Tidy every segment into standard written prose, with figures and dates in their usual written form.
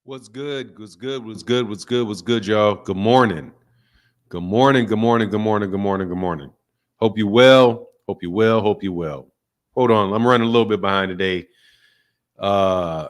What's good? What's good? What's good? What's good? What's good, y'all? Good morning. Good morning. Good morning. Good morning. Good morning. Good morning. Hope you well. Hope you well. Hope you well. Hold on. I'm running a little bit behind today. Uh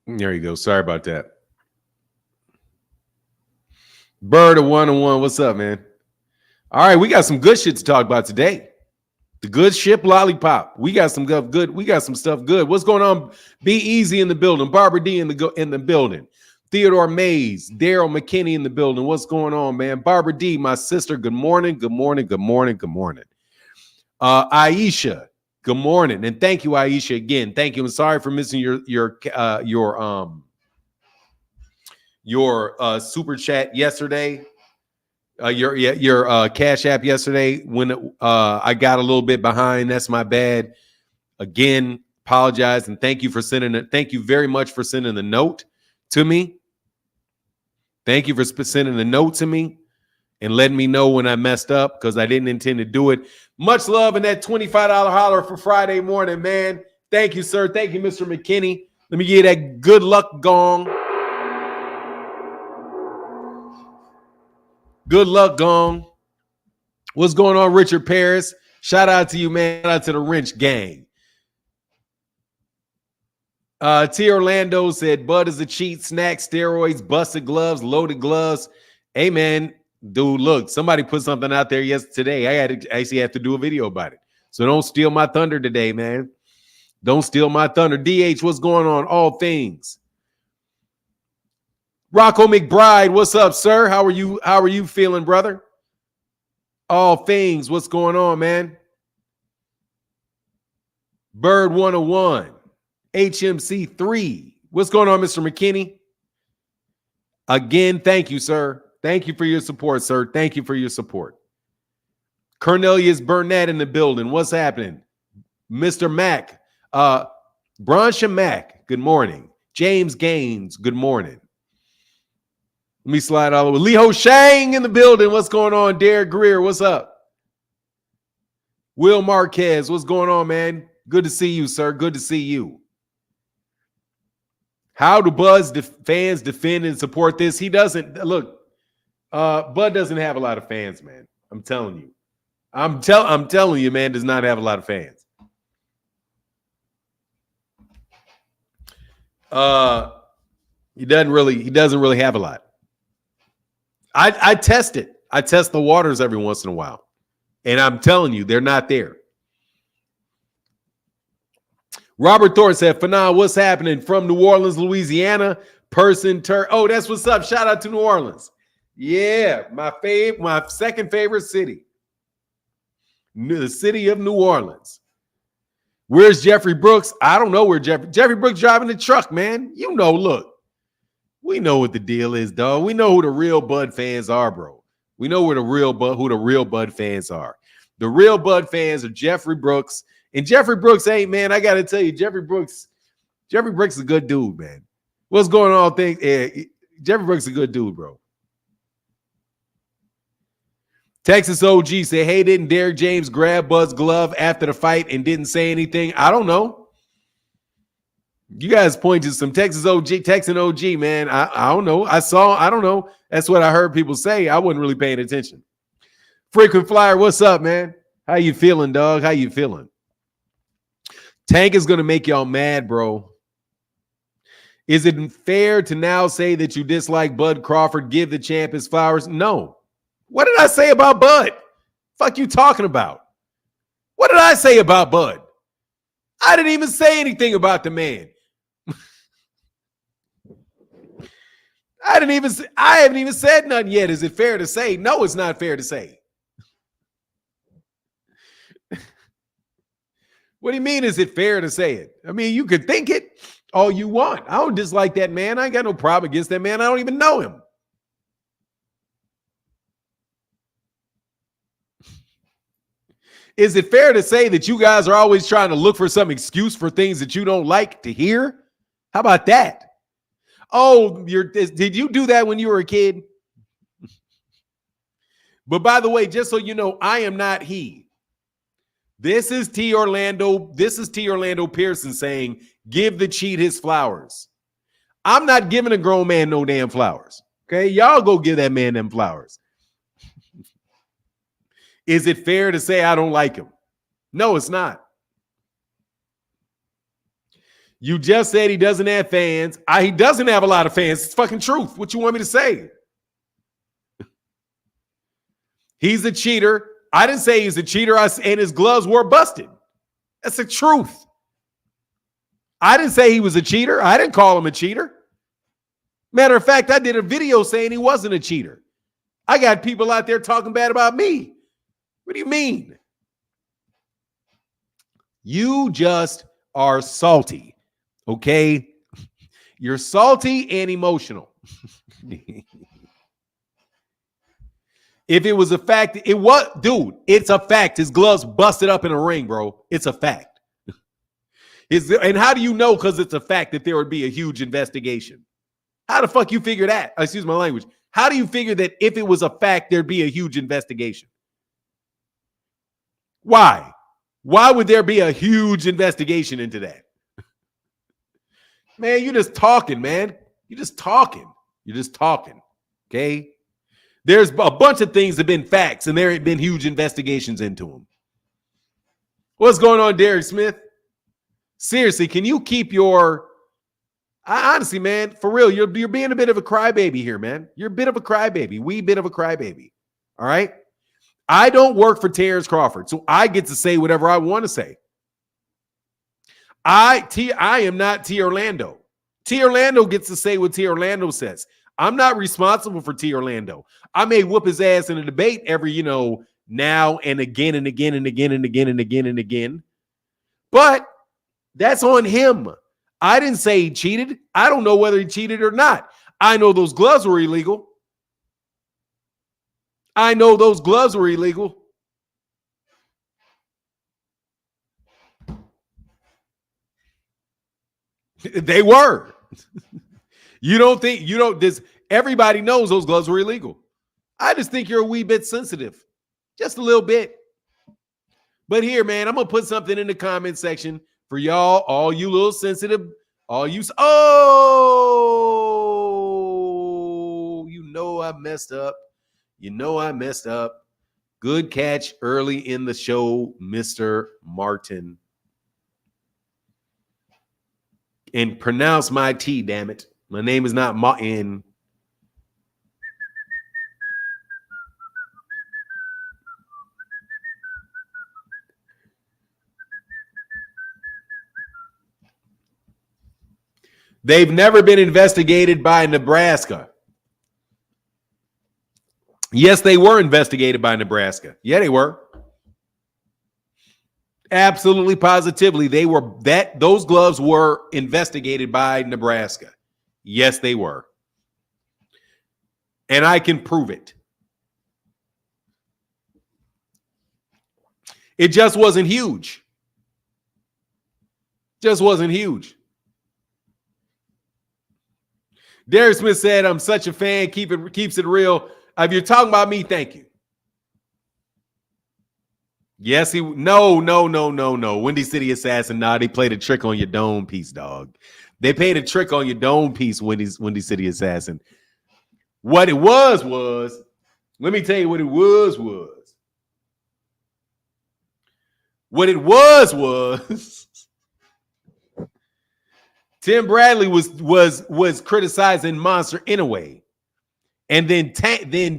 there you go. Sorry about that. Bird of 101. What's up, man? All right, we got some good shit to talk about today. The good ship lollipop. We got some good. We got some stuff good. What's going on? Be easy in the building. Barbara D in the building. Theodore Mays, Daryl McKinney in the building. What's going on, man? Barbara D, my sister. Good morning. Good morning. Good morning. Good morning. Aisha. Good morning, and thank you, Aisha. Again, thank you. I'm sorry for missing your super chat yesterday. Your Cash App yesterday when I got a little bit behind. That's my bad. Again, apologize and thank you for sending it. Thank you very much for sending the note to me. Thank you for sending the note to me and letting me know when I messed up because I didn't intend to do it. Much love in that $25 holler for Friday morning, man. Thank you, sir. Thank you, Mr. McKinney. Let me give you that good luck gong. Good luck, gong. What's going on, Richard Paris? Shout out to you, man. Shout out to the Wrench gang. T. Orlando said, Bud is a cheat, snack, steroids, busted gloves, loaded gloves. Hey, man, dude, look, somebody put something out there yesterday. I actually have to do a video about it. So don't steal my thunder today, man. Don't steal my thunder. DH, what's going on? All things. Rocco McBride, what's up, sir? How are you feeling, brother? All things, what's going on, man? Bird 101, HMC 3. What's going on, Mr. McKinney? Again, thank you, sir. Thank you for your support, sir. Thank you for your support. Cornelius Burnett in the building. What's happening? Mr. Mack. Bronsha Mack, good morning. James Gaines, good morning. Let me slide all over. Lee Ho Shang in the building. What's going on? Derek Greer, what's up? Will Marquez, what's going on, man? Good to see you, sir. Good to see you. How do Bud's fans defend and support this? He doesn't. Look, Bud doesn't have a lot of fans, man. I'm telling you. I'm telling you, man, does not have a lot of fans. He doesn't really have a lot. I test it. I test the waters every once in a while. And I'm telling you, they're not there. Robert Thorne said, Fanon, what's happening from New Orleans, Louisiana? Oh, that's what's up. Shout out to New Orleans. Yeah, my second favorite city. The city of New Orleans. Where's Jeffrey Brooks? I don't know where Jeffrey Brooks driving the truck, man. You know, look. We know what the deal is, dog. We know who the real Bud fans are, bro. We know who the real Bud fans are. The real Bud fans are Jeffrey Brooks. And Jeffrey Brooks, hey, man, I got to tell you, Jeffrey Brooks is a good dude, man. What's going on? Jeffrey Brooks is a good dude, bro. Texas OG said, hey, didn't Derrick James grab Bud's glove after the fight and didn't say anything? I don't know. You guys point to some Texan OG, man. I don't know. I don't know. That's what I heard people say. I wasn't really paying attention. Frequent Flyer, what's up, man? How you feeling, dog? How you feeling? Tank is going to make y'all mad, bro. Is it fair to now say that you dislike Bud Crawford? Give the champ his flowers? No. What did I say about Bud? Fuck you talking about? What did I say about Bud? I didn't even say anything about the man. I haven't even said nothing yet. Is it fair to say? No, it's not fair to say. What do you mean, is it fair to say it? I mean, you could think it all you want. I don't dislike that man. I ain't got no problem against that man. I don't even know him. Is it fair to say that you guys are always trying to look for some excuse for things that you don't like to hear? How about that? Oh, did you do that when you were a kid? But by the way, just so you know, I am not he. This is T. Orlando Pearson saying, give the cheat his flowers. I'm not giving a grown man no damn flowers. Okay, y'all go give that man them flowers. Is it fair to say I don't like him? No, it's not. You just said he doesn't have fans. He doesn't have a lot of fans. It's fucking truth. What you want me to say? He's a cheater. I didn't say he's a cheater, and his gloves were busted. That's the truth. I didn't say he was a cheater. I didn't call him a cheater. Matter of fact, I did a video saying he wasn't a cheater. I got people out there talking bad about me. What do you mean? You just are salty, okay? You're salty and emotional. If it was a fact, dude, it's a fact. His gloves busted up in a ring, bro. It's a fact. And how do you know? Because it's a fact that there would be a huge investigation. How the fuck you figure that? Excuse my language. How do you figure that if it was a fact, there'd be a huge investigation? Why? Why would there be a huge investigation into that? Man, you're just talking, man. You're just talking. You're just talking, okay? There's a bunch of things that have been facts, and there have been huge investigations into them. What's going on, Derek Smith? Seriously, can you keep your... honestly, man, for real, you're being a bit of a crybaby here, man. You're a bit of a crybaby. Wee bit of a crybaby, all right? I don't work for Terrence Crawford, so I get to say whatever I want to say. I am not T. Orlando. T. Orlando gets to say what T. Orlando says. I'm not responsible for T. Orlando. I may whoop his ass in a debate every, now and again and again and again and again and again and again. But that's on him. I didn't say he cheated. I don't know whether he cheated or not. I know those gloves were illegal. They were. Everybody knows those gloves were illegal. I just think you're a wee bit sensitive. Just a little bit. But here, man, I'm going to put something in the comment section for y'all, all you little sensitive, I messed up. I messed up. Good catch early in the show, Mr. Martin. And pronounce my T, damn it. My name is not Martin. They've never been investigated by Nebraska. Yes, they were investigated by Nebraska. Yeah, they were. Absolutely, positively, those gloves were investigated by Nebraska. Yes, they were. And I can prove it. It just wasn't huge. Derek Smith said, I'm such a fan, keeps it real. If you're talking about me, thank you. Yes, no. Windy City Assassin, they played a trick on your dome piece, dog. They played a trick on your dome piece, Windy City Assassin. What it was, let me tell you what it was. What it was Tim Bradley was criticizing Monster Inui. And then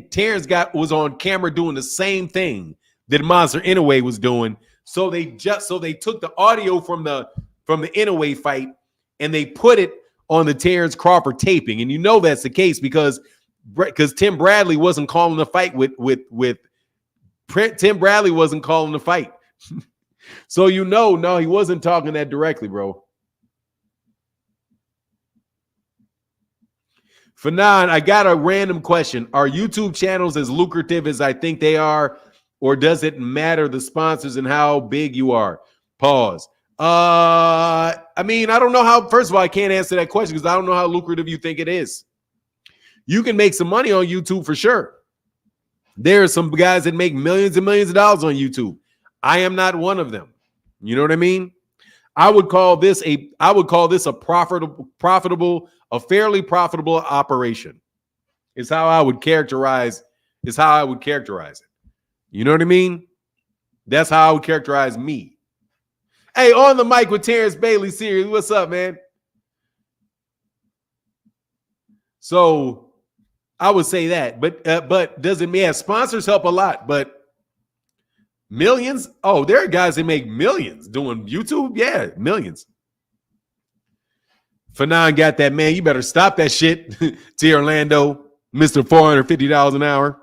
Terrence was on camera doing the same thing that Monster Inui was doing. So they took the audio from the Inui fight and they put it on the Terrence Crawford taping. And that's the case because Tim Bradley wasn't calling the fight with Tim Bradley wasn't calling the fight. So no, he wasn't talking that directly, bro. Fanon, I got a random question. Are YouTube channels as lucrative as I think they are? Or does it matter the sponsors and how big you are? Pause. I mean, I don't know how. First of all, I can't answer that question because I don't know how lucrative you think it is. You can make some money on YouTube for sure. There are some guys that make millions and millions of dollars on YouTube. I am not one of them. You know what I mean? I would call this a profitable, a fairly profitable operation. Is how I would characterize it. You know what I mean? That's how I would characterize me. Hey, on the mic with Terrence Bailey series. What's up, man? So I would say that, but doesn't mean sponsors help a lot, but millions? Oh, there are guys that make millions doing YouTube. Yeah, millions. Fanon got that, man. You better stop that shit. T. Orlando, Mr. $450 an hour.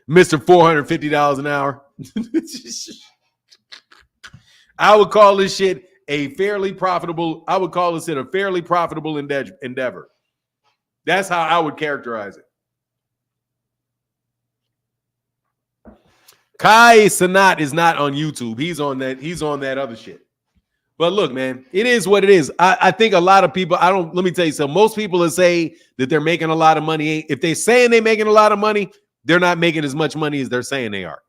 Mr. $450 an hour. I would call this shit a fairly profitable. I would call this a fairly profitable endeavor. That's how I would characterize it. Kai Sanat is not on YouTube. He's on that other shit. But look, man, it is what it is. I think a lot of people, let me tell you something. Most people that say that they're making a lot of money, if they're saying they're making a lot of money, they're not making as much money as they're saying they are.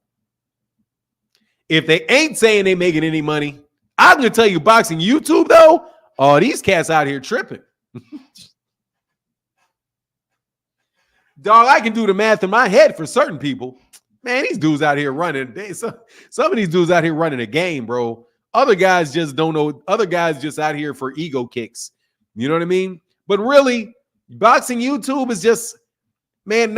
If they ain't saying they making any money, I'm going to tell you, boxing YouTube, though, oh, these cats out here tripping. Dog, I can do the math in my head for certain people. Man, these dudes out here running. Some of these dudes out here running a game, bro. Other guys just don't know. Other guys just out here for ego kicks. You know what I mean? But really, boxing YouTube is just, man,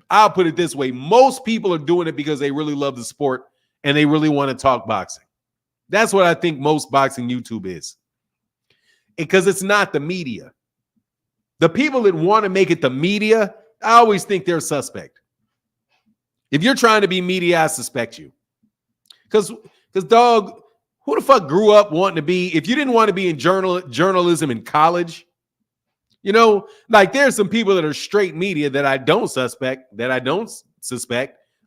I'll put it this way. Most people are doing it because they really love the sport and they really want to talk boxing. That's what I think most boxing YouTube is. Because it's not the media. The people that want to make it the media, I always think they're suspect. If you're trying to be media, I suspect you. Because dog, who the fuck grew up wanting to be, if you didn't want to be in journalism in college, you know, like there's some people that are straight media that I don't suspect,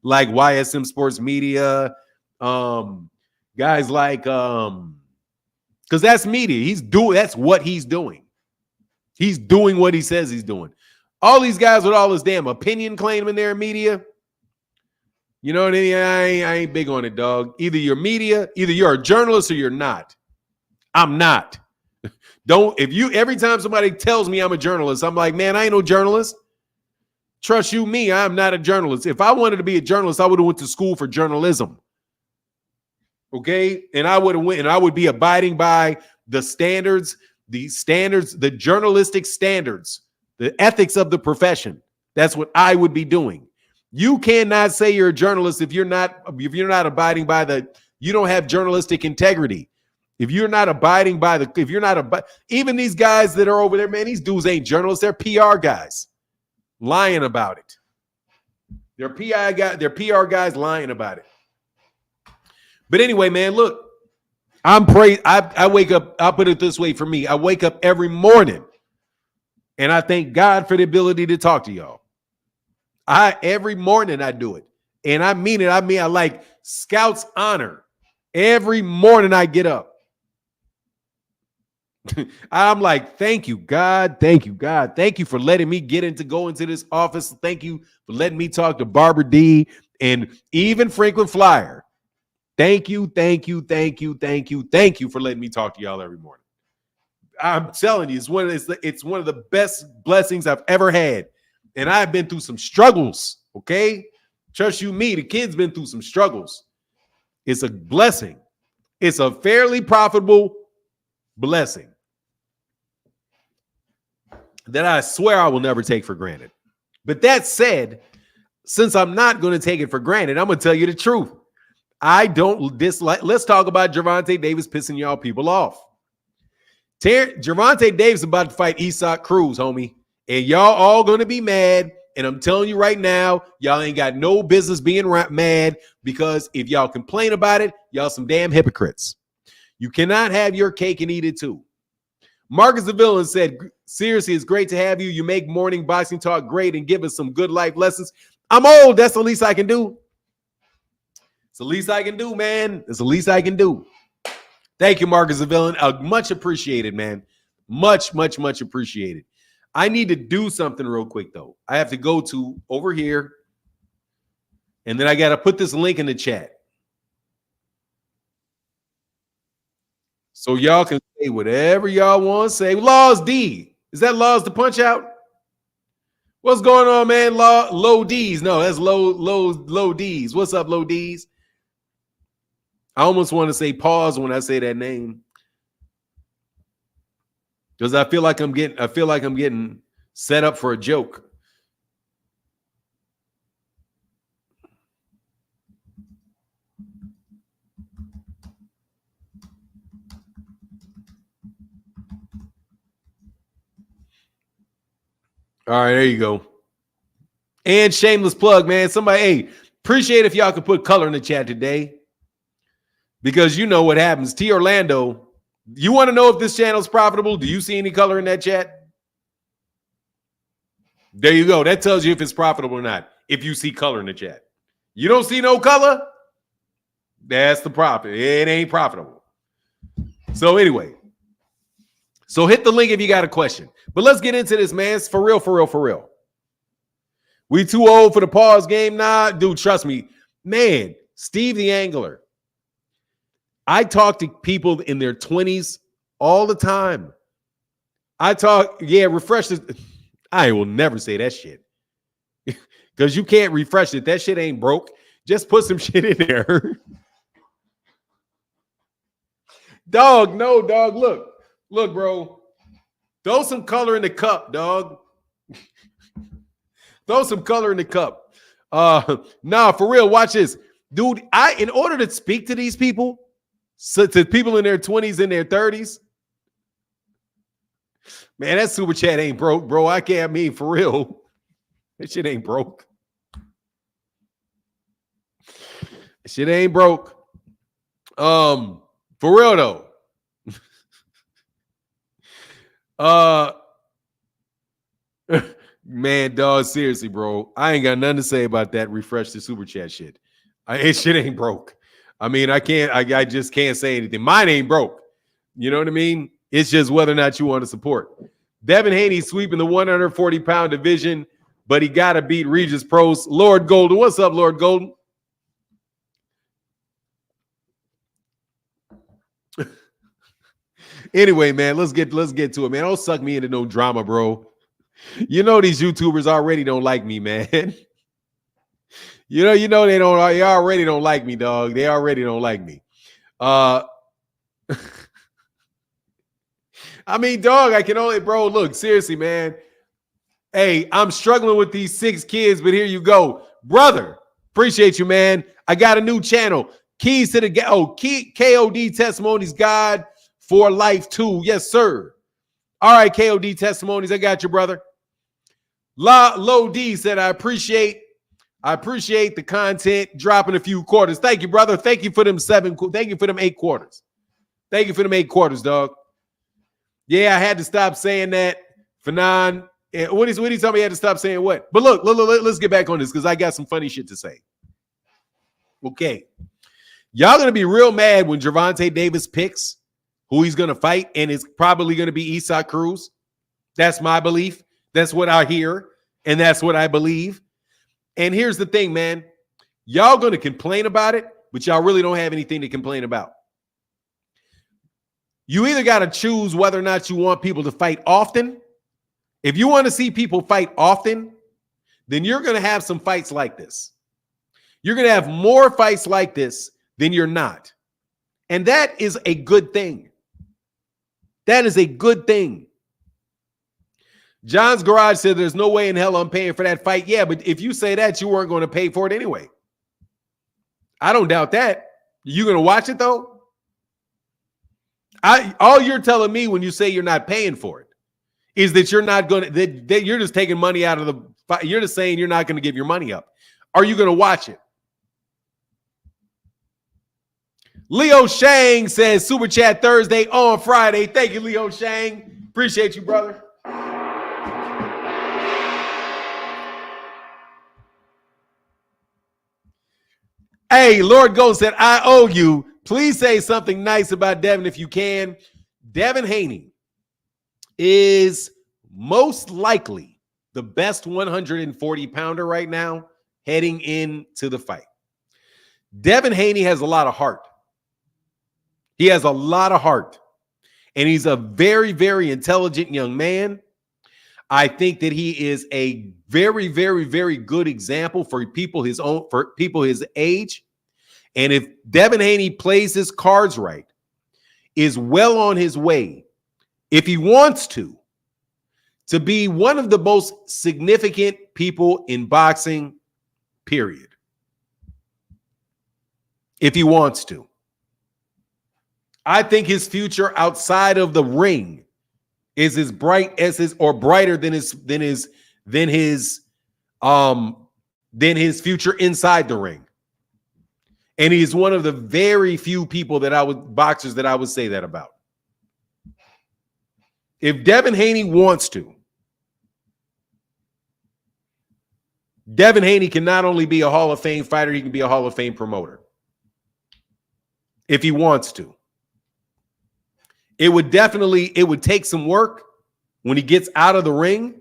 like YSM Sports Media, guys like, because that's media. That's what he's doing. He's doing what he says he's doing. All these guys with all this damn opinion claiming they're media, you know what I mean? I ain't big on it, dog. Either you're media, either you're a journalist or you're not. I'm not. Every time somebody tells me I'm a journalist, I'm like, man, I ain't no journalist. Trust you me, I'm not a journalist. If I wanted to be a journalist, I would have went to school for journalism. Okay? And I would be abiding by the standards, the journalistic standards, the ethics of the profession. That's what I would be doing. You cannot say you're a journalist if you're not abiding by you don't have journalistic integrity. If you're not abiding by even these guys that are over there, man, these dudes ain't journalists. They're PR guys lying about it. They're PR guys lying about it. But anyway, man, look, I wake up, I'll put it this way for me. I wake up every morning and I thank God for the ability to talk to y'all. Every morning I do it. And I mean it. I like Scout's honor. Every morning I get up. I'm like, thank you, God. Thank you, God. Thank you for letting me go into this office. Thank you for letting me talk to Barbara D and even Franklin Flyer. Thank you, thank you, thank you, thank you, thank you for letting me talk to y'all every morning. I'm telling you, it's one of the best blessings I've ever had. And I've been through some struggles, okay? Trust you me, the kid's been through some struggles. It's a blessing. It's a fairly profitable blessing that I swear I will never take for granted. But that said, since I'm not going to take it for granted, I'm going to tell you the truth. I don't dislike. Let's talk about Gervonta Davis pissing y'all people off. Gervonta Davis about to fight Isak Cruz, homie. And y'all all going to be mad. And I'm telling you right now, y'all ain't got no business being mad, because if y'all complain about it, y'all some damn hypocrites. You cannot have your cake and eat it too. Marcus the Villain said, seriously, it's great to have you. You make morning boxing talk great and give us some good life lessons. I'm old. That's the least I can do. the least I can do, man. It's the least I can do. Thank you, Marcus the Villain. Much appreciated, man. Much, much, much appreciated. I need to do something real quick, though. I have to go to over here, and then I got to put this link in the chat. So y'all can say whatever y'all want to say. Laws D. Is that Laws the Punch Out? What's going on, man? Low D's. No, that's low D's. What's up, low D's? I almost want to say pause when I say that name. Because I feel like I'm getting set up for a joke. All right, there you go. And shameless plug, man. Somebody, hey, appreciate if y'all could put color in the chat today. Because you know what happens. T Orlando, you want to know if this channel is profitable? Do you see any color in that chat? There you go. That tells you if it's profitable or not. If you see color in the chat. You don't see no color? That's the profit. It ain't profitable. So anyway. So hit the link if you got a question. But let's get into this, man. It's for real, for real, for real. We too old for the pause game? Nah, dude, trust me. Man, Steve the Angler. I talk to people in their 20s all the time. Refresh this. I will never say that shit. Because you can't refresh it. That shit ain't broke. Just put some shit in there. Dog, no, dog. Look, bro. Throw some color in the cup, dog. Throw some color in the cup. Nah, for real, watch this. Dude, in order to speak to these people, to people in their 20s and their 30s, man, that super chat ain't broke, bro. I mean, for real. That shit ain't broke. That shit ain't broke. For real, though. Man, dog, seriously, bro. I ain't got nothing to say about that refresh the super chat shit. Shit ain't broke. I mean, I just can't say anything. Mine ain't broke. You know what I mean? It's just whether or not you want to support. Devin Haney sweeping the 140-pound division, but he got to beat Regis Pros. Lord Golden. What's up, Lord Golden? Anyway, man, let's get to it, man. Don't suck me into no drama, bro. You know these YouTubers already don't like me, man. You know they already don't like me, dog. They already don't like me. I mean, dog, I can only, bro, look, seriously, man. Hey, I'm struggling with these 6 kids, but here you go. Brother, appreciate you, man. I got a new channel. Keys to the KOD Testimonies God for Life 2. Yes, sir. All right, KOD Testimonies. I got you, brother. Low D said, I appreciate the content, dropping a few quarters. Thank you, brother. Thank you for them 7. Thank you for them 8 quarters. Thank you for them 8 quarters, dog. Yeah, I had to stop saying that. Fanon, what he told me I had to stop saying what? But look, let's get back on this because I got some funny shit to say. Okay. Y'all going to be real mad when Gervonta Davis picks who he's going to fight, and it's probably going to be Isaac Cruz. That's my belief. That's what I hear, and that's what I believe. And here's the thing, man. Y'all going to complain about it, but y'all really don't have anything to complain about. You either got to choose whether or not you want people to fight often. If you want to see people fight often, then you're going to have some fights like this. You're going to have more fights like this than you're not. And that is a good thing. That is a good thing. John's Garage said there's no way in hell I'm paying for that fight. Yeah, but if you say that, you weren't going to pay for it anyway. I don't doubt that. You going to watch it, though? All you're telling me when you say you're not paying for it is that you're not going to, that you're just taking money out of the, you're just saying you're not going to give your money up. Are you going to watch it? Leo Shang says Super Chat Thursday on Friday. Thank you, Leo Shang. Appreciate you, brother. Hey, Lord Gold said, I owe you. Please say something nice about Devin if you can. Devin Haney is most likely the best 140 pounder right now heading into the fight. Devin Haney has a lot of heart. He has a lot of heart. And he's a very, very intelligent young man. I think that he is a very, very, very good example for people his age. And if Devin Haney plays his cards right, is well on his way, if he wants to be one of the most significant people in boxing, period. If he wants to. I think his future outside of the ring is as bright as his, or brighter than his future inside the ring. And he's one of the very few people boxers that I would say that about. If Devin Haney wants to, Devin Haney can not only be a Hall of Fame fighter, he can be a Hall of Fame promoter. If he wants to. It would take some work when he gets out of the ring.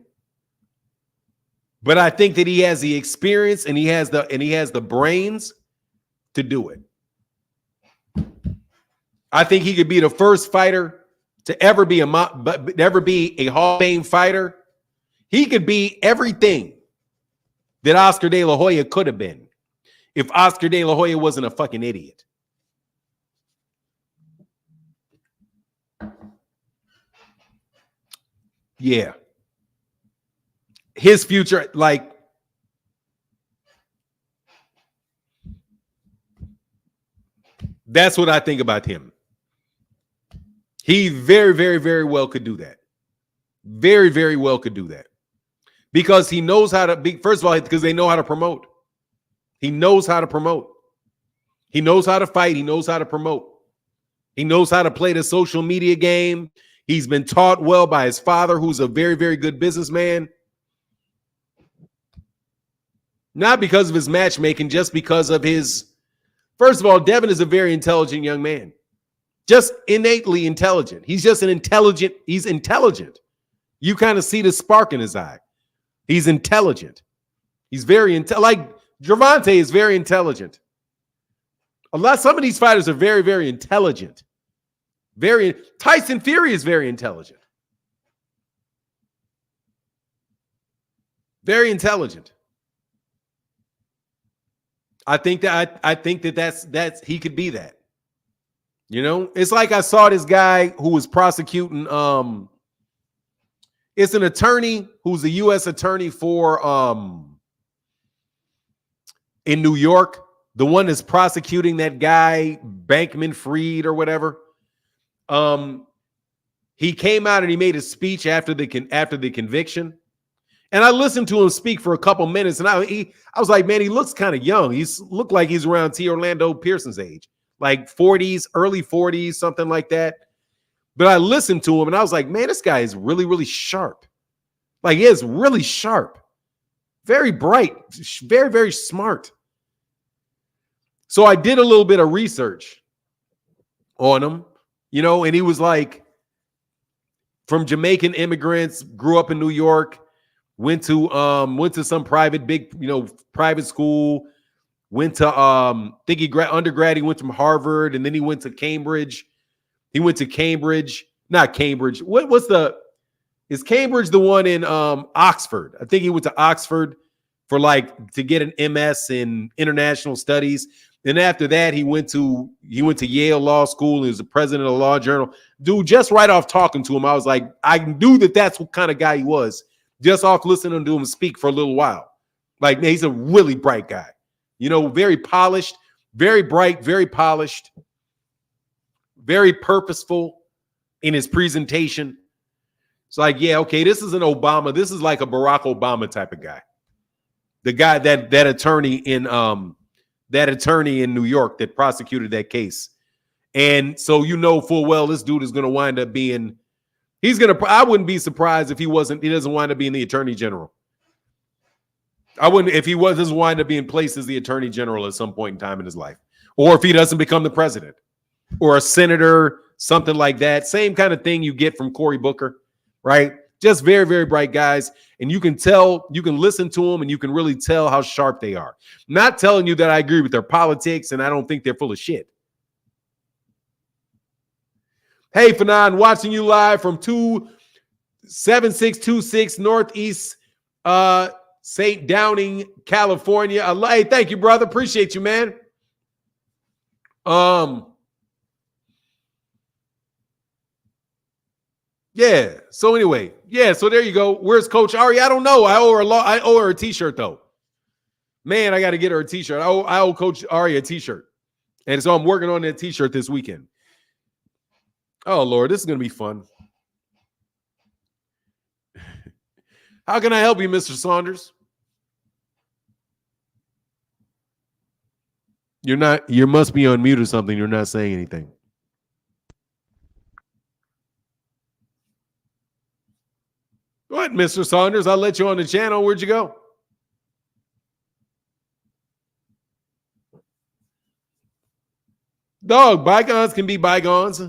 But I think that he has the experience and he has the brains to do it. I think he could be the first fighter to ever be a Hall of Fame fighter. He could be everything that Oscar De La Hoya could have been if Oscar De La Hoya wasn't a fucking idiot. Yeah. His future, like, that's what I think about him. He very, very, very well could do that. Very, very well could do that. Because he knows how to be, first of all, because they know how to promote. He knows how to promote. He knows how to fight. He knows how to promote. He knows how to play the social media game. He's been taught well by his father, who's a very, very good businessman. Not because of his matchmaking, just because of his... First of all, Devin is a very intelligent young man. Just innately intelligent. He's just he's intelligent. You kind of see the spark in his eye. He's intelligent. He's very like Gervonta is very intelligent. Some of these fighters are very, very intelligent. Tyson Fury is very intelligent. Very intelligent. I think that's he could be that. You know, it's like I saw this guy who was prosecuting. It's an attorney who's a U.S. attorney for in New York. The one that's prosecuting that guy Bankman-Fried or whatever. He came out and he made a speech after the conviction. And I listened to him speak for a couple minutes, and I was like, man, he looks kind of young. Looked like he's around T. Orlando Pearson's age, like 40s, early 40s, something like that. But I listened to him, and I was like, man, this guy is really, really sharp. Like, he is really sharp, very bright, very, very smart. So I did a little bit of research on him, you know, and he was like from Jamaican immigrants, grew up in New York. Went to some private school. Went to think he undergrad. He went from Harvard, and then he went to Cambridge. He went to Cambridge, not Cambridge. Is Cambridge the one in Oxford? I think he went to Oxford for to get an MS in international studies. Then after that, he went to Yale Law School. He was the president of the Law Journal. Dude, just right off talking to him, I was like, I knew that's what kind of guy he was. Just off listening to him speak for a little while. Like, man, he's a really bright guy. You know, very polished, very bright, very polished, very purposeful in his presentation. It's like, yeah, okay, this is an Obama. This is like a Barack Obama type of guy. The guy that attorney in New York that prosecuted that case. And so you know full well this dude is going to wind up being I wouldn't be surprised if he doesn't wind up being the attorney general. I wouldn't if he doesn't wind up being placed as the attorney general at some point in time in his life, or if he doesn't become the president or a senator, something like that. Same kind of thing you get from Cory Booker, right? Just very, very bright guys. And you can tell, you can listen to them and you can really tell how sharp they are. Not telling you that I agree with their politics and I don't think they're full of shit. Hey, Fanon, watching you live from 27626 Northeast St. Downing, California. Hey, thank you, brother. Appreciate you, man. Yeah. So anyway, yeah. So there you go. Where's Coach Ari? I don't know. I owe her a T-shirt though. Man, I got to get her a T-shirt. I owe Coach Ari a T-shirt, and so I'm working on that T-shirt this weekend. Oh Lord, this is gonna be fun. How can I help you, Mr. Saunders? You're not. You must be on mute or something. You're not saying anything. What, Mr. Saunders? I'll let you on the channel. Where'd you go? Dog, bygones can be bygones.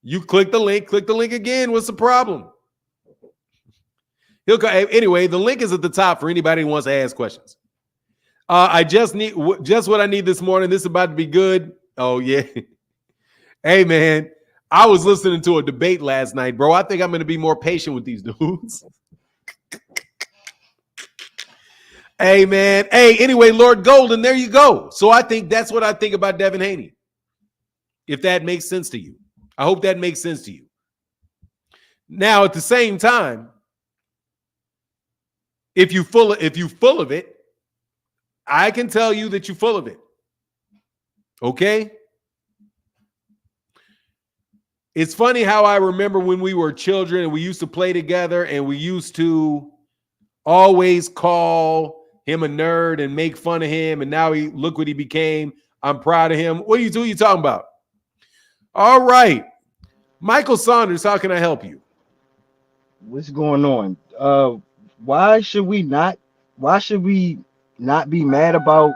You click the link again. What's the problem? Anyway, the link is at the top for anybody who wants to ask questions. I just need just what I need this morning. This is about to be good. Oh, yeah. Hey, man. I was listening to a debate last night, bro. I think I'm going to be more patient with these dudes. Hey, man. Hey, anyway, Lord Golden, there you go. So I think that's what I think about Devin Haney. If that makes sense to you. I hope that makes sense to you. Now, at the same time, if you full of it, I can tell you that you're full of it. Okay? It's funny how I remember when we were children and we used to play together and we used to always call him a nerd and make fun of him. And now look what he became. I'm proud of him. What are you talking about? All right. Michael Saunders, how can I help you? What's going on? Why should we not be mad about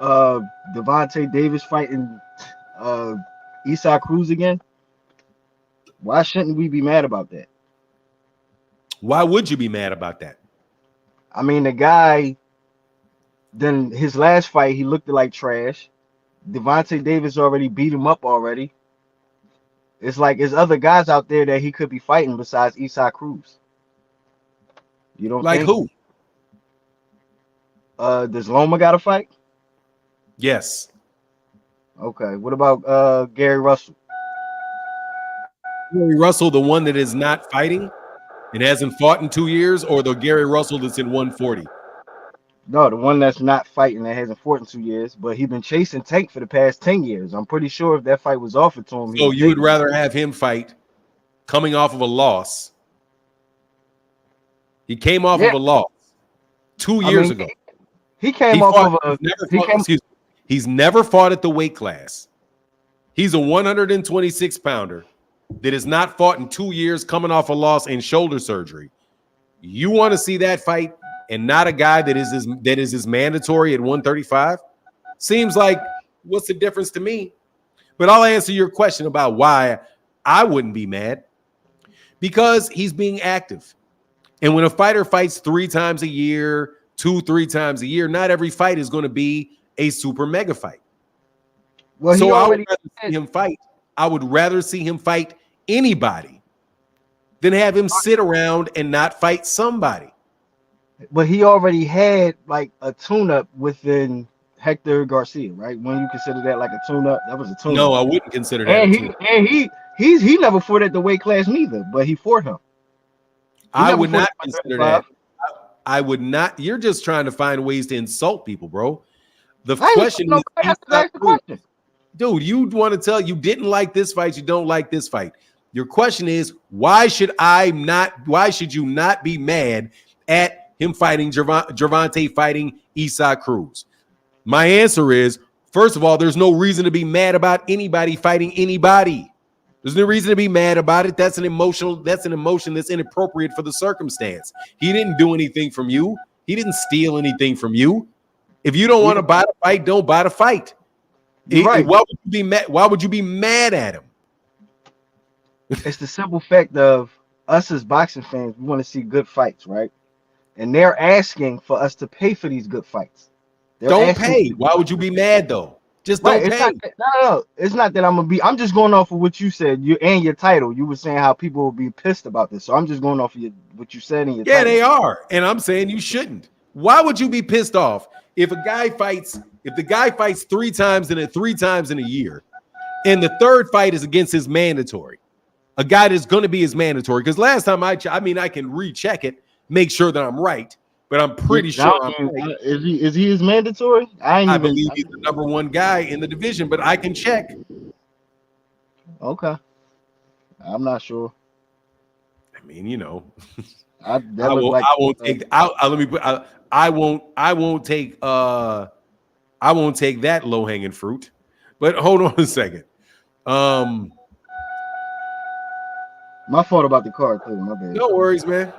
Devontae Davis fighting Isaac Cruz again? Why shouldn't we be mad about that? Why would you be mad about that? I mean, the guy, then his last fight, he looked like trash. Devontae Davis already beat him up already. It's like there's other guys out there that he could be fighting besides Isaac Cruz. You don't like think? Who? Does Loma got a fight? Yes. Okay. What about Gary Russell? Gary Russell, the one that is not fighting and hasn't fought in 2 years, or the Gary Russell that's in 140? No, the one that's not fighting, that hasn't fought in 2 years, but he's been chasing Tank for the past 10 years. I'm pretty sure if that fight was offered to him, so you would rather have him fight coming off of a loss. He came off of a loss 2 years ago. He came off of a. He's never fought at the weight class. He's a 126 pounder that has not fought in 2 years, coming off a loss and shoulder surgery. You want to see that fight and not a guy that is his mandatory at 135? Seems like, what's the difference to me? But I'll answer your question about why I wouldn't be mad. Because he's being active. And when a fighter fights 3 times a year, 2-3 times a year, not every fight is going to be a super mega fight. Well, so I would rather see him fight. I would rather see him fight anybody than have him sit around and not fight somebody. But he already had like a tune-up within Hector Garcia, right? When you consider that like a tune-up, that was a tune-up. No, I wouldn't consider that. And he never fought at the weight class neither, but he fought him. I would not consider that. I would not. You're just trying to find ways to insult people, bro. The question is, dude, you want to tell you didn't like this fight, you don't like this fight. Your question is, why should you not be mad at him fighting Gervonta fighting Isaac Cruz? My answer is, first of all, there's no reason to be mad about anybody fighting anybody. There's no reason to be mad about it. That's an emotion that's inappropriate for the circumstance. He didn't do anything from you. He didn't steal anything from you. If you don't want to buy the fight, don't buy the fight. Right. Why would you be mad? Why would you be mad at him? It's the simple fact of us as boxing fans, we want to see good fights, right? And they're asking for us to pay for these good fights. Don't pay. Why would you be mad though? Just don't pay. No. It's not that I'm just going off of what you said. You and your title. You were saying how people will be pissed about this. So I'm just going off of what you said in your title. They are. And I'm saying you shouldn't. Why would you be pissed off if the guy fights three times in a year, and the third fight is against his mandatory? A guy that's going to be his mandatory. Because last time I can recheck it, make sure that I'm right. But I'm pretty sure I'm right. Is he his mandatory? I believe he's the number one guy in the division, but I can check. Okay. I'm not sure. I mean, you know, I won't take that low-hanging fruit. But hold on a second. My fault about the card too. My bad. No worries, man.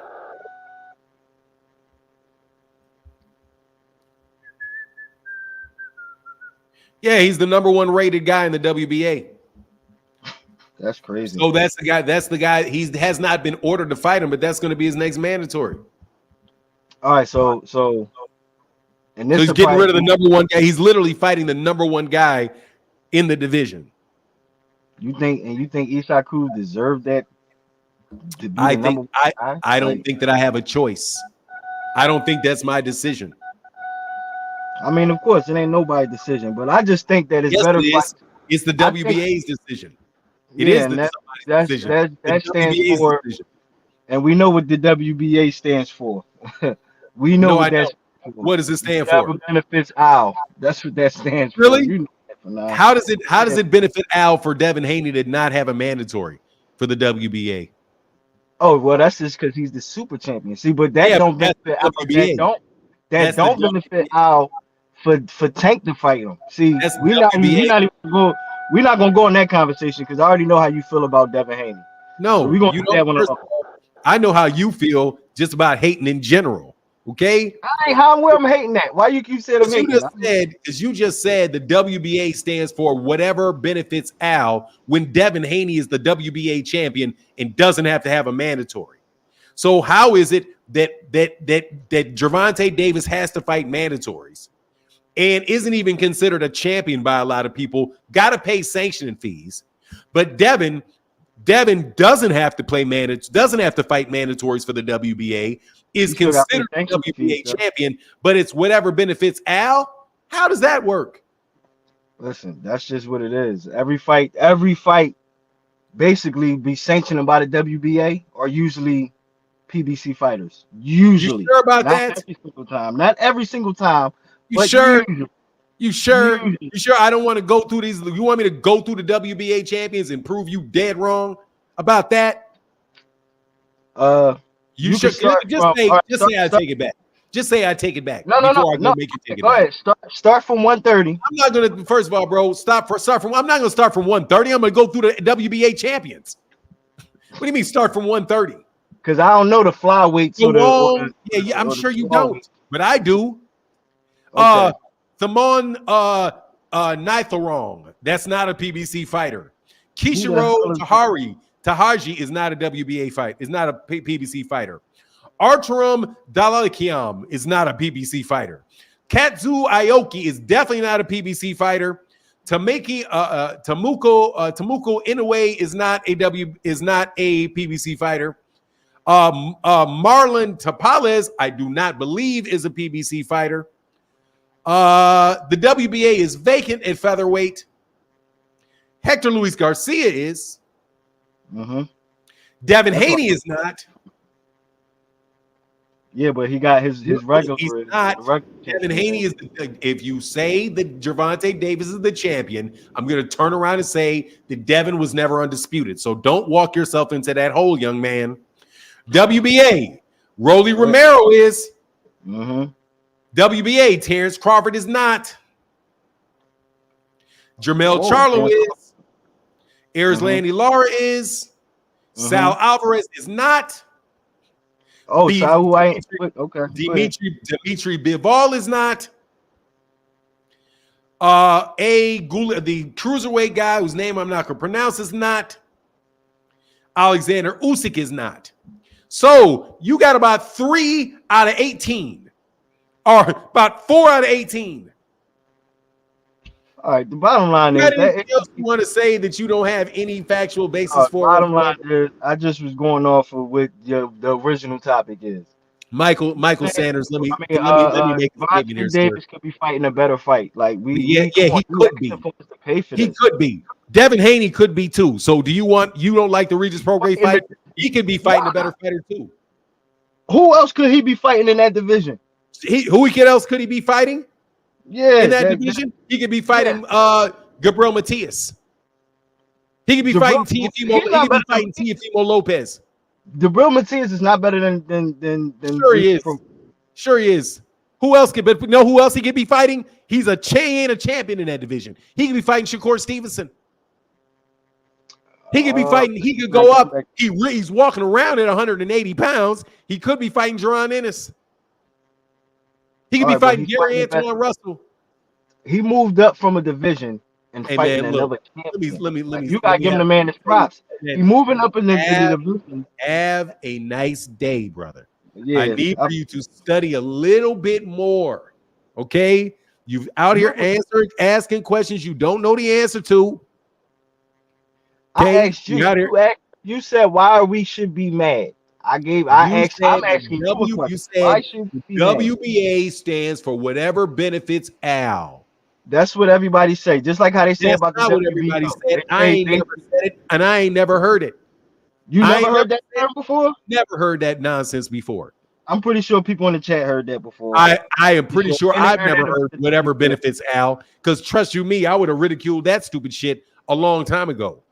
Yeah, he's the number one rated guy in the WBA. That's crazy. So that's the guy. He has not been ordered to fight him, but that's going to be his next mandatory. All right, so and this so he's getting rid of the number one guy. He's literally fighting the number one guy in the division. You think Isaac Cruz deserved that? I don't think that I have a choice. I don't think that's my decision. I mean, of course, it ain't nobody's decision, but I just think that it's better. It's the WBA's decision. It is the decision. That stands for, decision. And we know what the WBA stands for. We know what that's for. What does it stand for? Benefits Al. That's what that stands for. Really? You know how does it benefit Al for Devin Haney to not have a mandatory for the WBA? Oh well, that's just because he's the super champion. See, but that don't benefit Al. That don't benefit Al for Tank to fight him. See, we're not gonna go in that conversation because I already know how you feel about Devin Haney. No, so we're gonna put that one up. I know how you feel just about hating in general. Okay, where I'm hating at. Why you keep saying I'm hating? You just said the WBA stands for whatever benefits Al when Devin Haney is the WBA champion and doesn't have to have a mandatory. So how is it that Gervonta Davis has to fight mandatories and isn't even considered a champion by a lot of people? Got to pay sanctioning fees, but Devin doesn't have to doesn't have to fight mandatories for the WBA. Is considered a WBA champion, but it's whatever benefits Al. How does that work? Listen, that's just what it is. Every fight basically be sanctioned by the WBA or usually PBC fighters. Usually. You sure about that? Every single time. Not every single time. You sure? You sure? You sure I don't want to go through these? You want me to go through the WBA champions and prove you dead wrong about that? You should just say I take it back. Just say I take it back. No. Make you take it go back. Ahead. Start from 130. I'm not gonna. First of all, bro, I'm not gonna start from 130. I'm gonna go through the WBA champions. What do you mean start from 130? Because I don't know the flyweights. I'm sure you don't, but I do. Okay. Thamon Nitharong. That's not a PBC fighter. Kishiro Tahaji is not a WBA fight. Is not a PBC fighter. Arturam Dalalikiam is not a PBC fighter. Katsu Aoki is definitely not a PBC fighter. Tamuko Inoue is not a PBC fighter. Marlon Tapales, I do not believe is a PBC fighter. The WBA is vacant at featherweight. Hector Luis Garcia is. Mm-hmm. Devin Haney is not. Yeah, but he got his regular. He's not. Devin Haney is. If you say that Gervonta Davis is the champion, I'm going to turn around and say that Devin was never undisputed. So don't walk yourself into that hole, young man. WBA, Rolly Romero is. Mm-hmm. WBA, Terrence Crawford is not. Jermell Charlo is. Erislandy Lara is. Sal Alvarez is not. Oh, so who I ain't. Okay. Dimitri Bivol is not. The cruiserweight guy whose name I'm not going to pronounce is not. Alexander Usyk is not. So you got about 3 out of 18, or about 4 out of 18. All right. The bottom line is that else you want to say that you don't have any factual basis for. Bottom line is, I just was going off of what the original topic is. Michael Sanders. Let me make a statement here, Davis could be fighting a better fight. Like he could be. To pay for he this. Could be. Devin Haney could be too. So you don't like the Regis Prograis fight? He could be fighting a better fighter too. Who else could he be fighting in that division? Who else could he be fighting? Yeah, in that division, he could be fighting Gabriel Matias. He could be fighting Teofimo Lopez. Gabriel Matias is not better than Sure he is. Sure he is. Who else could? But know who else he could be fighting? He ain't a champion in that division. He could be fighting Shakur Stevenson. He could be fighting. He could go up. He's walking around at 180 pounds. He could be fighting Jerron Ennis. He could be fighting Gary Antoine Russell. He moved up from a division and fighting another champion. Let me. You gotta give him the man his props. He's moving up in the division. Have a nice day, brother. Yeah, I need for you to study a little bit more. Okay, you've out here asking questions you don't know the answer to. Okay? I asked you. You said why we should be mad. I'm asking you. You said WBA stands for whatever benefits Al. That's what everybody say. Just like how they say about the WBA. Everybody said. I ain't never said it, and I ain't never heard it. You never heard that term before? Never heard that nonsense before. I'm pretty sure people in the chat heard that before. I am pretty sure I've never heard whatever benefits Al, because trust you me, I would have ridiculed that stupid shit a long time ago.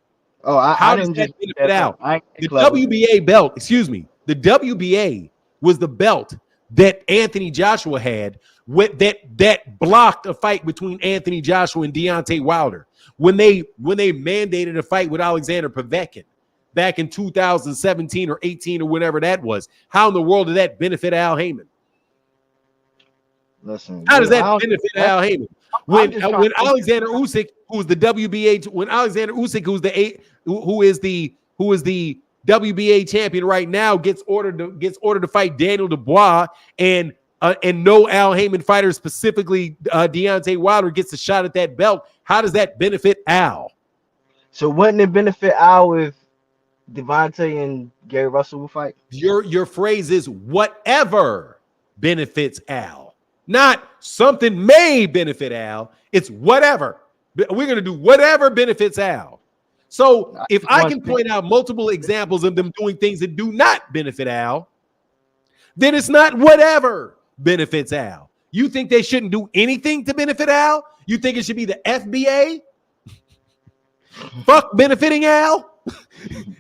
Oh, how does that benefit Al? The WBA belt, the WBA was the belt that Anthony Joshua had that blocked a fight between Anthony Joshua and Deontay Wilder when they mandated a fight with Alexander Povetkin back in 2017 or 18 or whatever that was. How in the world did that benefit Al Heyman? Listen, how does that benefit Al Heyman? When Alexander Usyk, who's the WBA, who is the WBA champion right now, gets ordered to fight Daniel Dubois, and no Al Heyman fighter, specifically Deontay Wilder, gets a shot at that belt. How does that benefit Al? So wouldn't it benefit Al if Devonta and Gary Russell will fight? Your phrase is whatever benefits Al, not something may benefit Al. It's whatever. We're going to do whatever benefits Al. So if I can point out multiple examples of them doing things that do not benefit Al, then it's not whatever benefits Al. You think they shouldn't do anything to benefit Al? You think it should be the FBA? Fuck benefiting Al?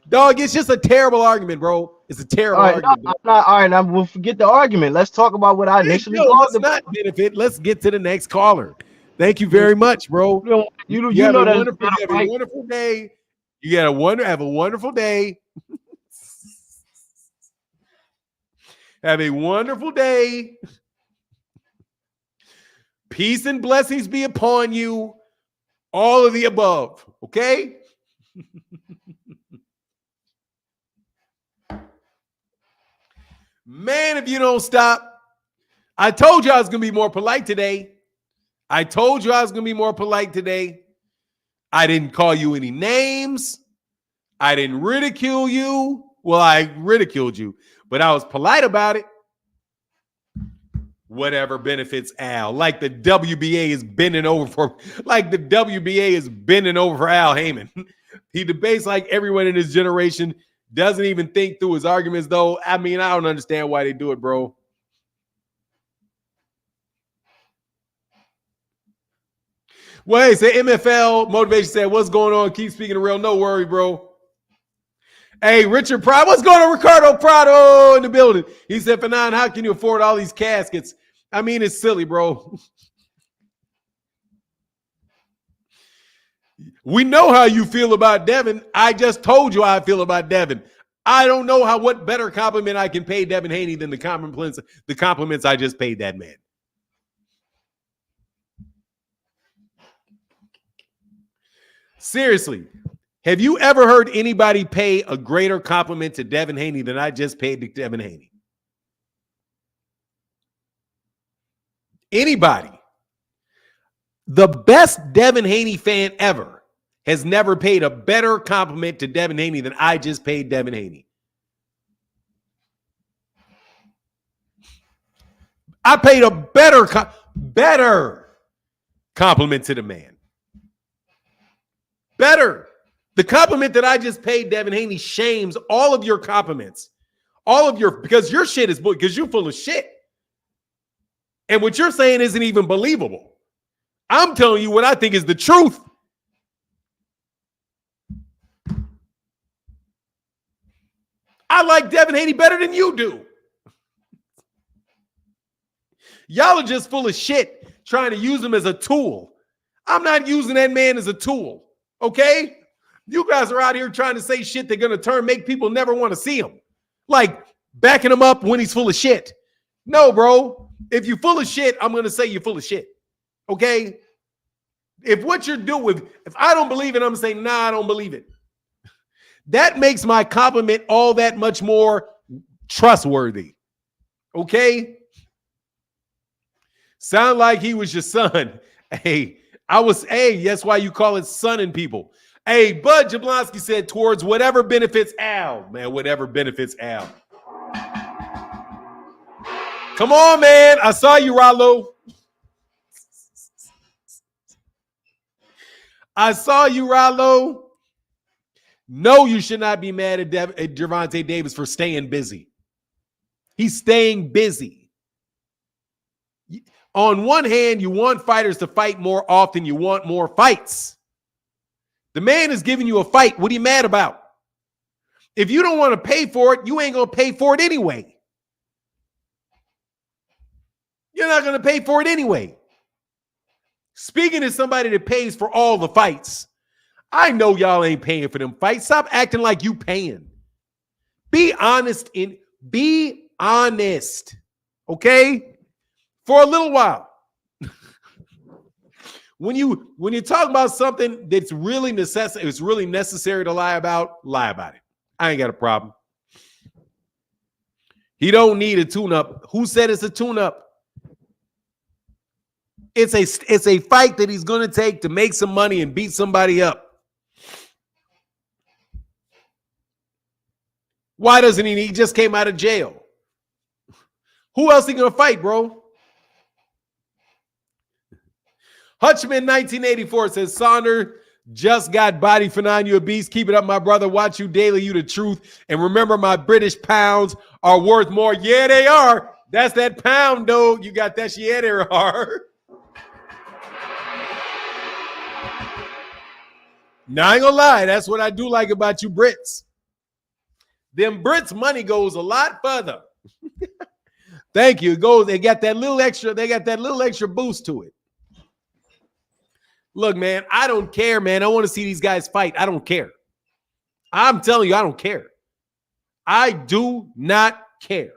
Dog, it's just a terrible argument, bro. It's a terrible argument. We'll forget the argument. Let's talk about what I initially let's not benefit. Let's get to the next caller. Thank you very much, bro. You have a wonderful day. You have a wonderful day. Have a wonderful day. Peace and blessings be upon you. All of the above. Okay? Man, if you don't stop. I told you I was going to be more polite today. I didn't call you any names. I didn't ridicule you. Well, I ridiculed you, but I was polite about it. Whatever benefits Al. Like the WBA is bending over for Al Heyman. He debates like everyone in his generation, doesn't even think through his arguments, though. I mean, I don't understand why they do it, bro. Well, hey, say MFL Motivation said, what's going on? Keep speaking the real. No worry, bro. Hey, Richard Prado. What's going on? Ricardo Prado in the building. He said, Fanon, how can you afford all these caskets? I mean, it's silly, bro. We know how you feel about Devin. I just told you how I feel about Devin. I don't know what better compliment I can pay Devin Haney than the compliments I just paid that man. Seriously, have you ever heard anybody pay a greater compliment to Devin Haney than I just paid to Devin Haney? Anybody. The best Devin Haney fan ever has never paid a better compliment to Devin Haney than I just paid Devin Haney. I paid a better compliment to the man. Better. The compliment that I just paid Devin Haney shames all of your compliments. Because your shit is because you're full of shit. And what you're saying isn't even believable. I'm telling you what I think is the truth. I like Devin Haney better than you do. Y'all are just full of shit trying to use him as a tool. I'm not using that man as a tool, okay? You guys are out here trying to say shit that's going to make people never want to see him. Like backing him up when he's full of shit. No, bro. If you're full of shit, I'm going to say you're full of shit, okay? If what you're doing, if I don't believe it, I'm saying, nah, I don't believe it. That makes my compliment all that much more trustworthy. Okay? Sound like he was your son. Hey, that's why you call it sonning people. Hey, Bud Jablonski said towards whatever benefits Al. Man, whatever benefits Al. Come on, man. I saw you, Rollo. I saw you, Rollo. No, you should not be mad at Gervonta Davis for staying busy. He's staying busy. On one hand, you want fighters to fight more often. You want more fights. The man is giving you a fight. What are you mad about? If you don't want to pay for it, you ain't going to pay for it anyway. You're not going to pay for it anyway. Speaking to somebody that pays for all the fights, I know y'all ain't paying for them fights. Stop acting like you paying. Be honest, okay? For a little while. When you talk about something that's really it's really necessary to lie about it. I ain't got a problem. He don't need a tune-up. Who said it's a tune-up? It's a fight that he's going to take to make some money and beat somebody up. Why doesn't he? He just came out of jail. Who else he going to fight, bro? Hutchman 1984 says, Saunders just got body for 9. You a beast. Keep it up, my brother. Watch you daily. You the truth. And remember, my British pounds are worth more. Yeah, they are. That's that pound, though. You got that? Yeah, they are. Now, I ain't gonna lie. That's what I do like about you Brits. Them Brits' money goes a lot further. Thank you. It goes. They got that little extra boost to it. Look, man, I don't care, man. I want to see these guys fight. I don't care. I'm telling you, I don't care. I do not care.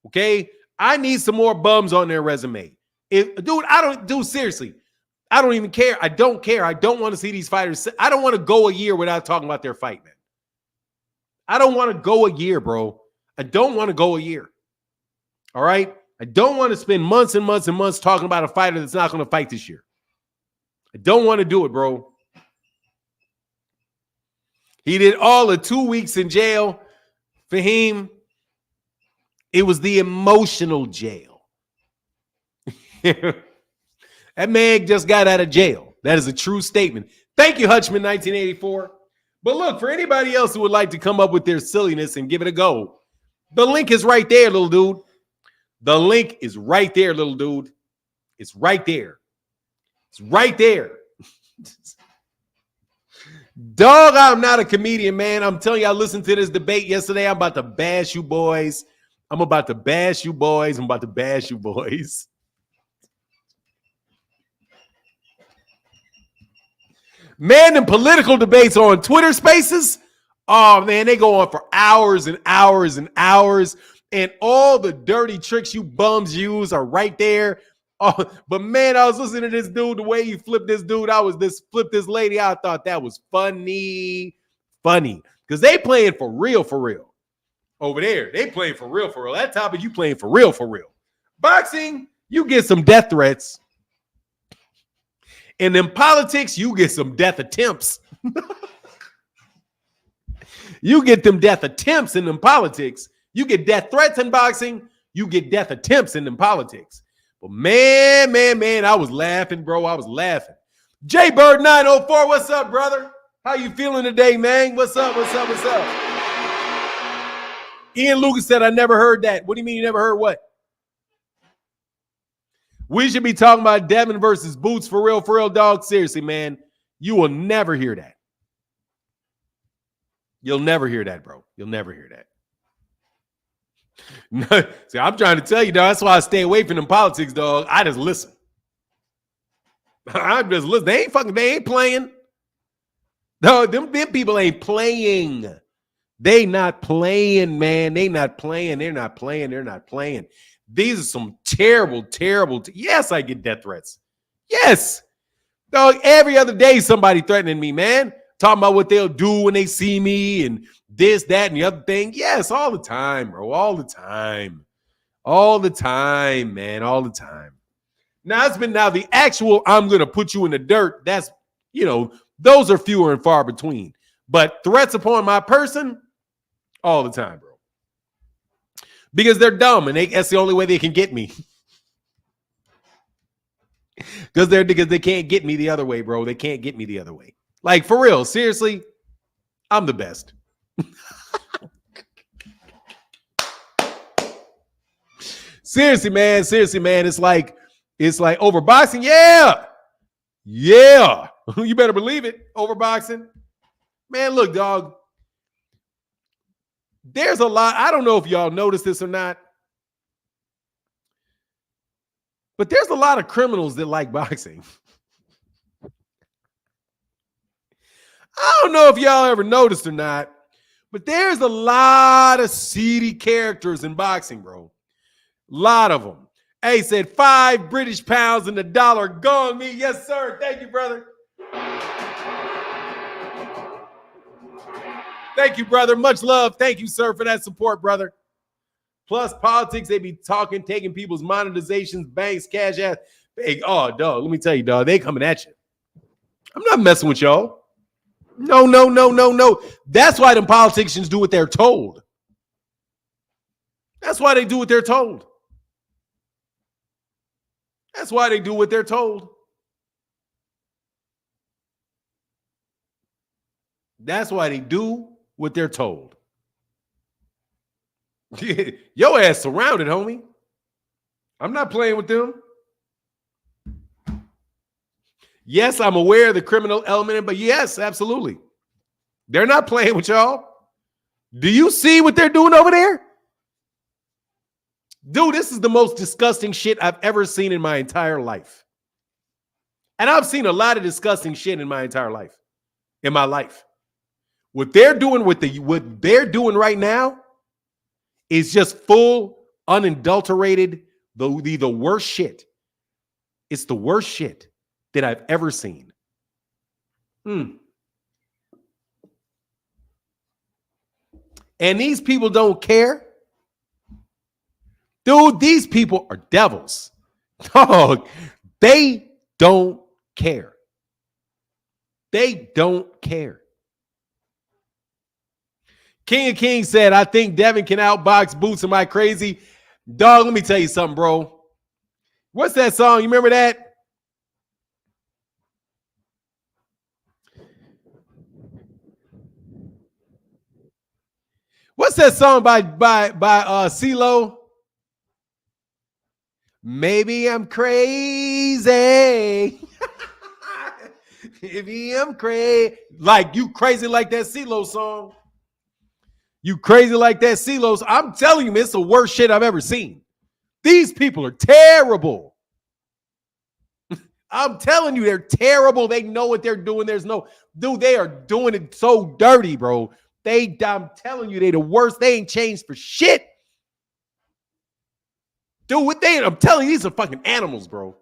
Okay? I need some more bums on their resume. Seriously. I don't even care. I don't care. I don't want to see these fighters. I don't want to go a year without talking about their fight, man. I don't want to go a year, bro. I don't want to go a year. All right? I don't want to spend months and months and months talking about a fighter that's not going to fight this year. I don't want to do it, bro. He did all of 2 weeks in jail. Fahim, it was the emotional jail. That man just got out of jail. That is a true statement. Thank you, Hutchman 1984. But look, for anybody else who would like to come up with their silliness and give it a go, the link is right there, little dude. The link is right there, little dude. It's right there. It's right there. Dog, I'm not a comedian, man. I'm telling you, I listened to this debate yesterday. I'm about to bash you boys. I'm about to bash you boys. Man, them political debates on Twitter Spaces, oh man, they go on for hours and hours and hours, and all the dirty tricks you bums use are right there. Oh, but man, I was listening to this dude, the way he flipped this dude. Flipped this lady. I thought that was funny, because they playing for real, over there. They playing for real. That topic, you playing for real. Boxing, you get some death threats. And in politics, you get some death attempts. You get them death attempts in them politics. You get death threats in boxing. You get death attempts in them politics. But man, I was laughing, bro. I was laughing. J Bird 904, what's up, brother? How you feeling today, man? What's up? Ian Lucas said, I never heard that. What do you mean you never heard what? We should be talking about Devin versus Boots for real, dog. Seriously, man. You will never hear that. You'll never hear that, bro. You'll never hear that. See, I'm trying to tell you, dog. That's why I stay away from them politics, dog. I just listen. I just listen. They ain't playing. No, them people ain't playing. They not playing, man. They're not playing. These are some terrible. Yes, I get death threats. Yes. Dog, every other day somebody threatening me, man. Talking about what they'll do when they see me and this, that, and the other thing. Yes, all the time, bro. All the time, man. All the time. Now, the actual I'm going to put you in the dirt. That's, those are fewer and far between. But threats upon my person, all the time, bro. Because they're dumb and that's the only way they can get me. Because they can't get me the other way, bro. They can't get me the other way. Like, for real, seriously, I'm the best. Seriously, man. It's like over boxing. Yeah. You better believe it. Over boxing. Man, look, dog. There's a lot. I don't know if y'all noticed this or not, but there's a lot of criminals that like boxing. I don't know if y'all ever noticed or not, but there's a lot of seedy characters in boxing, bro. A lot of them. Hey, said 5 British pounds and $1 gone me. Yes, sir. Thank you, brother. Thank you, brother. Much love. Thank you, sir, for that support, brother. Plus, politics, they be talking, taking people's monetizations, banks, cash ass. Hey, oh, dog, let me tell you, dog, they coming at you. I'm not messing with y'all. No. That's why them politicians do what they're told. That's why they do what they're told. That's why they do what they're told. That's why they do what they're told. Your ass surrounded, homie. I'm not playing with them. Yes, I'm aware of the criminal element, but yes, absolutely. They're not playing with y'all. Do you see what they're doing over there? Dude, this is the most disgusting shit I've ever seen in my entire life. And I've seen a lot of disgusting shit in my entire life. In my life. What they're doing right now is just full, unadulterated, the worst shit. It's the worst shit that I've ever seen. And these people don't care. Dude, these people are devils. Dog, they don't care. They don't care. King of Kings said, I think Devin can outbox Boots. Am I crazy? Dog, let me tell you something, bro. What's that song? You remember that? What's that song by CeeLo? Maybe I'm crazy. Maybe I'm crazy. Like, you crazy like that CeeLo song. You crazy like that CeeLo song. I'm telling you, man, it's the worst shit I've ever seen. These people are terrible. I'm telling you, they're terrible. They know what they're doing. Dude, they are doing it so dirty, bro. I'm telling you, they the worst. They ain't changed for shit. Dude, I'm telling you, these are fucking animals, bro.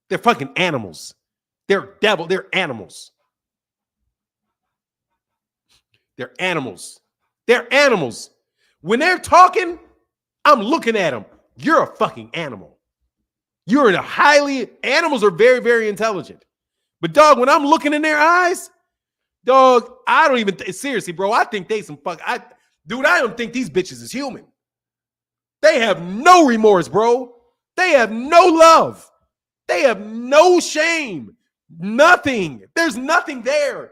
They're fucking animals. They're animals. They're animals. They're animals. When they're talking, I'm looking at them. You're a fucking animal. Animals are very, very intelligent. But dog, when I'm looking in their eyes, dog, I don't even, seriously, bro, I think they I don't think these bitches is human. They have no remorse, bro. They have no love. They have no shame. Nothing. There's nothing there.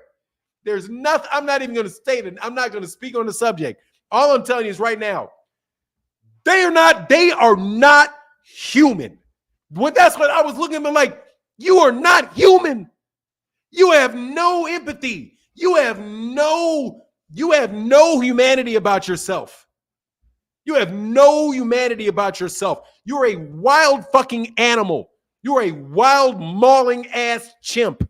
There's nothing. I'm not even going to state it. I'm not going to speak on the subject. All I'm telling you is right now, they are not human. That's what I was looking at them like, you are not human. You have no empathy. You have no humanity about yourself. You have no humanity about yourself. You're a wild fucking animal. You're a wild mauling ass chimp.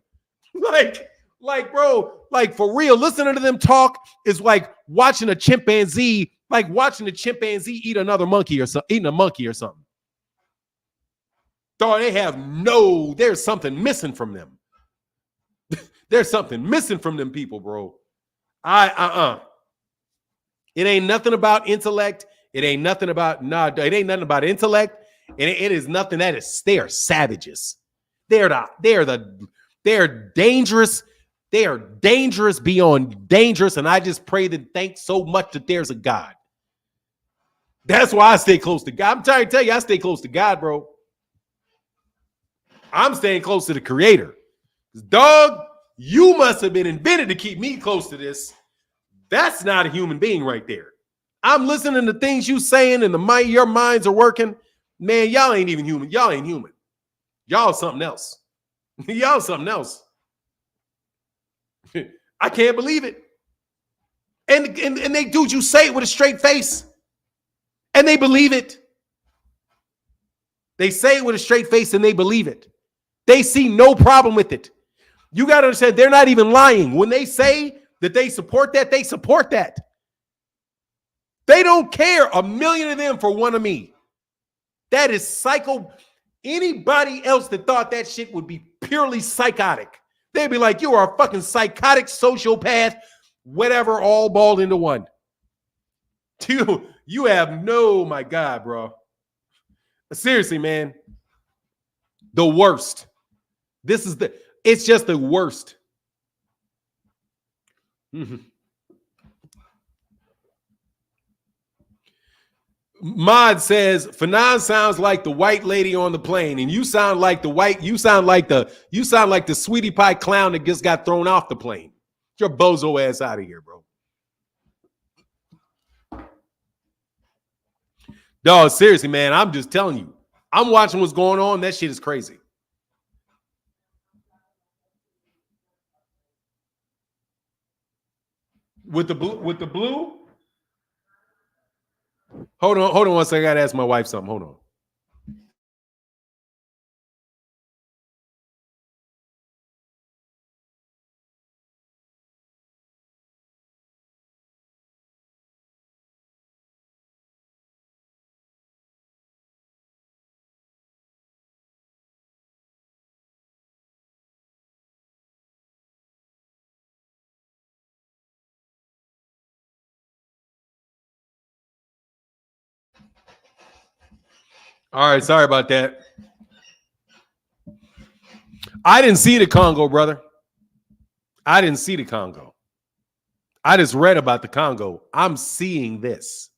Bro, for real, listening to them talk is like watching a chimpanzee eat another monkey or something, eating a monkey or something. Dog, there's something missing from them. There's something missing from them people, bro. It ain't nothing about intellect. It ain't nothing about intellect. And it is nothing they are savages. They are dangerous. They are dangerous beyond dangerous. And I just pray and thank so much that there's a God. That's why I stay close to God. I'm trying to tell you, I stay close to God, bro. I'm staying close to the Creator. Dog, you must have been invented to keep me close to this. That's not a human being right there. I'm listening to things you saying and your minds are working. Man, y'all ain't even human. Y'all ain't human. Y'all something else. Y'all something else. I can't believe it. And they dude, you say it with a straight face. And they believe it. They say it with a straight face and they believe it. They see no problem with it. You got to understand, they're not even lying. When they say that they support that, they support that. They don't care. A million of them for one of me. That is psycho. Anybody else that thought that shit would be purely psychotic, they'd be like, you are a fucking psychotic sociopath, whatever, all balled into one. You have my God, bro. Seriously, man. The worst. It's just the worst. Mm-hmm. Mod says Fanon sounds like the white lady on the plane, and you sound like the sweetie pie clown that just got thrown off the plane. Get your bozo ass out of here, bro. Dog, seriously, man, I'm just telling you. I'm watching what's going on. That shit is crazy. With the blue? Hold on one second. I gotta ask my wife something. Hold on. All right, sorry about that. I didn't see the Congo, brother. I didn't see the Congo. I just read about the Congo. I'm seeing this.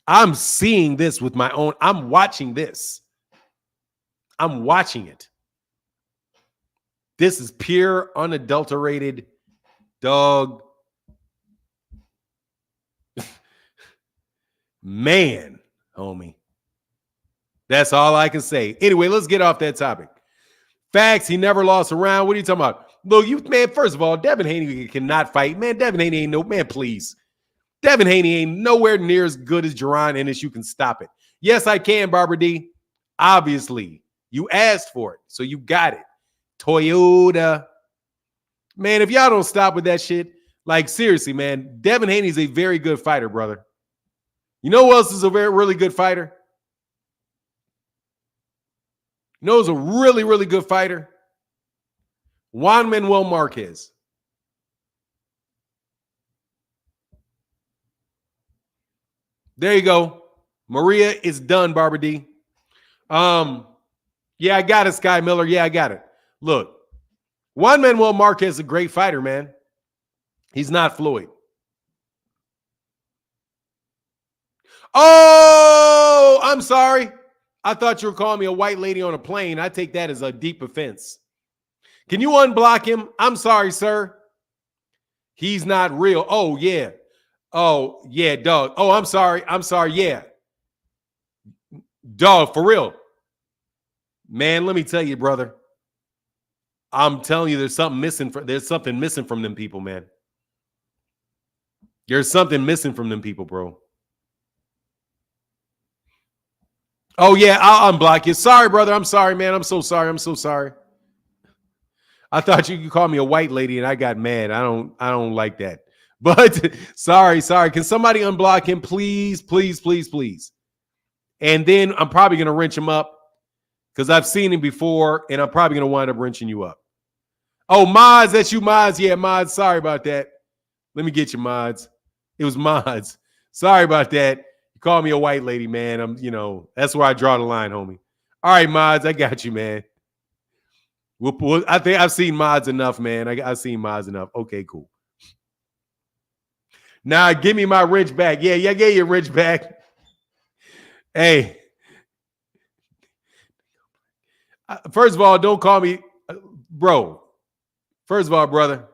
I'm seeing this with my own. I'm watching this. I'm watching it. This is pure, unadulterated dog. Man, homie. That's all I can say. Anyway, let's get off that topic. Facts, he never lost a round. What are you talking about? Look, man, first of all, Devin Haney cannot fight. Man, Devin Haney ain't man, please. Devin Haney ain't nowhere near as good as Gervonta Ennis. You can stop it. Yes, I can, Barbara D. Obviously, you asked for it, so you got it. Toyota. Man, if y'all don't stop with that shit, like seriously, man, Devin Haney is a very good fighter, brother. You know who else is a really good fighter? You know who's a really, really good fighter? Juan Manuel Marquez. There you go. Maria is done, Barbara D. Yeah, I got it, Sky Miller. Yeah, I got it. Look, Juan Manuel Marquez is a great fighter, man. He's not Floyd. Oh, I'm sorry. I thought you were calling me a white lady on a plane. I take that as a deep offense. Can you unblock him? I'm sorry, sir. He's not real. Oh, yeah. Oh, yeah, dog. Oh, I'm sorry. I'm sorry. Yeah. Dog, for real. Man, let me tell you, brother. I'm telling you, there's something missing from them people, man. There's something missing from them people, bro. Oh, yeah, I'll unblock you. Sorry, brother. I'm sorry, man. I'm so sorry. I'm so sorry. I thought you could call me a white lady and I got mad. I don't like that. But sorry. Can somebody unblock him, please, please, please, please? And then I'm probably going to wrench him up because I've seen him before and I'm probably going to wind up wrenching you up. Oh, Mods, that's you, Mods. Yeah, Mods. Sorry about that. Let me get you, Mods. It was Mods. Sorry about that. You call me a white lady, man. That's where I draw the line, homie. All right, Mods, I got you, man. I think I've seen Mods enough, man. I've seen Mods enough. Okay, cool. Now give me my wrench back. Yeah, I gave you a wrench back. Hey. First of all, don't call me bro. First of all, brother,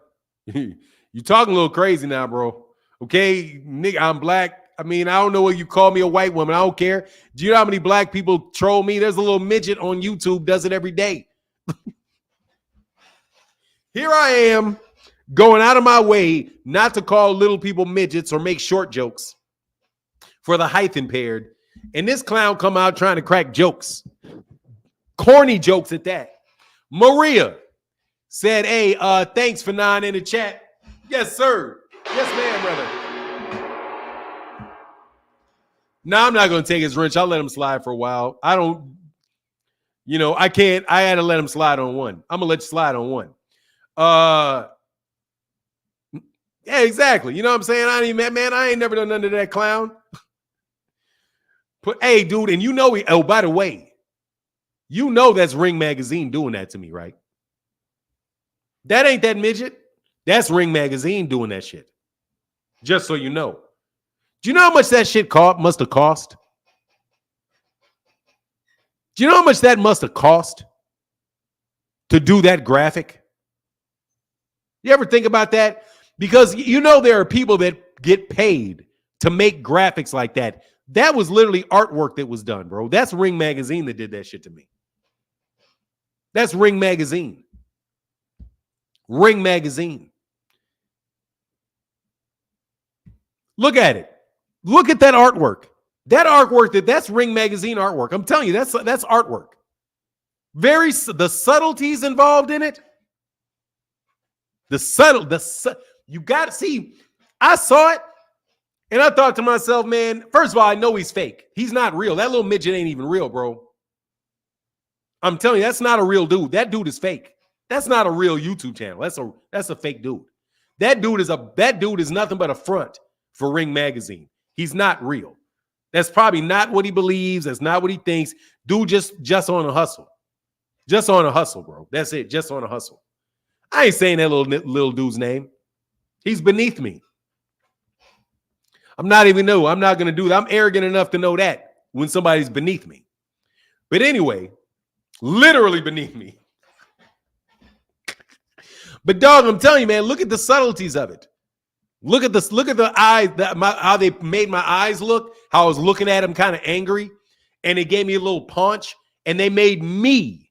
you talking a little crazy now, bro. Okay, nigga, I'm black. I mean, I don't know what you call me a white woman. I don't care. Do you know how many black people troll me? There's a little midget on YouTube does it every day. Here I am going out of my way not to call little people midgets or make short jokes for the height impaired. And this clown come out trying to crack jokes. Corny jokes at that. Maria said, hey, thanks for 9 in the chat. Yes, sir. Yes, ma'am, brother. No, I'm not going to take his wrench. I'll let him slide for a while. I can't. I had to let him slide on one. I'm going to let you slide on one. Yeah, exactly. You know what I'm saying? I ain't never done none of that, clown. Hey, dude, and by the way, that's Ring Magazine doing that to me, right? That ain't that midget. That's Ring Magazine doing that shit. Just so you know. Do you know how much that shit must have cost? Do you know how much that must have cost to do that graphic? You ever think about that? Because there are people that get paid to make graphics like that. That was literally artwork that was done, bro. That's Ring Magazine that did that shit to me. That's Ring Magazine. Ring Magazine. Look at it. Look at that artwork. That's Ring Magazine artwork. I'm telling you, that's artwork. The subtleties involved in it. You got to see. I saw it and I thought to myself, man, first of all, I know he's fake. He's not real. That little midget ain't even real, bro. I'm telling you, that's not a real dude. That dude is fake. That's not a real YouTube channel. That's a fake dude. That dude is nothing but a front for Ring Magazine. He's not real. That's probably not what he believes. That's not what he thinks. Dude just on a hustle. Just on a hustle, bro. That's it. Just on a hustle. I ain't saying that little dude's name. He's beneath me. I'm not going to do that. I'm arrogant enough to know that when somebody's beneath me. But anyway, literally beneath me. But dog, I'm telling you, man, look at the subtleties of it. Look at the eyes, how they made my eyes look, how I was looking at him kind of angry, and it gave me a little punch, and they made me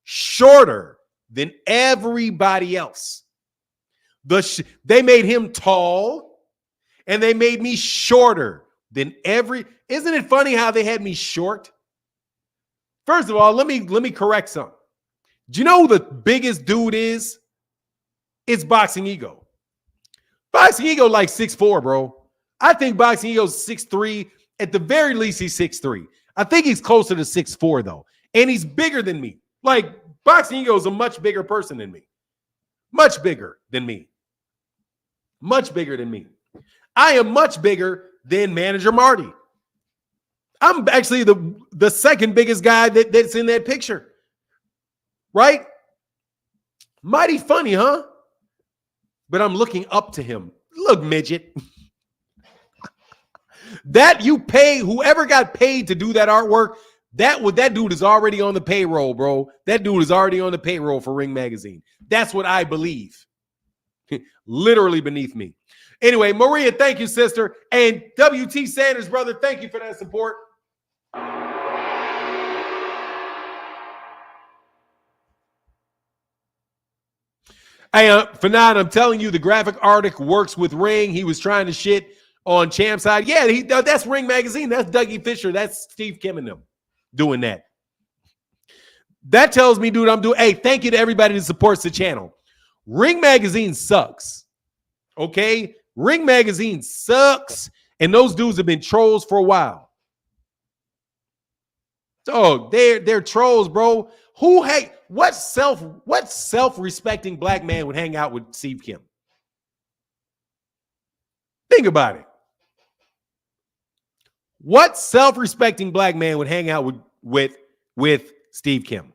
shorter than everybody else. They made him tall, and they made me shorter than Isn't it funny how they had me short? First of all, let me correct something. Do you know who the biggest dude is? It's Boxing Ego. Boxing Ego like 6'4", bro. I think Boxing Ego's 6'3". At the very least, he's 6'3". I think he's closer to 6'4", though. And he's bigger than me. Like, Boxing Ego is a much bigger person than me. Much bigger than me. Much bigger than me. I am much bigger than Manager Marty. I'm actually the second biggest guy that's in that picture. Right? Mighty funny, huh? But I'm looking up to him. Look, midget. That you pay, whoever got paid to do that artwork, that dude is already on the payroll, bro. That dude is already on the payroll for Ring Magazine. That's what I believe. Literally beneath me. Anyway, Maria, thank you, sister. And WT Sanders, brother, thank you for that support. Hey, Fanan, I'm telling you, the graphic artist works with Ring. He was trying to shit on Champ's side. Yeah, that's Ring Magazine. That's Dougie Fisher. That's Steve Kim and them doing that. That tells me, dude, I'm doing. Hey, thank you to everybody that supports the channel. Ring Magazine sucks. Okay? Ring Magazine sucks. And those dudes have been trolls for a while. So they're trolls, bro. What self-respecting black man would hang out with Steve Kim? Think about it. What self-respecting black man would hang out with Steve Kim?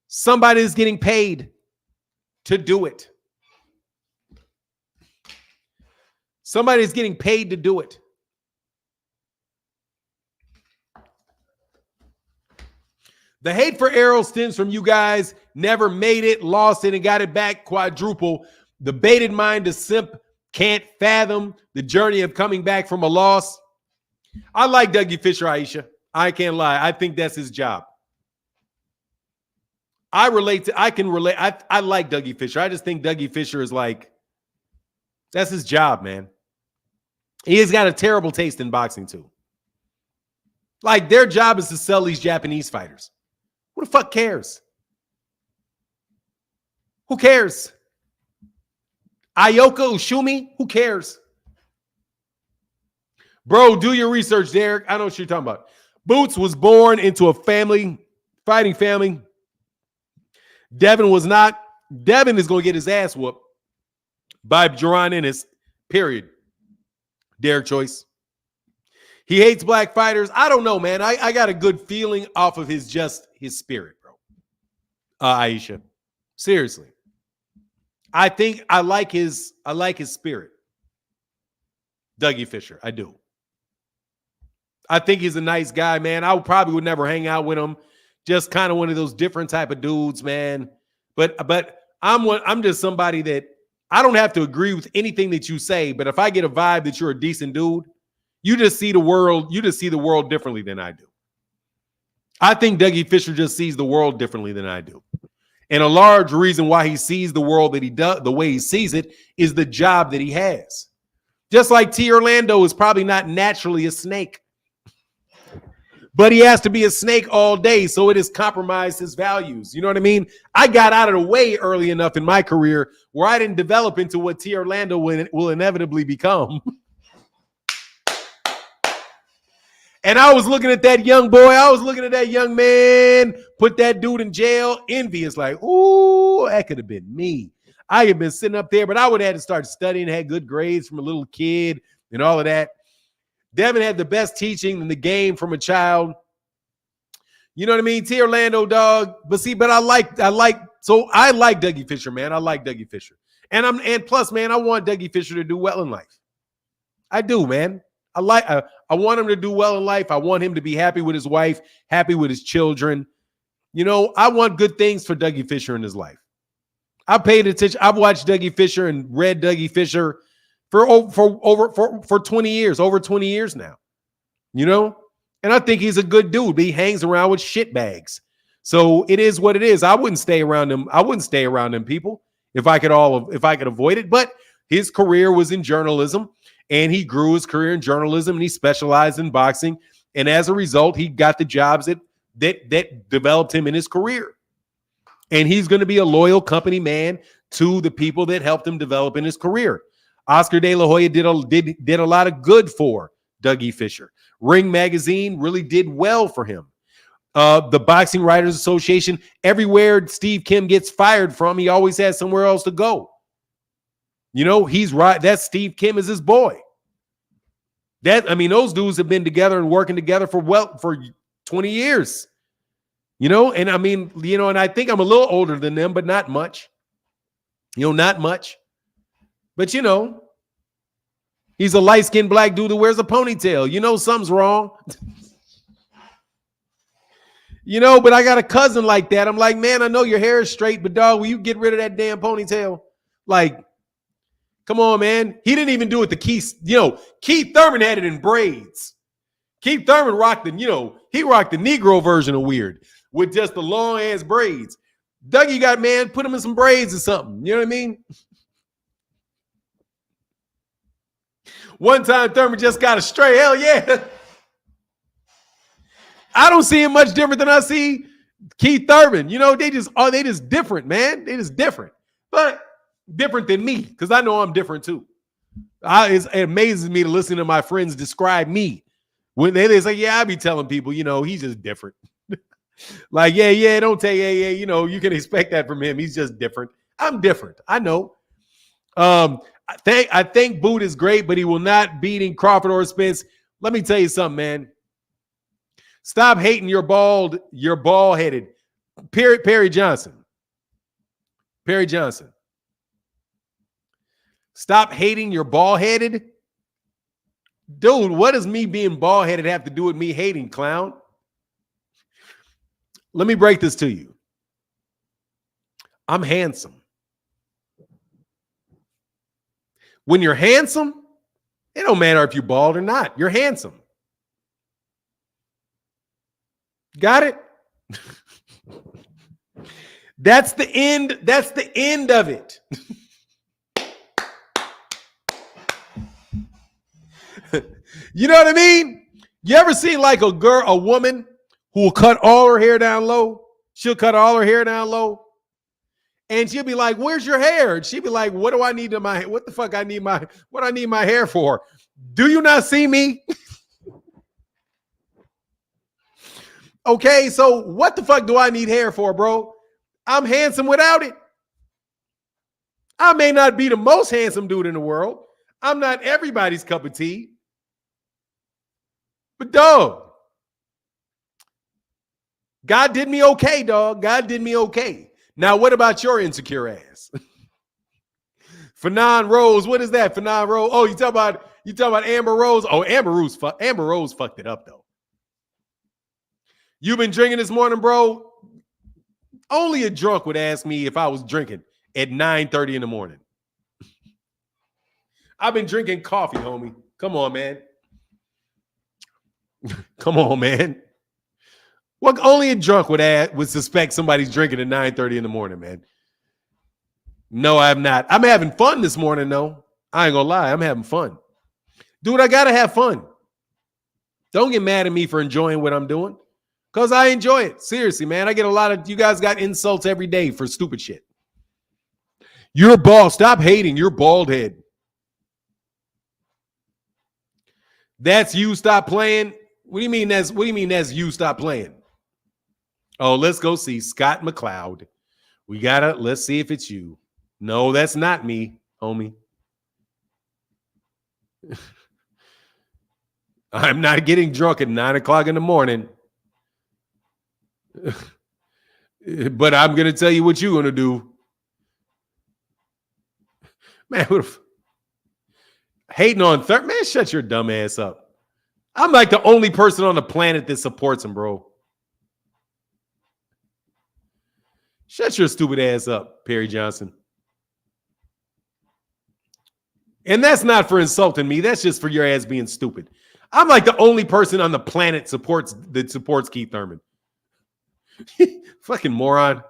Somebody is getting paid to do it. Somebody is getting paid to do it. The hate for Errol stems from you guys never made it, lost it, and got it back quadruple. The baited mind of simp can't fathom the journey of coming back from a loss. I like Dougie Fisher, Aisha. I can't lie. I think that's his job. I can relate. I like Dougie Fisher. I just think Dougie Fisher is like, that's his job, man. He has got a terrible taste in boxing, too. Like, their job is to sell these Japanese fighters. Who the fuck cares? Who cares? Ayoka Ushumi? Who cares? Bro, do your research, Derek. I know what you're talking about. Boots was born into a fighting family. Devin was not. Devin is going to get his ass whooped by Gervonta Ennis, period. Derek Choice. He hates black fighters. I don't know, man. I got a good feeling off of his spirit, bro. Aisha. Seriously. I think I like his spirit. Dougie Fisher. I do. I think he's a nice guy, man. I probably would never hang out with him. Just kind of one of those different type of dudes, man. But I'm just somebody that I don't have to agree with anything that you say, but if I get a vibe that you're a decent dude, you just see the world differently than I do. I think Dougie Fisher just sees the world differently than I do. And a large reason why he sees the world that he does, the way he sees it, is the job that he has. Just like T. Orlando is probably not naturally a snake, but he has to be a snake all day, so it has compromised his values. You know what I mean? I got out of the way early enough in my career where I didn't develop into what T. Orlando will inevitably become. And I was looking at that young boy. I was looking at that young man, put that dude in jail. Envious, like, ooh, that could have been me. I had been sitting up there, but I would have had to start studying, had good grades from a little kid and all of that. Devin had the best teaching in the game from a child. You know what I mean? T. Orlando, dog. But I like Dougie Fisher, man. I like Dougie Fisher. And plus, man, I want Dougie Fisher to do well in life. I do, man. I want him to do well in life. I want him to be happy with his wife, happy with his children. You know, I want good things for Dougie Fisher in his life. I paid attention. I've watched Dougie Fisher and read Dougie Fisher for 20 years, over 20 years now. You know? And I think he's a good dude, but he hangs around with shitbags. So it is what it is. I wouldn't stay around them. I wouldn't stay around them people if I could avoid it. But his career was in journalism, and he grew his career in journalism, and he specialized in boxing. And as a result, he got the jobs that developed him in his career. And he's going to be a loyal company man to the people that helped him develop in his career. Oscar De La Hoya did a lot of good for Dougie Fisher. Ring Magazine really did well for him. The Boxing Writers Association, everywhere Steve Kim gets fired from, he always has somewhere else to go. You know, he's right. That's Steve Kim is his boy. Those dudes have been together and working together for 20 years. You know, and and I think I'm a little older than them, but not much. Not much. But, he's a light-skinned black dude who wears a ponytail. Something's wrong. But I got a cousin like that. I'm like, man, I know your hair is straight, but dog, will you get rid of that damn ponytail? Like, come on, man. He didn't even do it to Keith. Keith Thurman had it in braids. Keith Thurman rocked he rocked the Negro version of weird with just the long ass braids. Dougie put him in some braids or something. You know what I mean? One time Thurman just got a straight. Hell yeah. I don't see him much different than I see Keith Thurman. They just different, man. They just different. But different than me, because I know I'm different too. It amazes me to listen to my friends describe me. When they say, yeah, I be telling people, he's just different. Like, yeah, don't take, you can expect that from him. He's just different. I'm different. I know. I think Boot is great, but he will not beating Crawford or Spence. Let me tell you something, man. Stop hating your bald-headed. Perry Johnson. Perry Johnson. Stop hating your bald-headed. Dude, what does me being bald-headed have to do with me hating, clown? Let me break this to you. I'm handsome. When you're handsome, it don't matter if you're bald or not. You're handsome. Got it? That's the end. That's the end of it. You know what I mean? You ever seen like a woman who will cut all her hair down low? She'll cut all her hair down low. And she'll be like, where's your hair? And she'll be like, what do I need to my, what the fuck I need my, what I need my hair for? Do you not see me? Okay, so what the fuck do I need hair for, bro? I'm handsome without it. I may not be the most handsome dude in the world. I'm not everybody's cup of tea. But dog, God did me okay, dog. God did me okay. Now, what about your insecure ass? Fanon Rose, what is that? Fanon Rose. Oh, you talk about Amber Rose. Oh, Amber Rose fucked it up though. You've been drinking this morning, bro. Only a drunk would ask me if I was drinking at 9:30 in the morning. I've been drinking coffee, homie. Come on, man. Come on, man. Well, only a drunk would suspect somebody's drinking at 9:30 in the morning, man. No, I'm not. I'm having fun this morning, though. I ain't gonna lie. I'm having fun. Dude, I gotta have fun. Don't get mad at me for enjoying what I'm doing. Because I enjoy it. Seriously, man. I get a lot of, you guys got insults every day for stupid shit. You're bald. Stop hating. You're bald head. That's you stop playing. What do you mean that's you stop playing? Oh, let's go see Scott McLeod. Let's see if it's you. No, that's not me, homie. I'm not getting drunk at 9 o'clock in the morning. But I'm going to tell you what you're going to do. Man, hating on third, man, shut your dumb ass up. I'm like the only person on the planet that supports him, bro. Shut your stupid ass up, Perry Johnson. And that's not for insulting me. That's just for your ass being stupid. I'm like the only person on the planet that supports Keith Thurman. Fucking moron.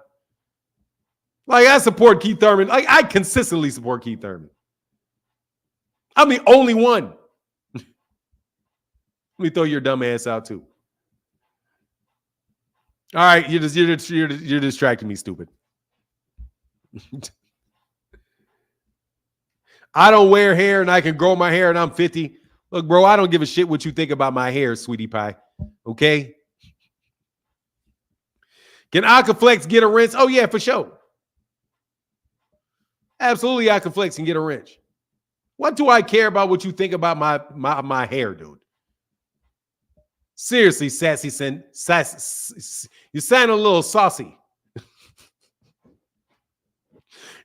Like, I support Keith Thurman. Like, I consistently support Keith Thurman. I'm the only one. Let me throw your dumb ass out too. All right, you're distracting me, stupid. I don't wear hair and I can grow my hair and I'm 50. Look, bro, I don't give a shit what you think about my hair, sweetie pie. Okay? Can Aquaflex get a rinse? Oh, yeah, for sure. Absolutely, Aquaflex can get a wrench. What do I care about what you think about my hair, dude? Seriously, you sound a little saucy.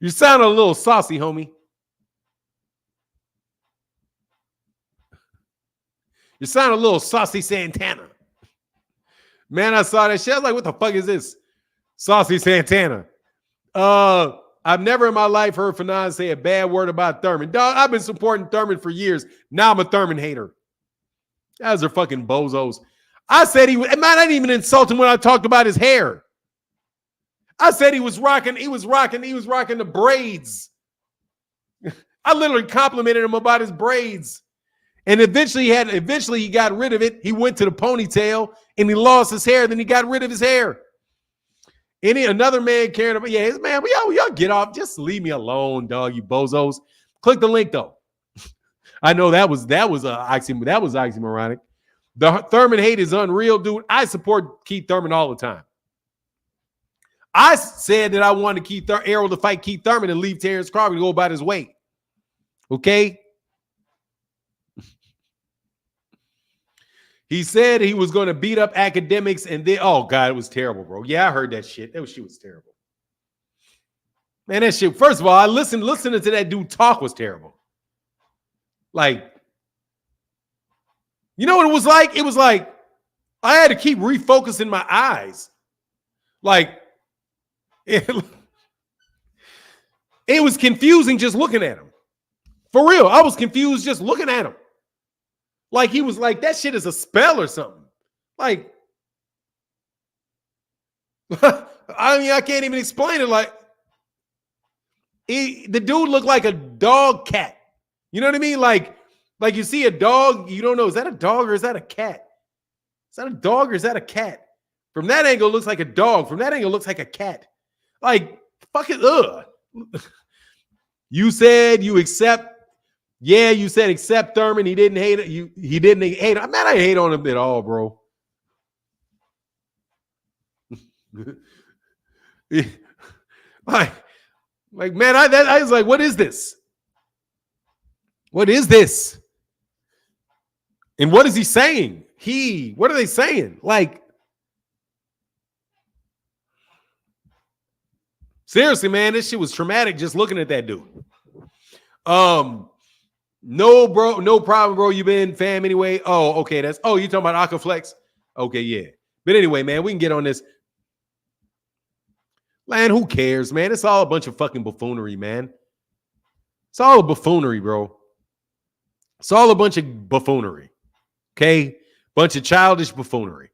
You sound a little saucy, homie. You sound a little saucy Santana. Man, I saw that shit. I was like, what the fuck is this? Saucy Santana. I've never in my life heard Fanon say a bad word about Thurman. Dog, I've been supporting Thurman for years. Now I'm a Thurman hater. Those are fucking bozos. I said he was, man, I didn't even insult him when I talked about his hair. I said he was rocking the braids. I literally complimented him about his braids. And eventually he got rid of it. He went to the ponytail and he lost his hair. Then he got rid of his hair. Another man caring about, yeah, man, y'all get off. Just leave me alone, dog, you bozos. Click the link though. I know that was oxymoronic. The Thurman hate is unreal, dude. I support Keith Thurman all the time. I said that I wanted Errol to fight Keith Thurman and leave Terrence Crawford to go about his way. Okay? He said he was going to beat up academics and then, oh, God, it was terrible, bro. Yeah, I heard that shit. That shit was terrible. Man, that shit, first of all, listening to that dude talk was terrible. Like, you know what it was like? It was like I had to keep refocusing my eyes. Like, it was confusing just looking at him. For real, I was confused just looking at him. Like he was like, that shit is a spell or something. Like, I mean, I can't even explain it. Like, the dude looked like a dog cat. You know what I mean? Like you see a dog, you don't know, is that a dog or is that a cat? Is that a dog or is that a cat? From that angle, it looks like a dog. From that angle, it looks like a cat. Like, fucking, ugh. You said you accept. Yeah, you said accept Thurman. He didn't hate it. He didn't hate it. Man, I hate on him at all, bro. like man, I was like, what is this? What is this? And what is he saying? What are they saying? Like, seriously, man, this shit was traumatic just looking at that dude. No, bro, no problem, bro. You been fam anyway. Oh, okay. You talking about Aquaflex? Okay, yeah. But anyway, man, we can get on this. Man, who cares, man? It's all a bunch of fucking buffoonery, man. It's all buffoonery, bro. It's all a bunch of buffoonery. Okay? Bunch of childish buffoonery.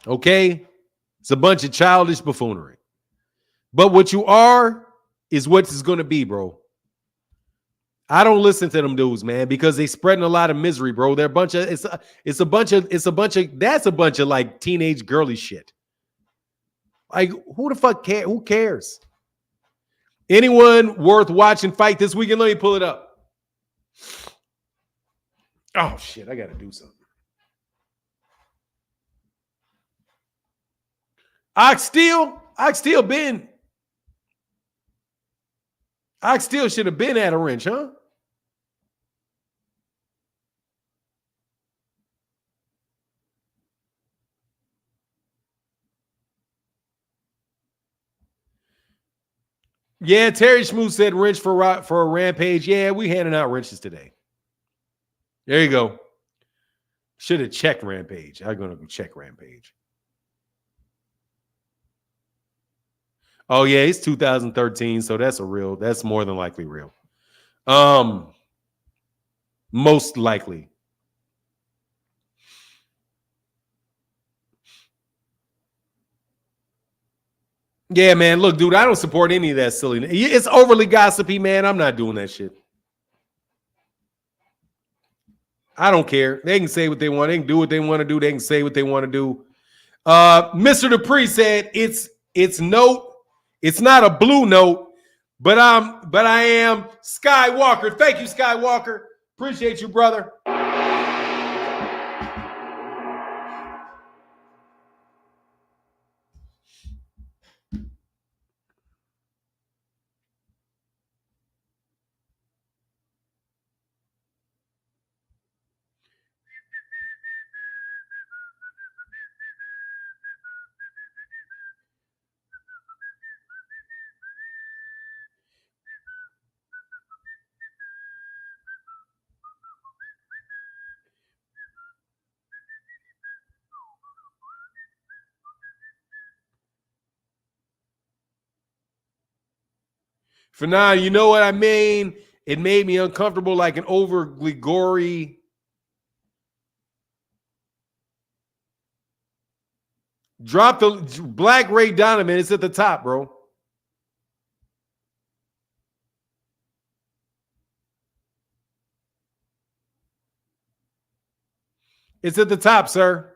Okay? It's a bunch of childish buffoonery. But what you are is what it's going to be, bro. I don't listen to them dudes, man, because they spreading a lot of misery, bro. They're a bunch of that's a bunch of like teenage girly shit. Like, who the fuck care? Who cares? Anyone worth watching fight this weekend? Let me pull it up. Oh shit, I gotta do something. Ox Steel should have been at a wrench, huh? Yeah, Terry Schmoo said wrench for a Rampage. Yeah, we handing out wrenches today. There you go. Should have checked Rampage. I'm going to check Rampage. Oh, yeah, it's 2013, so that's more than likely real. Most likely. Yeah, man, look, dude, I don't support any of that silliness. It's overly gossipy, man. I'm not doing that shit. I don't care. They can say what they want. They can do what they want to do. They can say what they want to do. Mr. Dupree said it's note. It's not a blue note, but I am Skywalker. Thank you, Skywalker. Appreciate you, brother. For now, you know what I mean? It made me uncomfortable, like an overly gory. Drop the Black Ray Donovan. It's at the top, bro. It's at the top, sir.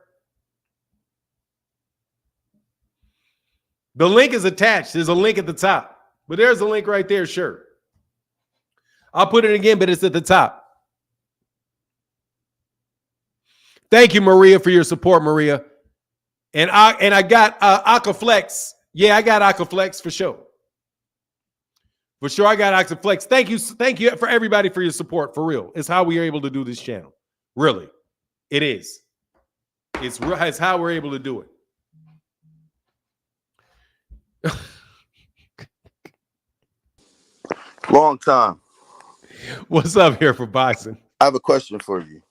The link is attached. There's a link at the top. But there's a link right there, sure. I'll put it again, but it's at the top. Thank you, Maria, for your support, Maria. And I got Aquaflex. Yeah, I got Aquaflex for sure. For sure, I got Aquaflex. Thank you for everybody for your support, for real. It's how we are able to do this channel. Really. It is. It's how we're able to do it. Long time. What's up here for boxing? I have a question for you.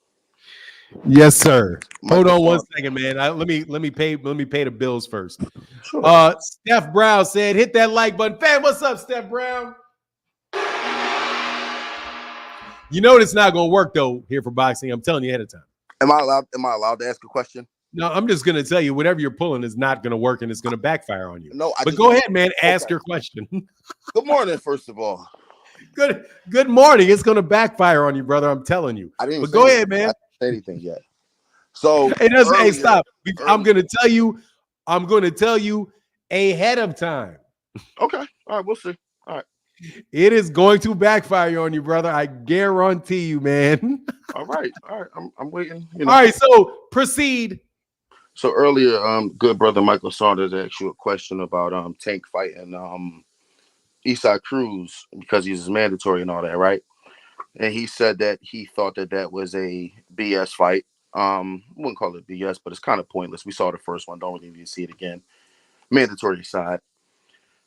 Yes, sir. Hold on Michael one second, man. Let me pay the bills first. Sure. Steph Brown said, "Hit that like button." Fam, what's up, Steph Brown? You know it's not gonna work though here for boxing. I'm telling you ahead of time. Am I allowed to ask a question? No, I'm just gonna tell you whatever you're pulling is not gonna work and it's gonna backfire on you. No, but go ahead, man. Ask your question. Good morning, first of all. Good morning. It's gonna backfire on you, brother. I'm telling you. I didn't. But go ahead, man. I didn't say anything yet. So it doesn't. Hey, stop. Earlier. I'm gonna tell you. I'm gonna tell you ahead of time. Okay. All right. We'll see. All right. It is going to backfire on you, brother. I guarantee you, man. All right. All right. I'm waiting. All right. So proceed. So earlier, good brother Michael Saunders asked you a question about Tank fighting Eastside Cruz because he's mandatory and all that, right? And he said that he thought that was a BS fight. Wouldn't call it BS, but it's kind of pointless. We saw the first one. Don't really need to see it again. Mandatory side.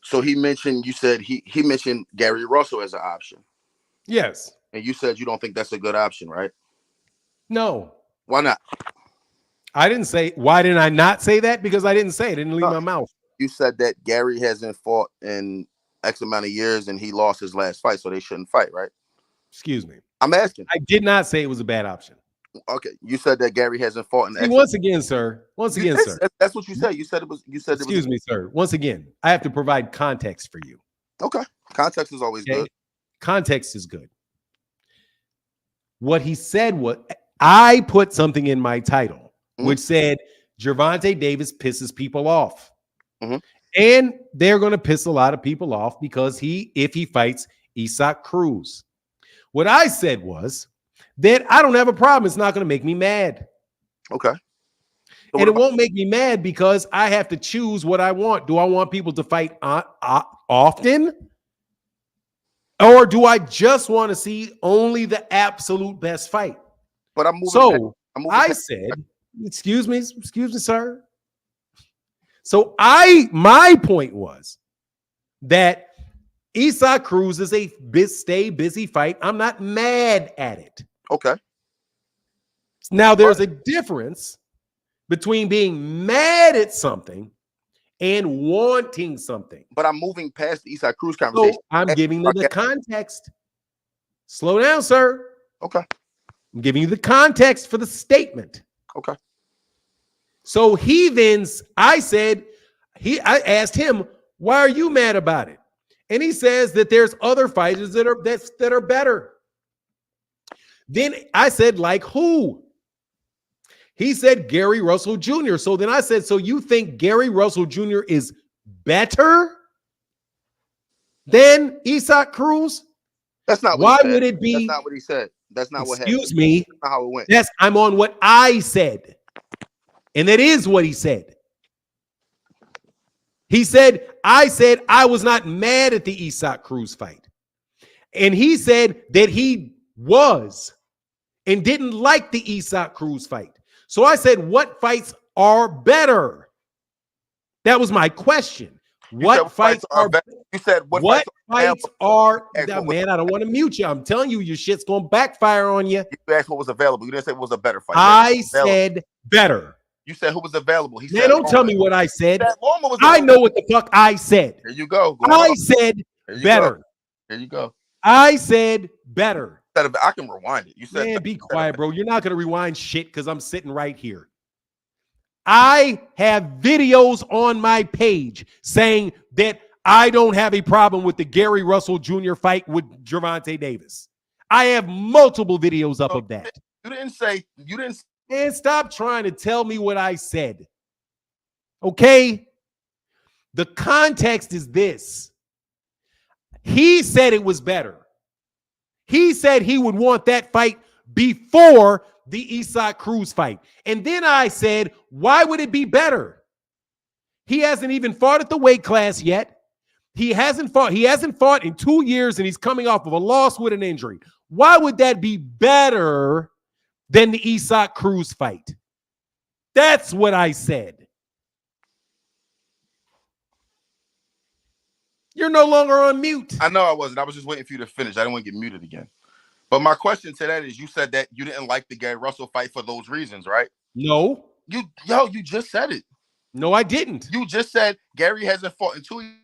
So he mentioned, you said he mentioned Gary Russell as an option. Yes. And you said you don't think that's a good option, right? No. Why not? I didn't say, why didn't I not say that? Because I didn't say it. It didn't leave my mouth. You said that Gary hasn't fought in X amount of years and he lost his last fight, so they shouldn't fight, right? Excuse me. I'm asking. I did not say it was a bad option. Okay. You said that Gary hasn't fought in X. Once again, sir. That's what you said. You said it was. Excuse me, sir. Once again, I have to provide context for you. Okay. Context is always good. Context is good. What he said was, I put something in my title, which said Gervonta Davis pisses people off. And they're going to piss a lot of people off because if he fights Isaac Cruz. What I said was that I don't have a problem. It's not going to make me mad. Okay. So and it won't make me mad because I have to choose what I want. Do I want people to fight often? Or do I just want to see only the absolute best fight? But I'm moving. I said, excuse me, sir. So my point was that Isaac Cruz is a stay busy fight. I'm not mad at it. Okay. Now there's a difference between being mad at something and wanting something. But I'm moving past the Isaac Cruz conversation. So I'm giving you the context. Slow down, sir. Okay. I'm giving you the context for the statement. Okay. So I asked him, why are you mad about it? And he says that there's other fighters that are better. Then I said, like who? He said Gary Russell Jr. So then I said, so you think Gary Russell Jr. is better than Isaac Cruz? That's not what Why he said. would it be? That's not what he said. That's not what happened. Excuse me. That's not how it went. Yes, I'm on what I said. And that is what he said. He said, I said I was not mad at the Isaac Cruz fight. And he said that he was and didn't like the Isaac Cruz fight. So I said, what fights are better? That was my question. What fights are better? You said what fights are man, I don't want to mute you. I'm telling you, your shit's gonna backfire on you. You asked what was available. You didn't say what was a better fight. I said better. You said who was available. He Man, said don't tell me what I said. Was I know what the fuck I said. Here you go. I said better. Here you go. I said better. I can rewind it. You said, man, be quiet, bro. You're not gonna rewind shit because I'm sitting right here. I have videos on my page saying that I don't have a problem with the Gary Russell Jr. fight with Gervonta Davis. I have multiple videos up of that. You didn't. And stop trying to tell me what I said. Okay? The context is this. He said it was better. He said he would want that fight before the Isaac Cruz fight. And then I said, why would it be better? He hasn't even fought at the weight class yet. He hasn't fought in 2 years, and he's coming off of a loss with an injury. Why would that be better than the Isaac Cruz fight? That's what I said. You're no longer on mute. I know I wasn't. I was just waiting for you to finish. I didn't want to get muted again. But my question to that is, you said that you didn't like the Gary Russell fight for those reasons, right? No. You just said it. No, I didn't. You just said Gary hasn't fought in 2 years.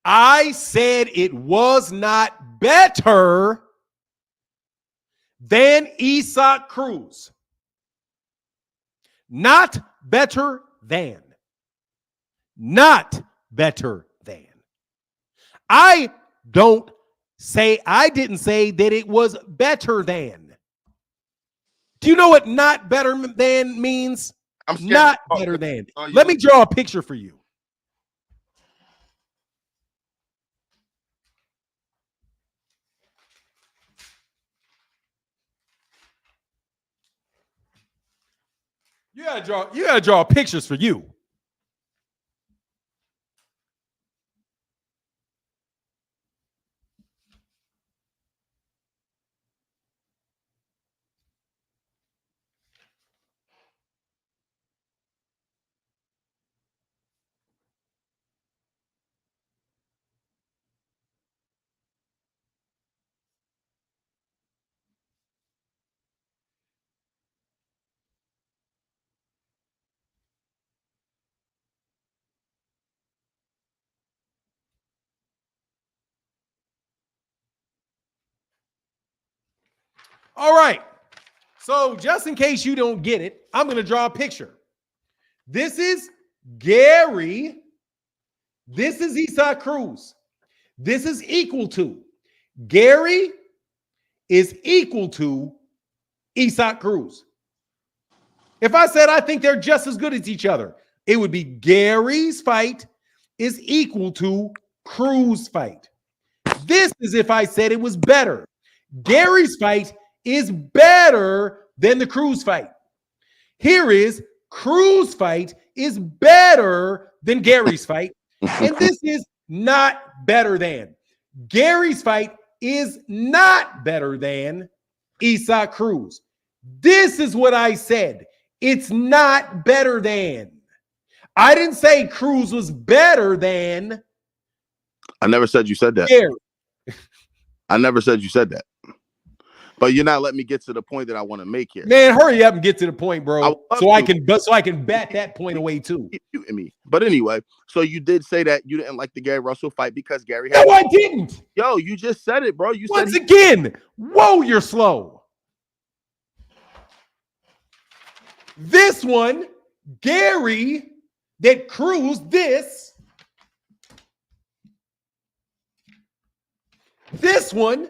I said it was not better than Isaac Cruz. Not better than. Not better than. I didn't say that it was better than. Do you know what not better than means? Not better than. Let me draw a picture for you. You gotta draw pictures for you. All right. So just in case you don't get it, I'm going to draw a picture. This is Gary. This is Isaac Cruz. This is equal to. Gary is equal to Isaac Cruz. If I said I think they're just as good as each other, it would be Gary's fight is equal to Cruz's fight. This is if I said it was better. Gary's fight is better than the Cruz fight. Here is Cruz fight is better than Gary's fight. And this is not better than. Gary's fight is not better than Isaac Cruz. This is what I said. It's not better than. I didn't say Cruz was better than. I never said you said that. Gary. I never said you said that. But you're not letting me get to the point that I want to make here. Man, hurry up and get to the point, bro. So I can bat that point away too. You and me. But anyway, so you did say that you didn't like the Gary Russell fight because Gary had. No, I didn't. Yo, you just said it, bro. You Once said again. Whoa, you're slow. This one, Gary, that Cruz, this one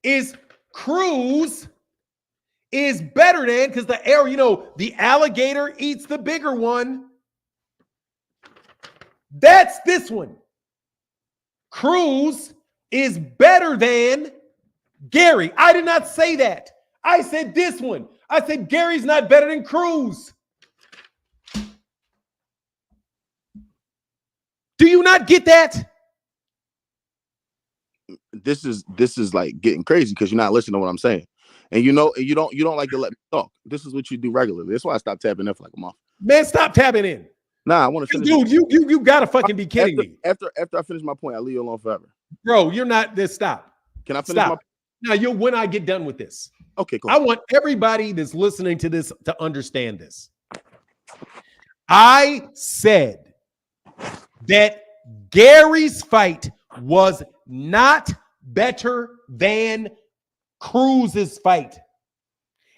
is Cruz is better than, because the arrow, you know, the alligator eats the bigger one. That's this one. Cruz is better than Gary. I did not say that. I said this one. I said Gary's not better than Cruz. Do you not get that? This is like getting crazy because you're not listening to what I'm saying. And you know, you don't like to let me talk. This is what you do regularly. That's why I stopped tapping in for like a month. Man, stop tapping in. Nah, I want to finish. Dude, you gotta fucking be kidding me. After I finish my point, I'll leave you alone forever. Bro, you're not this. Stop. Can I finish my point? Now, when I get done with this. Okay, cool. I want everybody that's listening to this to understand this. I said that Gary's fight was not better than Cruz's fight.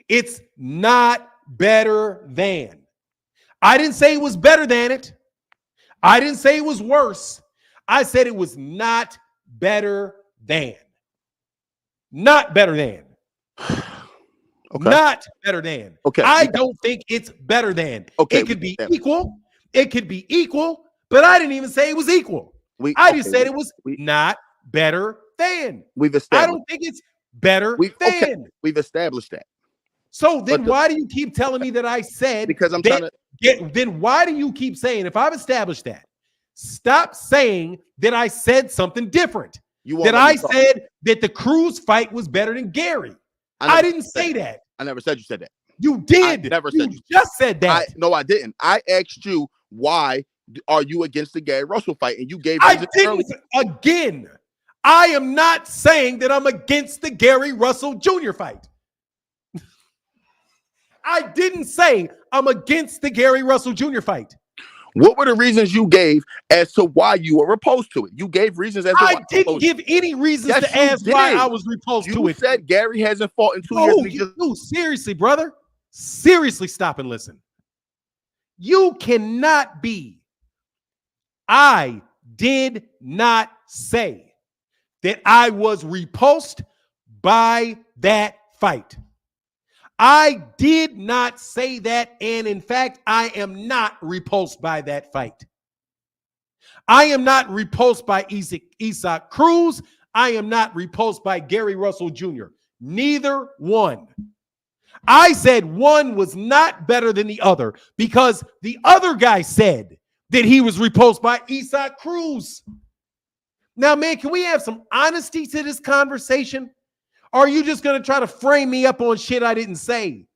It's not better than. I didn't say it was better than it. I didn't say it was worse. I said it was not better than. Not better than. Okay. Not better than. Okay. I don't think it's better than. Okay. It could be equal. It could be equal, but I didn't even say it was equal. I just said it was not better than. We've established. I don't think it's better than. Okay. We've established that. So then why do you keep telling me that I said? Because I'm trying to. Then why do you keep saying, if I've established that, stop saying that I said something different? That I said that the Cruz fight was better than Gary. I didn't say that. I never said you said that. You did. I never said you just said that. No, I didn't. I asked you, why are you against the Gary Russell fight? And you gave I didn't. Again, I am not saying that I'm against the Gary Russell Jr. fight. I didn't say I'm against the Gary Russell Jr. fight. What were the reasons you gave as to why you were opposed to it? You gave reasons as to why. I didn't give any reasons to ask why I was repulsed to it. You said Gary hasn't fought in 2 years. Seriously, brother. Seriously, stop and listen. You cannot be. I did not say that I was repulsed by that fight. I did not say that, and in fact, I am not repulsed by that fight. I am not repulsed by Isaac Cruz. I am not repulsed by Gary Russell Jr. Neither one. I said one was not better than the other because the other guy said that he was repulsed by Isaac Cruz. Now, man, can we have some honesty to this conversation? Or are you just going to try to frame me up on shit I didn't say?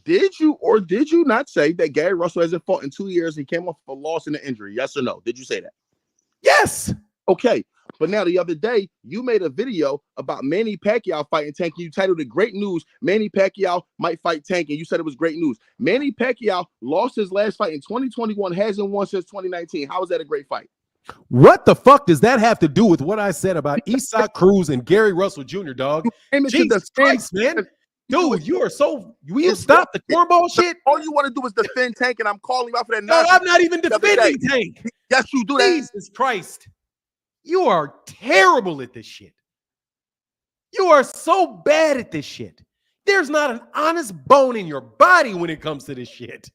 Did you or did you not say that Gary Russell hasn't fought in 2 years? He came off a loss and an injury. Yes or no? Did you say that? Yes. Okay. But now the other day, you made a video about Manny Pacquiao fighting Tank. You titled it Great News. Manny Pacquiao might fight Tank. And you said it was great news. Manny Pacquiao lost his last fight in 2021, hasn't won since 2019. How is that a great fight? What the fuck does that have to do with what I said about Isaac Cruz and Gary Russell Jr., dog? Jesus Christ, man. Dude, you are so... Will you stop the cornball shit? All you want to do is defend Tank, and I'm calling you out for that. No, I'm not even defending Tank. Yes, you do that. Jesus Christ. You are terrible at this shit. You are so bad at this shit. There's not an honest bone in your body when it comes to this shit.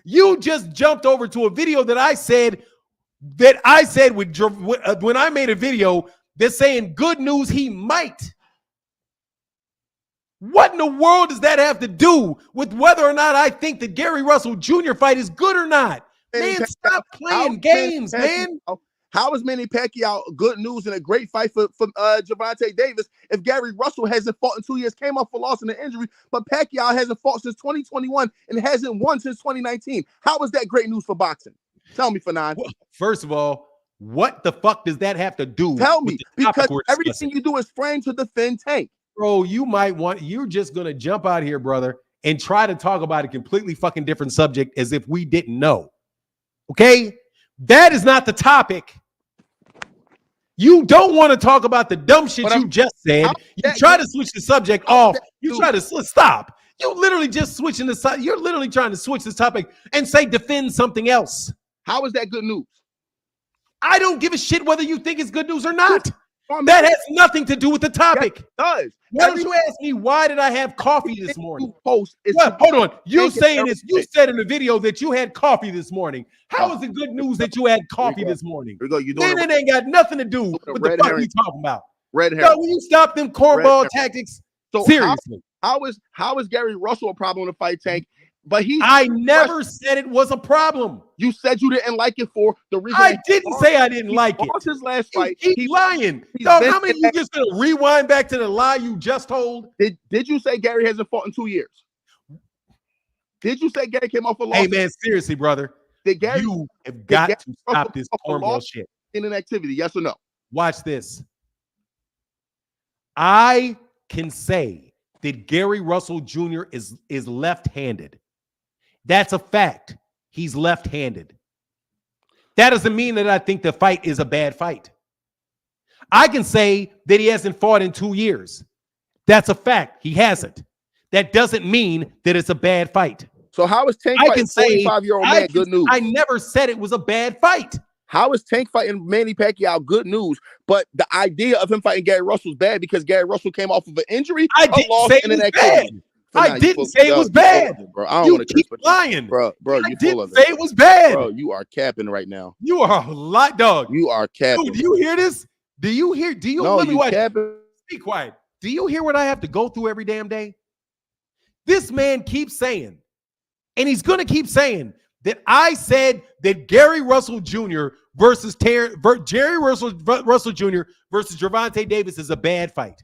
You just jumped over to a video that I said when I made a video that's saying good news he might. What in the world does that have to do with whether or not I think the Gary Russell Jr. fight is good or not? Man, stop playing games, man. How is Manny Pacquiao good news and a great fight for Gervonta Davis if Gary Russell hasn't fought in 2 years, came off a loss and an injury, but Pacquiao hasn't fought since 2021 and hasn't won since 2019? How is that great news for boxing? Tell me, Fanon. Well, first of all, what the fuck does that have to do? Tell me, because everything you do is framed to defend Tank. Bro, you're just going to jump out here, brother, and try to talk about a completely fucking different subject as if we didn't know. Okay? That is not the topic. You don't want to talk about the dumb shit you just said. You try to switch the subject off. You try to stop. You literally just switching the. You're literally trying to switch this topic and say defend something else. How is that good news? I don't give a shit whether you think it's good news or not. That has nothing to do with the topic. Yes, it does. Why don't you ask me why did I have coffee this morning? Post is Hold on. You saying this? You everything. said in the video that you had coffee this morning. How is it good news that you had coffee this morning? Here we go. You doing Then it ain't got nothing to do with the fuck you talking about. Red hair. No, will you stop them cornball tactics? So seriously, how is Gary Russell a problem in the fight, Tank? But I never said it was a problem. You said you didn't like it for the reason. I didn't say I didn't like it. His last fight, he's lying. Dog, how many you just gonna rewind back to the lie you just told? Did you say Gary hasn't fought in 2 years? Did you say Gary came off a loss? Hey man, seriously, brother. You have got to stop this cornball shit. In an activity, yes or no? Watch this. I can say that Gary Russell Jr. is left-handed. That's a fact. He's left-handed. That doesn't mean that I think the fight is a bad fight. I can say that he hasn't fought in 2 years. That's a fact. He hasn't. That doesn't mean that it's a bad fight. So how is Tank fighting 45-year-old man good news? I never said it was a bad fight. How is Tank fighting Manny Pacquiao good news? But the idea of him fighting Gary Russell is bad because Gary Russell came off of an injury. I didn't say it was bad. I didn't say it was bad. Bro, I don't want to keep lying. Bro, I didn't say it was bad. Bro, you are capping right now. You are a lot, dog. You are capping. Dude, do you hear this? Do you no, let me watch. Capping. Be quiet. Do you hear what I have to go through every damn day? This man keeps saying, and he's going to keep saying, that I said that Gary Russell Jr. versus Jerry Russell Jr. versus Gervonta Davis is a bad fight.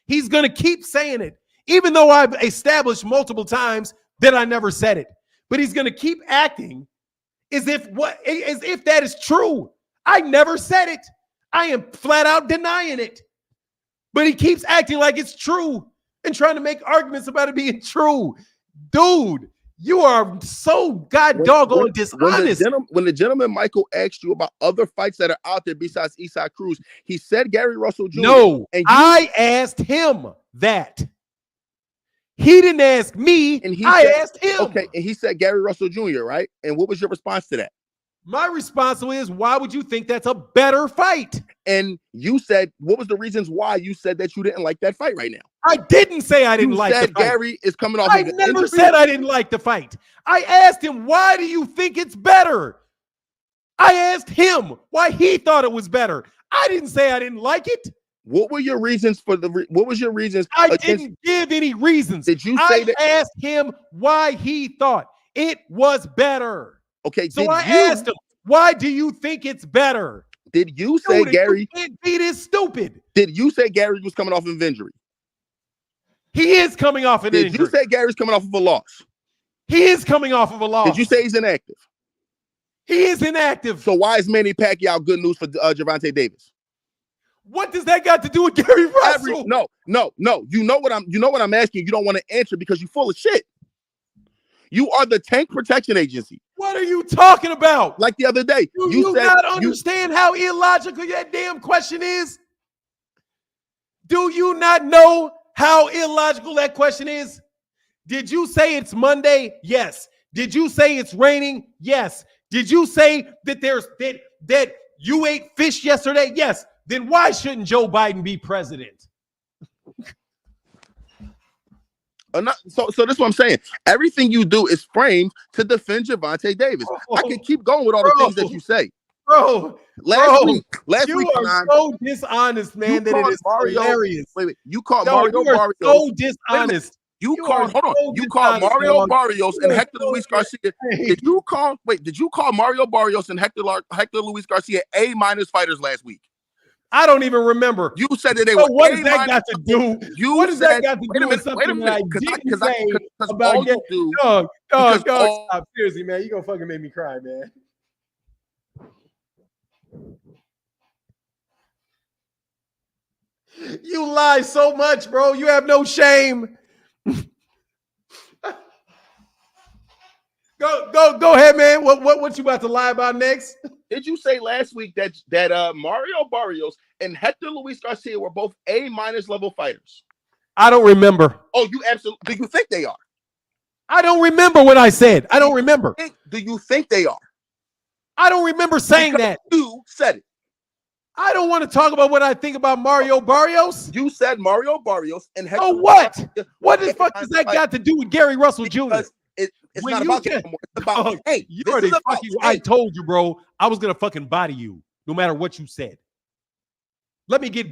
He's going to keep saying it, even though I've established multiple times that I never said it. But he's going to keep acting as if that is true. I never said it. I am flat out denying it. But he keeps acting like it's true and trying to make arguments about it being true. Dude, you are so doggone dishonest. When the gentleman Michael asked you about other fights that are out there besides Eastside Cruz, he said Gary Russell Jr. No, I asked him that. He didn't ask me, and I asked him. Okay, and he said Gary Russell Jr., right? And what was your response to that? My response is, why would you think that's a better fight? And you said, what was the reasons why you said that you didn't like that fight right now? I didn't say I didn't like the fight. Gary is coming off. I never said I didn't like the fight. I asked him, why do you think it's better? I asked him why he thought it was better. I didn't say I didn't like it. What were your reasons for what was your reasons? I didn't give any reasons. Did you say that? I asked him why he thought it was better. Okay, so I asked him, why do you think it's better? Did you say Gary? You can't be this stupid. Did you say Gary was coming off of injury? He is coming off an injury. Did you say Gary's coming off of a loss? He is coming off of a loss. Did you say he's inactive? He is inactive. So why is Manny Pacquiao good news for Gervonta Davis? What does that got to do with Gary Russell? No. You know what I'm asking. You don't want to answer because you're full of shit. You are the Tank Protection Agency. What are you talking about? Like the other day. Do you not understand how illogical that damn question is? Do you not know how illogical that question is? Did you say it's Monday? Yes. Did you say it's raining? Yes. Did you say that that you ate fish yesterday? Yes. Then why shouldn't Joe Biden be president? So this is what I'm saying. Everything you do is framed to defend Gervonta Davis. I can keep going with all the things that you say. Last week you are so dishonest, man, that it is hilarious. Wait. You called Mario Barrios. So dishonest. You called Mario Barrios and Hector Luis Garcia. Did you call Mario Barrios and Hector Luis Garcia A- fighters last week? I don't even remember. You said that they were. What does that got to do? What does that got to do with something that I didn't say about getting? Dog, stop. Seriously, man, you gonna fucking make me cry, man. You lie so much, bro. You have no shame. Go ahead, man. What you about to lie about next? Did you say last week that Mario Barrios and Hector Luis Garcia were both A- level fighters? I don't remember. Oh, you absolutely? Do you think they are? I don't remember what I said. I don't remember. Do you think they are? I don't remember saying that. You said it. I don't want to talk about what I think about Mario Barrios. You said Mario Barrios and Hector. Oh, what? What the fuck does that got to do with Gary Russell Jr.? It's When not you about get- that anymore. It's about, hey, you this already is about, fucking, hey, I told you, bro, I was gonna fucking body you no matter what you said. Let me get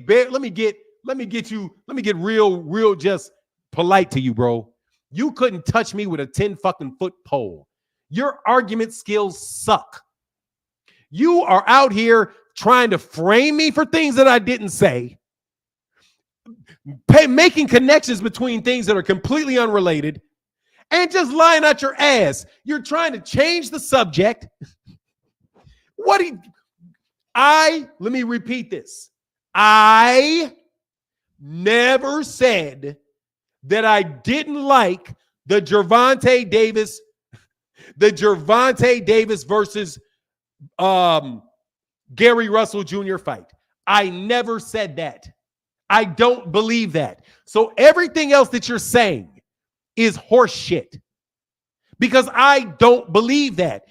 real just polite to you, bro. You couldn't touch me with a 10 fucking foot pole. Your argument skills suck. You are out here trying to frame me for things that I didn't say, making connections between things that are completely unrelated, and just lying out your ass. You're trying to change the subject. Let me repeat this. I never said that I didn't like the Gervonta Davis versus Gary Russell Jr. fight. I never said that. I don't believe that. So everything else that you're saying is horse shit. Because I don't believe that.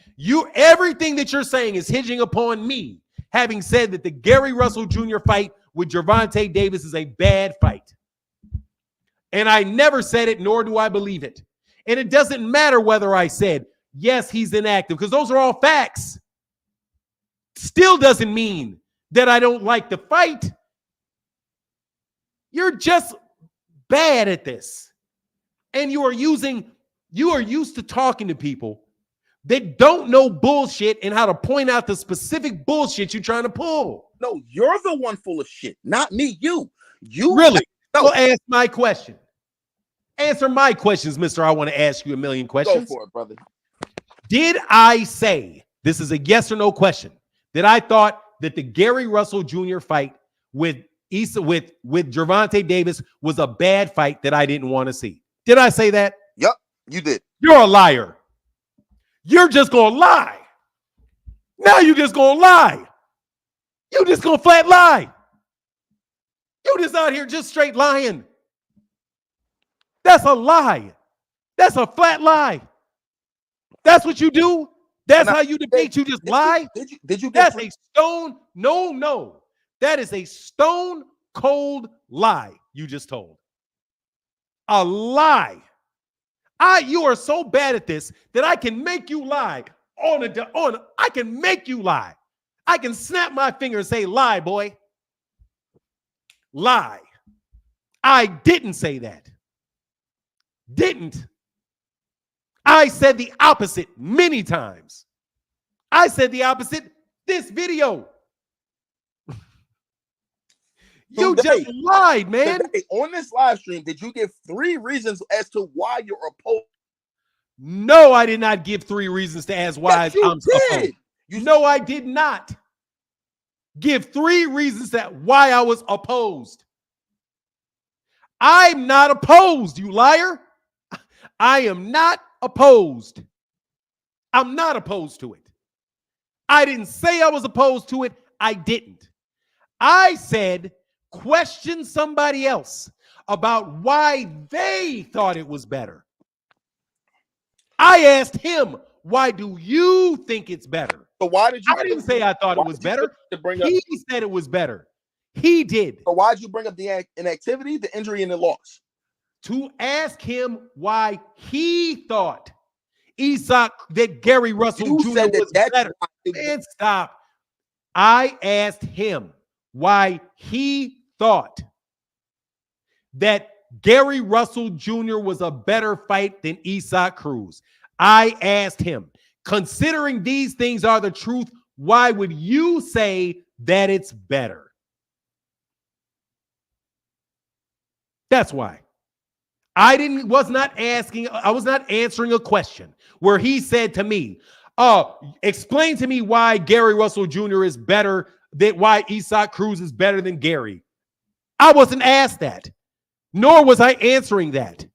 Everything that you're saying is hinging upon me having said that the Gary Russell Jr. fight with Gervonta Davis is a bad fight. And I never said it, nor do I believe it. And it doesn't matter whether I said, yes, he's inactive, because those are all facts. Still doesn't mean that I don't like the fight. You're just bad at this. And you are used to talking to people that don't know bullshit and how to point out the specific bullshit you're trying to pull. no, you're the one full of shit, not me. You Really? No. Well, ask my question. Answer my questions, mister. I want to ask you a million questions. Go for it, brother. Did I say, this is a yes or no question, that I thought that the Gary Russell Jr. fight with Gervonta Davis was a bad fight that I didn't want to see? Did I say that? Yep, you did. You're a liar. You're just going to lie. Now you're just going to lie. You just going to flat lie. You just out here just straight lying. That's a lie. That's a flat lie. That's what you do? That's how you debate. You just lie? Did you That's a stone. No. That is a stone cold lie you just told. A lie. You are so bad at this that I can make you lie. I can make you lie. I can snap my finger and say, lie, boy. Lie. I didn't say that. Didn't. I said the opposite many times. I said the opposite this video. You just lied, man. Today, on this live stream, did you give 3 reasons as to why you're opposed? No, I did not give 3 reasons to ask why Yes, you I'm did. opposed. No, I did not give 3 reasons that why I was opposed. I'm not opposed, you liar. I am not opposed. I'm not opposed to it. I didn't say I was opposed to it. I didn't. I said question somebody else about why they thought it was better. I asked him, why do you think it's better? So why did you? I didn't say I thought it was better. He said it was better. He did. So why did you bring up the inactivity, the injury, and the loss? To ask him why he thought that Gary Russell Jr. was better. Man, stop. I asked him why he thought that Gary Russell Jr. was a better fight than Cruz. I asked him, considering these things are the truth, why would you say that it's better? That's why. I was not answering a question where he said to me, explain to me why Gary Russell Jr. is better, why Cruz is better than Gary. I wasn't asked that, nor was I answering that.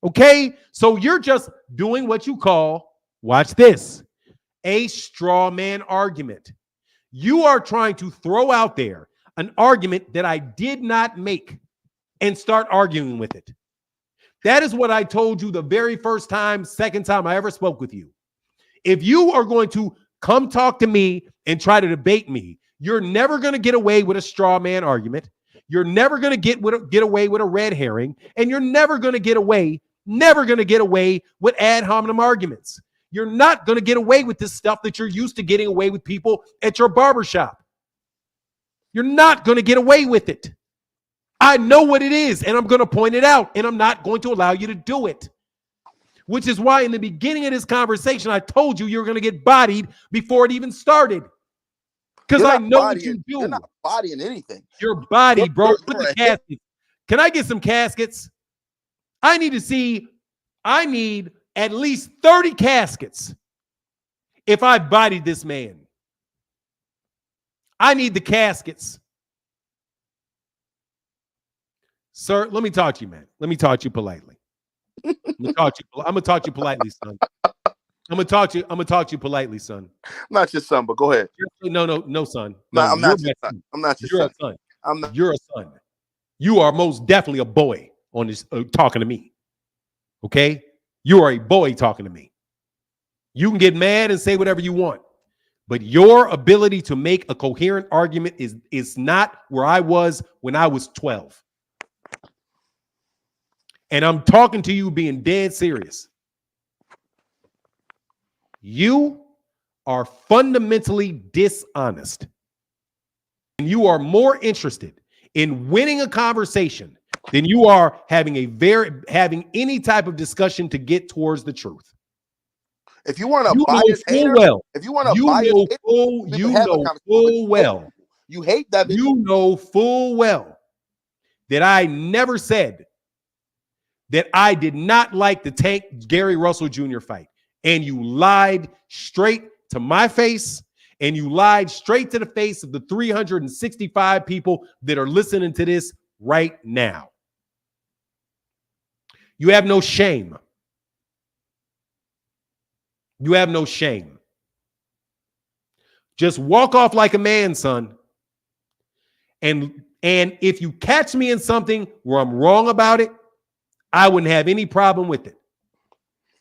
Okay? So you're just doing what you call, watch this, a straw man argument. You are trying to throw out there an argument that I did not make and start arguing with it. That is what I told you the very first time, second time I ever spoke with you. If you are going to come talk to me and try to debate me, You're never going to get away with a straw man argument. You're never going to get away with a red herring, and you're never going to get away with ad hominem arguments. You're not going to get away with this stuff that you're used to getting away with people at your barbershop. You're not going to get away with it. I know what it is, and I'm going to point it out, and I'm not going to allow you to do it. Which is why in the beginning of this conversation, I told you were going to get bodied before it even started. Because I know what you do. You're not bodying anything. Your body, bro. Put the casket. Can I get some caskets? I need at least 30 caskets if I bodied this man. I need the caskets. Sir, let me talk to you, man. Let me talk to you politely. I'm gonna talk to you politely, son. I'm gonna talk to you politely, son. I'm not your son, but go ahead. No, son. No, I'm not your son. I'm not your son. You're a son. You are most definitely a boy on this talking to me. Okay? You are a boy talking to me. You can get mad and say whatever you want, but your ability to make a coherent argument is not where I was when I was 12. And I'm talking to you being dead serious. You are fundamentally dishonest. And you are more interested in winning a conversation than you are having any type of discussion to get towards the truth. If you want to bias hater, if you want to bias hater, you hate that. You know full well that I never said that I did not like the Tank Gary Russell Jr. fight. And you lied straight to my face, and you lied straight to the face of the 365 people that are listening to this right now. You have no shame. You have no shame. Just walk off like a man, son. And if you catch me in something where I'm wrong about it, I wouldn't have any problem with it.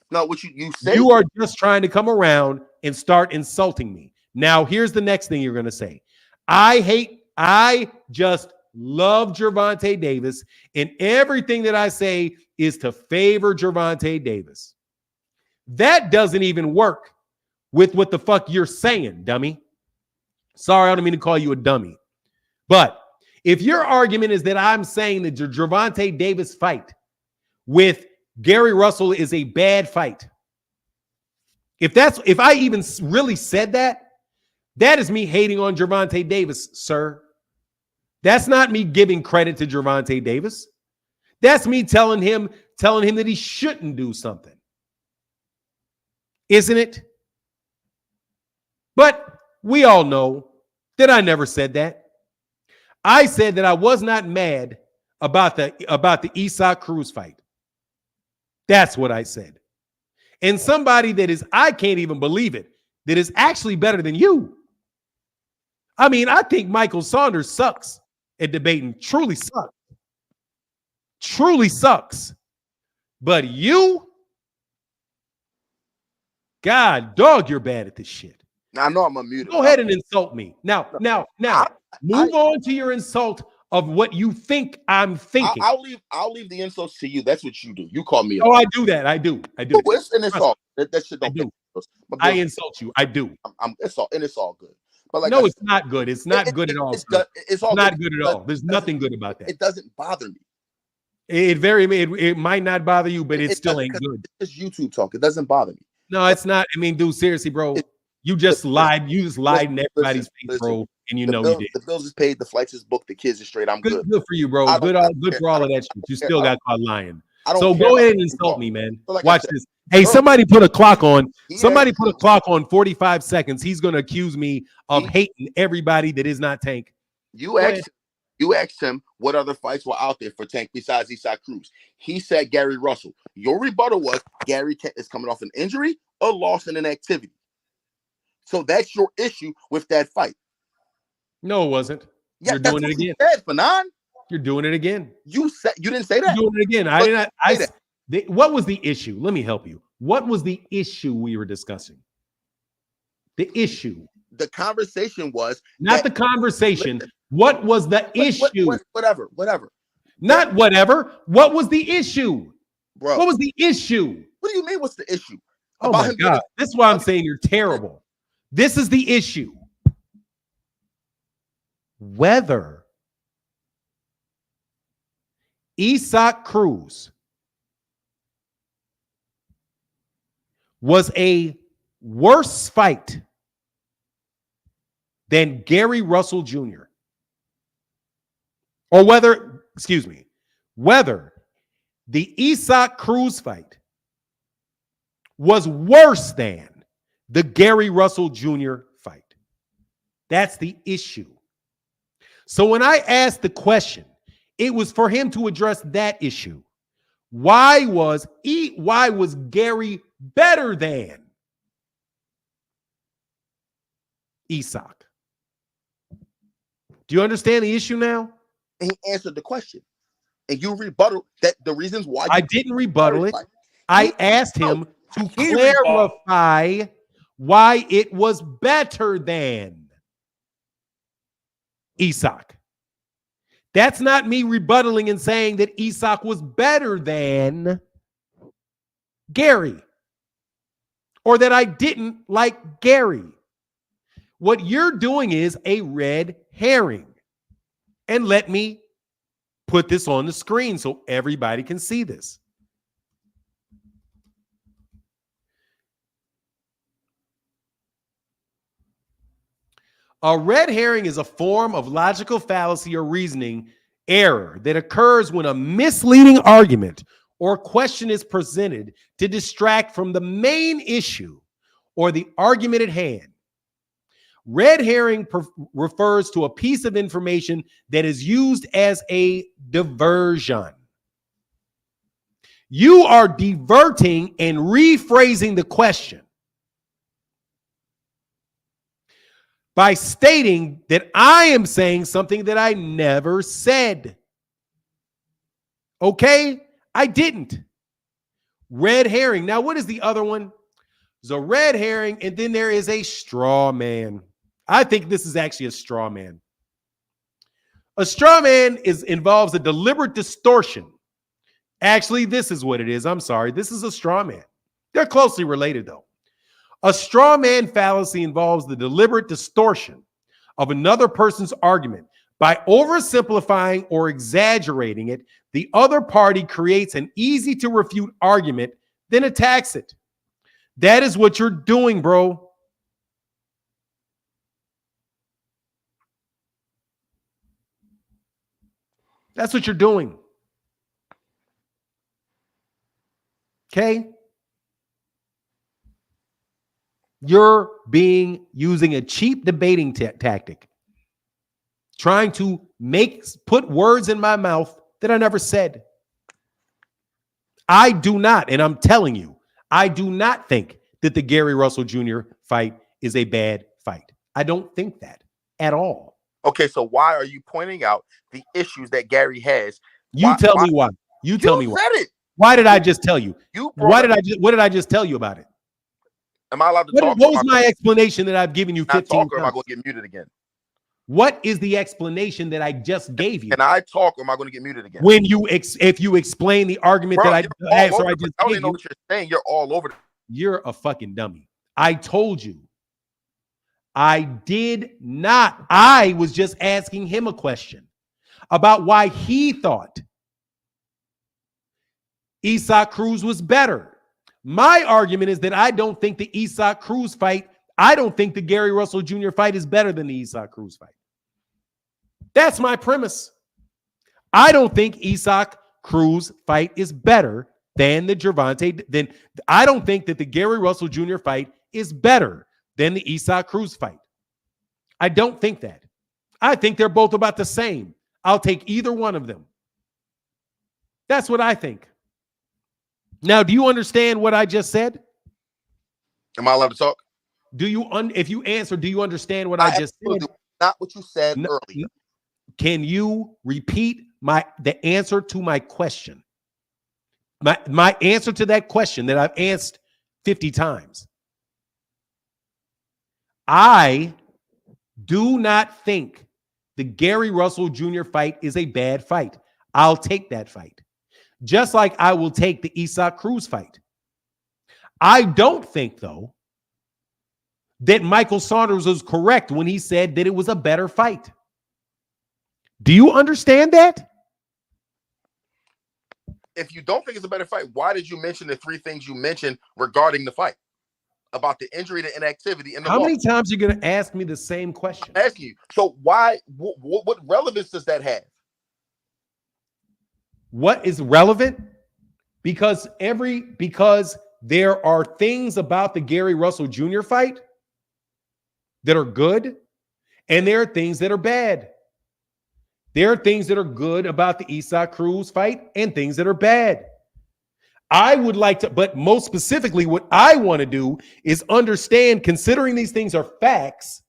No, what you say? You are just trying to come around and start insulting me. Now, here's the next thing you're going to say. I just love Gervonta Davis, and everything that I say is to favor Gervonta Davis. That doesn't even work with what the fuck you're saying, dummy. Sorry, I don't mean to call you a dummy. But if your argument is that I'm saying that the Gervonta Davis fight with Gary Russell is a bad fight, if I even really said that, that is me hating on Gervonta Davis, sir. That's not me giving credit to Gervonta Davis. That's me telling him that he shouldn't do something. Isn't it? But we all know that I never said that. I said that I was not mad about the Isaac Cruz fight. That's what I said. And somebody that is, I can't even believe it, that is actually better than you. I mean, I think Michael Saunders sucks at debating. Truly sucks. Truly sucks. But you, God, dog, you're bad at this shit. I know I'm unmuted. Go ahead and insult me. Now, move on to your insult of what you think I'm thinking. I'll leave the insults to you. That's what you do. You call me. Oh, I do that. I do. It's all that shit. Don't I insult you. I do. It's all good. But like, no, it's not good. It's not good at all. It's all not good at all. There's nothing good about that. It doesn't bother me. It might not bother you, but it still ain't good. It's YouTube talk. It doesn't bother me. No, it's not. I mean, dude, seriously, bro. You just lied. You just lied in everybody's face, bro. And you know you did. The bills is paid. The flights is booked. The kids are straight. I'm good. Good for you, bro. Good for all of that shit. You still got caught lying. So go ahead and insult me, man. Watch this. Hey, somebody put a clock on. Somebody put a clock on 45 seconds. He's going to accuse me of hating everybody that is not Tank. You asked him what other fights were out there for Tank besides Isaac Cruz. He said Gary Russell. Your rebuttal was Gary is coming off an injury or loss in an activity. So that's your issue with that fight. No, it wasn't. Yeah, you're doing it again. Fanon. You're doing it again. You didn't say that. You're doing it again. I didn't. What was the issue? Let me help you. What was the issue we were discussing? The issue. the conversation was not the conversation. Listen, what was the issue? Whatever. Not whatever. What was the issue? Bro. What was the issue? What do you mean? What's the issue? Oh my God. This is why I'm saying you're terrible. This is the issue. Whether Isak Cruz was a worse fight than Gary Russell Jr. Or whether the Isak Cruz fight was worse than the Gary Russell Jr. fight. That's the issue. So when I asked the question, it was for him to address that issue. Why was Gary better than Isak? Do you understand the issue now? And he answered the question. And you rebutted that the reasons why. I didn't rebuttal it. I asked him to clarify why it was better than Isak. That's not me rebuttaling and saying that Isak was better than Gary or that I didn't like Gary. What you're doing is a red herring. And let me put this on the screen so everybody can see this. A red herring is a form of logical fallacy or reasoning error that occurs when a misleading argument or question is presented to distract from the main issue or the argument at hand. Red herring refers to a piece of information that is used as a diversion. You are diverting and rephrasing the question by stating that I am saying something that I never said. Okay? I didn't. Red herring. Now, what is the other one? There's a red herring, and then there is a straw man. I think this is actually a straw man. A straw man involves a deliberate distortion. Actually, this is what it is. I'm sorry. This is a straw man. They're closely related, though. A straw man fallacy involves the deliberate distortion of another person's argument. By oversimplifying or exaggerating it, the other party creates an easy to refute argument, then attacks it. That is what you're doing, bro. That's what you're doing. Okay? You're using a cheap debating tactic, trying to put words in my mouth that I never said. I do not, and I'm telling you, I do not think that the Gary Russell Jr. fight is a bad fight. I don't think that at all. Okay, so why are you pointing out the issues that Gary has? You tell me why. You tell me why. You said it. Why did I just tell you? What did I just tell you about it? Am I allowed to talk? What was my explanation that I've given you 15 times? Or am I going to get muted again? What is the explanation that I just gave you? Can I talk or am I going to get muted again? When if you explain the argument that I just I don't even know what you're saying. You're all over. You're a fucking dummy. I told you. I did not. I was just asking him a question about why he thought Isak Cruz was better. My argument is that I don't think the Isak Cruz fight, I don't think the Gary Russell Jr. fight is better than the Isak Cruz fight. That's my premise. I don't think Isak Cruz fight is better than the Gervonta. I don't think that the Gary Russell Jr. fight is better than the Isak Cruz fight. I don't think that. I think they're both about the same. I'll take either one of them. That's what I think. Now, do you understand what I just said? Am I allowed to talk? Do you if you answer, do you understand what I just said? Not what you said earlier. Can you repeat the answer to my question? My answer to that question that I've asked 50 times. I do not think the Gary Russell Jr. fight is a bad fight. I'll take that fight. Just like I will take the Isaac Cruz fight. I don't think, though, that Michael Saunders was correct when he said that it was a better fight. Do you understand that? If you don't think it's a better fight, why did you mention the three things you mentioned regarding the fight? About the injury, the inactivity, and the How loss? many times are you going to ask me the same question? I'm asking you. So why, what relevance does that have? What is relevant? Because there are things about the Gary Russell Jr. fight that are good, and there are things that are bad. There are things that are good about the Isaac Cruz fight and things that are bad. I would like to, but most specifically, what I want to do is understand, considering these things are facts,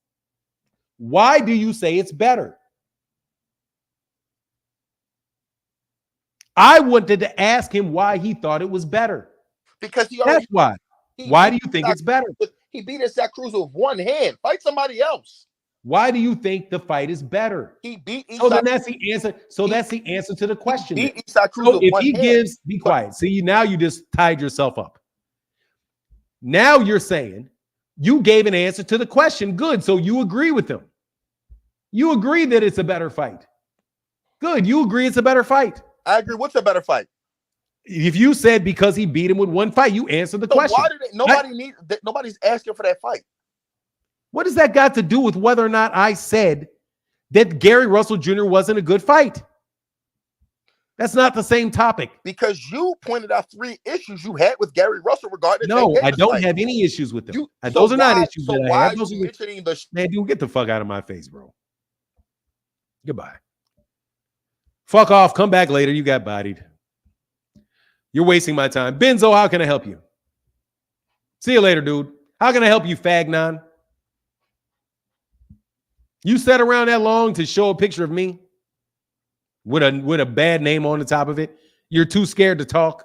why do you say it's better? I wanted to ask him why he thought it was better. Because That's why. Why do you think it's better? He beat Isaac Cruz with one hand. Fight somebody else. Why do you think the fight is better? He beat Isaac. So then that's the answer. So that's the answer to the question. He beat Isaac Cruz So with if one he hand. gives, be quiet. See, now you just tied yourself up. Now you're saying you gave an answer to the question. Good. So you agree with him. You agree that it's a better fight. Good. You agree it's a better fight. I agree. What's a better fight? If you said because he beat him with one fight, you answered the question. Why did nobody's asking for that fight? What does that got to do with whether or not I said that Gary Russell Jr. wasn't a good fight? That's not the same topic. Because you pointed out three issues you had with Gary Russell regarding the No, Tank I Davis don't fight. have any issues with them. So those are not issues so that I why have. are Those you are mentioning the man, dude, get the fuck out of my face, bro. Goodbye. Fuck off. Come back later. You got bodied. You're wasting my time. Benzo, how can I help you? See you later, dude. How can I help you, Fagnon? You sat around that long to show a picture of me with a bad name on the top of it? You're too scared to talk?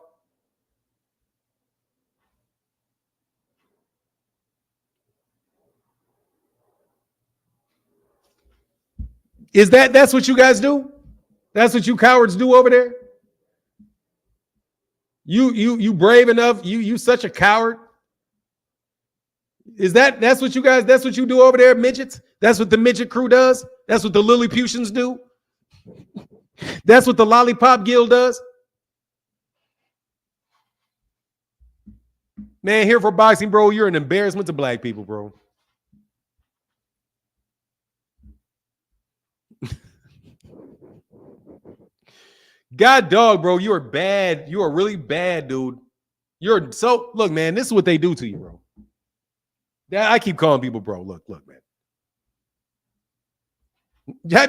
That's what you guys do? That's what you cowards do over there? You brave enough? You such a coward? That's what you do over there, midgets? That's what the midget crew does? That's what the Lilliputians do? That's what the Lollipop Guild does? Man, here for boxing, bro, you're an embarrassment to black people, bro. God dog, bro, you are bad. You are really bad, dude. Look, man, this is what they do to you, bro. I keep calling people, bro. Look, man.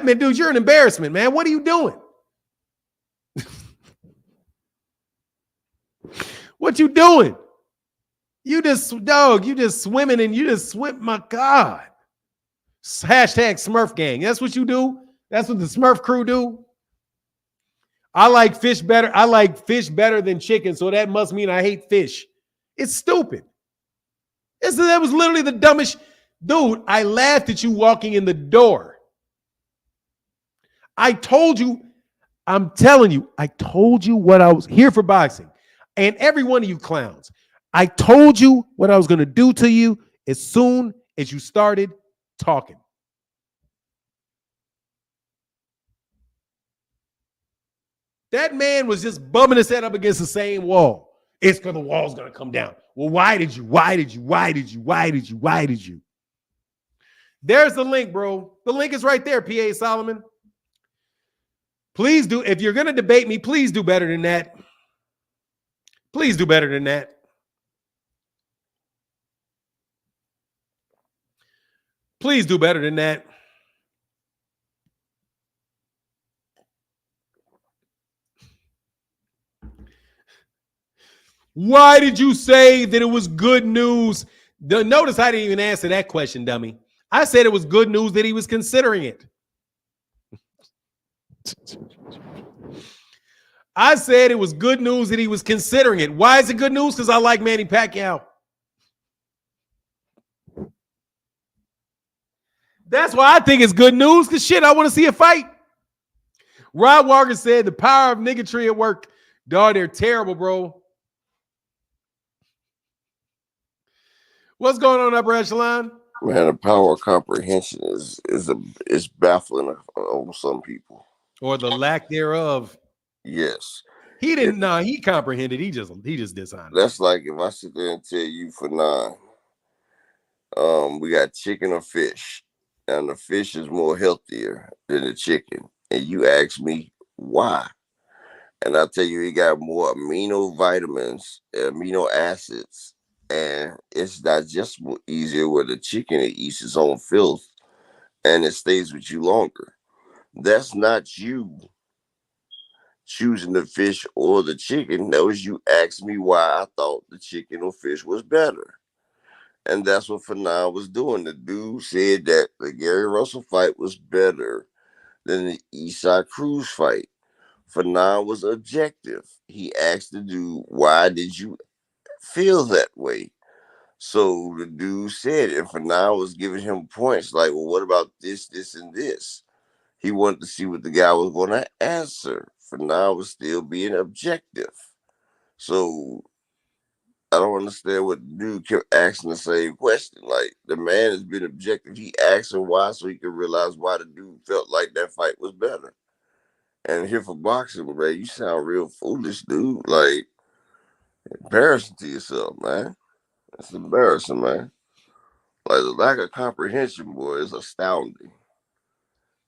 Man, dude, you're an embarrassment, man. What are you doing? What you doing? You just swimming and you just swim. My God. Hashtag Smurf gang. That's what you do? That's what the Smurf crew do? I like fish better. I like fish better than chicken, so that must mean I hate fish. It's stupid. That was literally the dumbest. Dude, I laughed at you walking in the door. I told you, I'm telling you, I told you what I was here for boxing. And every one of you clowns, I told you what I was going to do to you as soon as you started talking. That man was just bumming his head up against the same wall. It's because the wall's going to come down. Well, why did you? There's the link, bro. The link is right there, PA Solomon. Please do. If you're going to debate me, please do better than that. Please do better than that. Please do better than that. Why did you say that it was good news? Notice I didn't even answer that question, dummy. I said it was good news that he was considering it. I said it was good news that he was considering it. Why is it good news? Because I like Manny Pacquiao. That's why I think it's good news, because shit, I want to see a fight. Rod Walker said the power of niggatry at work. Dog, they're terrible, bro. What's going on, upper echelon? Man, the power of comprehension is baffling on some people. Or the lack thereof. Yes. He didn't know. He comprehended. He just dishonest. That's like if I sit there and tell you for 9, we got chicken or fish, and the fish is more healthier than the chicken, and you ask me why, and I tell you it got more amino vitamins, amino acids, and it's digestible easier with the chicken. It eats its own filth, and it stays with you longer. That's not you choosing the fish or the chicken. That was you asked me why I thought the chicken or fish was better. And that's what Fanon was doing. The dude said that the Gary Russell fight was better than the Eastside Cruz fight. Fanon was objective. He asked the dude, why did you feel that way? So the dude said, and Fanon was giving him points like, well, what about this, this, and this? He wanted to see what the guy was going to answer. Fanon was still being objective. So I don't understand what the dude kept asking the same question. Like, the man has been objective. He asked him why so he could realize why the dude felt like that fight was better. And here for boxing, man, you sound real foolish, dude. Like, embarrassing to yourself, man. That's embarrassing, man. Like, the lack of comprehension, boy, is astounding.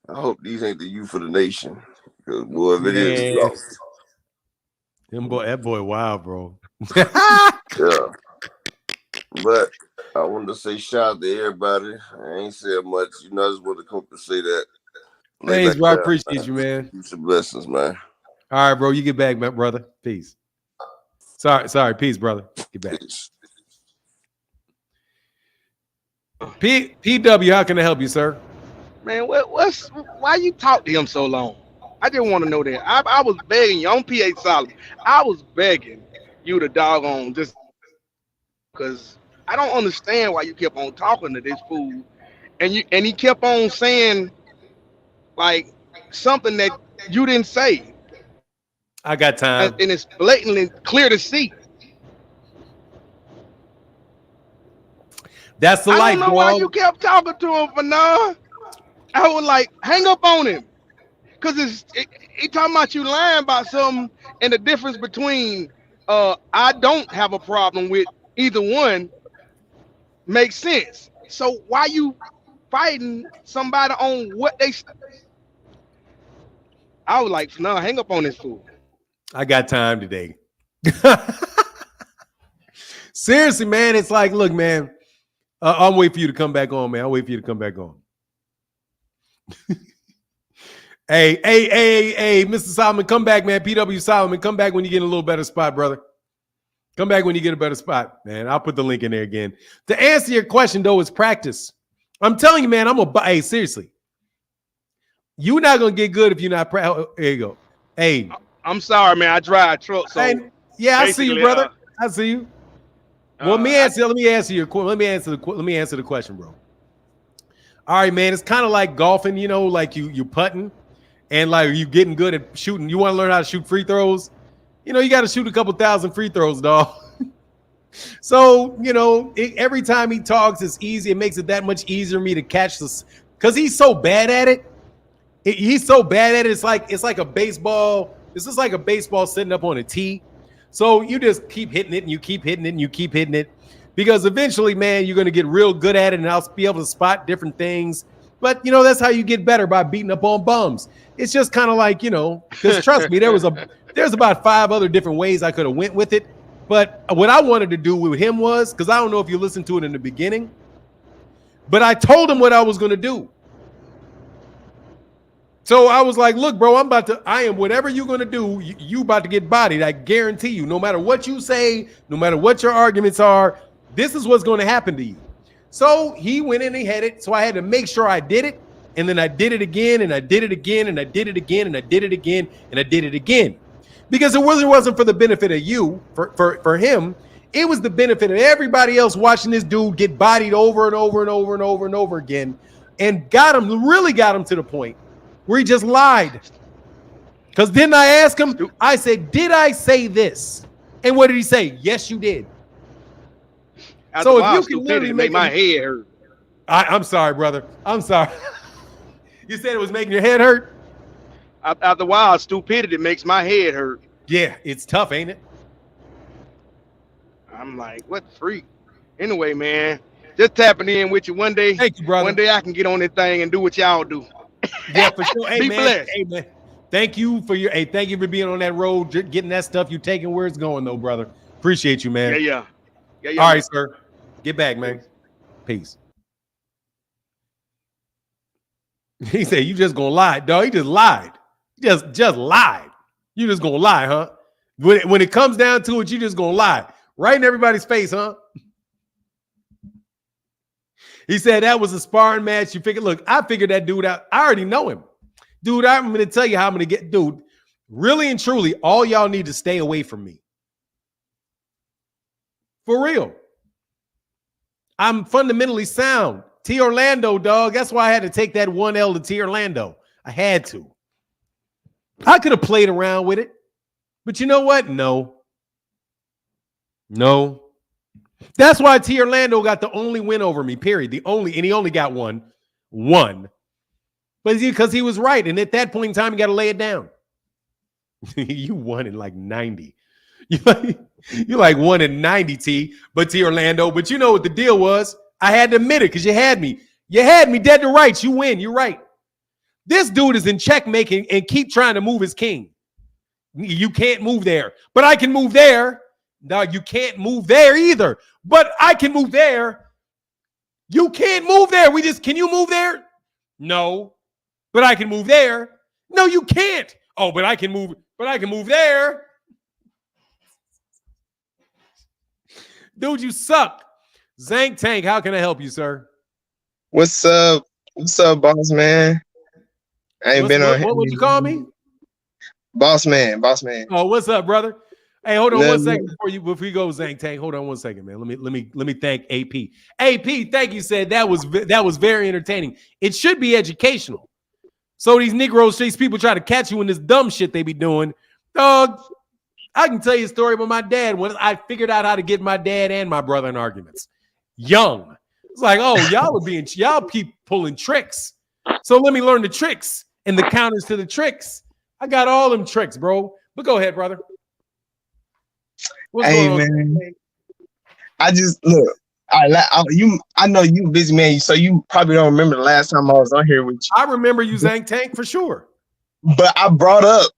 I hope these ain't the youth of the nation. Because, boy, if it is, lost. That boy, wild, bro. Yeah. But I wanted to say shout out to everybody. I ain't said much. I just wanted to come to say that. Thanks, bro. I appreciate you, man. Some blessings, man. All right, bro. You get back, my brother. Peace. Sorry. Peace, brother. Get back. Peace. PW, how can I help you, sir? Man, why you talk to him so long? I just want to know that. I was begging you on PA Solid. I was begging you to doggone just because I don't understand why you kept on talking to this fool, and he kept on saying like something that you didn't say. I got time, and it's blatantly clear to see. That's the life, I don't know why you kept talking to him for now. I was like, hang up on him. Because he talking about you lying about something, and the difference between I don't have a problem with either one makes sense. So why you fighting somebody on what they... I was like, no, hang up on this fool. I got time today. Seriously, man, it's like, look, man, I'll wait for you to come back on, man. I'll wait for you to come back on. Hey, Mr. Solomon, come back, man. PW Solomon, come back when you get in a little better spot, brother. Come back when you get a better spot, man. I'll put the link in there again. To answer your question, though, is practice. I'm telling you, man, hey, seriously. You're not going to get good if you're not There you go. Hey. I'm sorry, man. I drive truck, so... I see you, brother. I see you. Well, let me answer the question, bro. All right, man. It's kind of like golfing, like you putting. And like you getting good at shooting, you want to learn how to shoot free throws. You got to shoot a couple thousand free throws, dog. So every time he talks, it's easy. It makes it that much easier for me to catch this because he's so bad at it. He's so bad at it. It's like a baseball. This is like a baseball sitting up on a tee. So you just keep hitting it and you keep hitting it and you keep hitting it because eventually, man, you're going to get real good at it and I'll be able to spot different things. But, that's how you get better, by beating up on bums. It's just kind of like, because trust me, there's about 5 other different ways I could have went with it. But what I wanted to do with him was, because I don't know if you listened to it in the beginning, but I told him what I was going to do. So I was like, look, bro, I am whatever you're going to do, you about to get bodied. I guarantee you, no matter what you say, no matter what your arguments are, this is what's going to happen to you. So he went in and had it. So I had to make sure I did it. And then I did it again, and I did it again, and I did it again, and I did it again, and I did it again. Because it wasn't for the benefit of you, for him. It was the benefit of everybody else watching this dude get bodied over and over and over and over and over again. and really got him to the point where he just lied. Because didn't I ask him? I said, did I say this? And what did he say? Yes, you did. So if you can literally make my head hurt. I'm sorry, brother. I'm sorry. You said it was making your head hurt? After a while, stupidity makes my head hurt. Yeah, it's tough, ain't it? I'm like, what the freak? Anyway, man, just tapping in with you one day. Thank you, brother. One day I can get on this thing and do what y'all do. Yeah, for sure. Hey, Be man. blessed. Hey, man. Thank you for being on that road, getting that stuff you taking where it's going, though, brother. Appreciate you, man. Yeah. All right, sir. Get back, man. Peace. He said, you just gonna lie, dog. He just lied. Just lied. You just gonna lie, huh? When it comes down to it, you just gonna lie. Right in everybody's face, huh? He said that was a sparring match. You figured, look, I figured that dude out. I already know him. Dude, I'm going to tell you how I'm going to get, dude, really and truly, all y'all need to stay away from me. For real. I'm fundamentally sound. T. Orlando, dog. That's why I had to take that 1L to T. Orlando. I had to. I could have played around with it. But you know what? No. That's why T. Orlando got the only win over me, period. And he only got one. But because he was right. And at that point in time, you got to lay it down. You won in like 90. You like 1 in 90, T. But T. Orlando. But you know what the deal was? I had to admit it because you had me. You had me dead to rights. You win. You're right. This dude is in checkmaking and keep trying to move his king. You can't move there. But I can move there. No, you can't move there either. But I can move there. You can't move there. Can you move there? No. But I can move there. No, you can't. Oh, but I can move there. Dude, you suck. Zank Tank, how can I help you, sir? What's up? What's up, boss man? I ain't been on. What would you call me? Boss man. Oh, what's up, brother? Hey, hold on 1 second before we go, Zank Tank. Hold on 1 second, man. Let me thank AP. AP, thank you. Said that was very entertaining. It should be educational. So these Negroes, these people try to catch you in this dumb shit they be doing. Dog, I can tell you a story about my dad when I figured out how to get my dad and my brother in arguments. Young. It's like, oh, y'all keep pulling tricks. So let me learn the tricks and the counters to the tricks. I got all them tricks, bro. But go ahead, brother. What's going on, man? I just look. I know you busy man, so you probably don't remember the last time I was on here with you. I remember you, Zank Tank, for sure. But I brought up,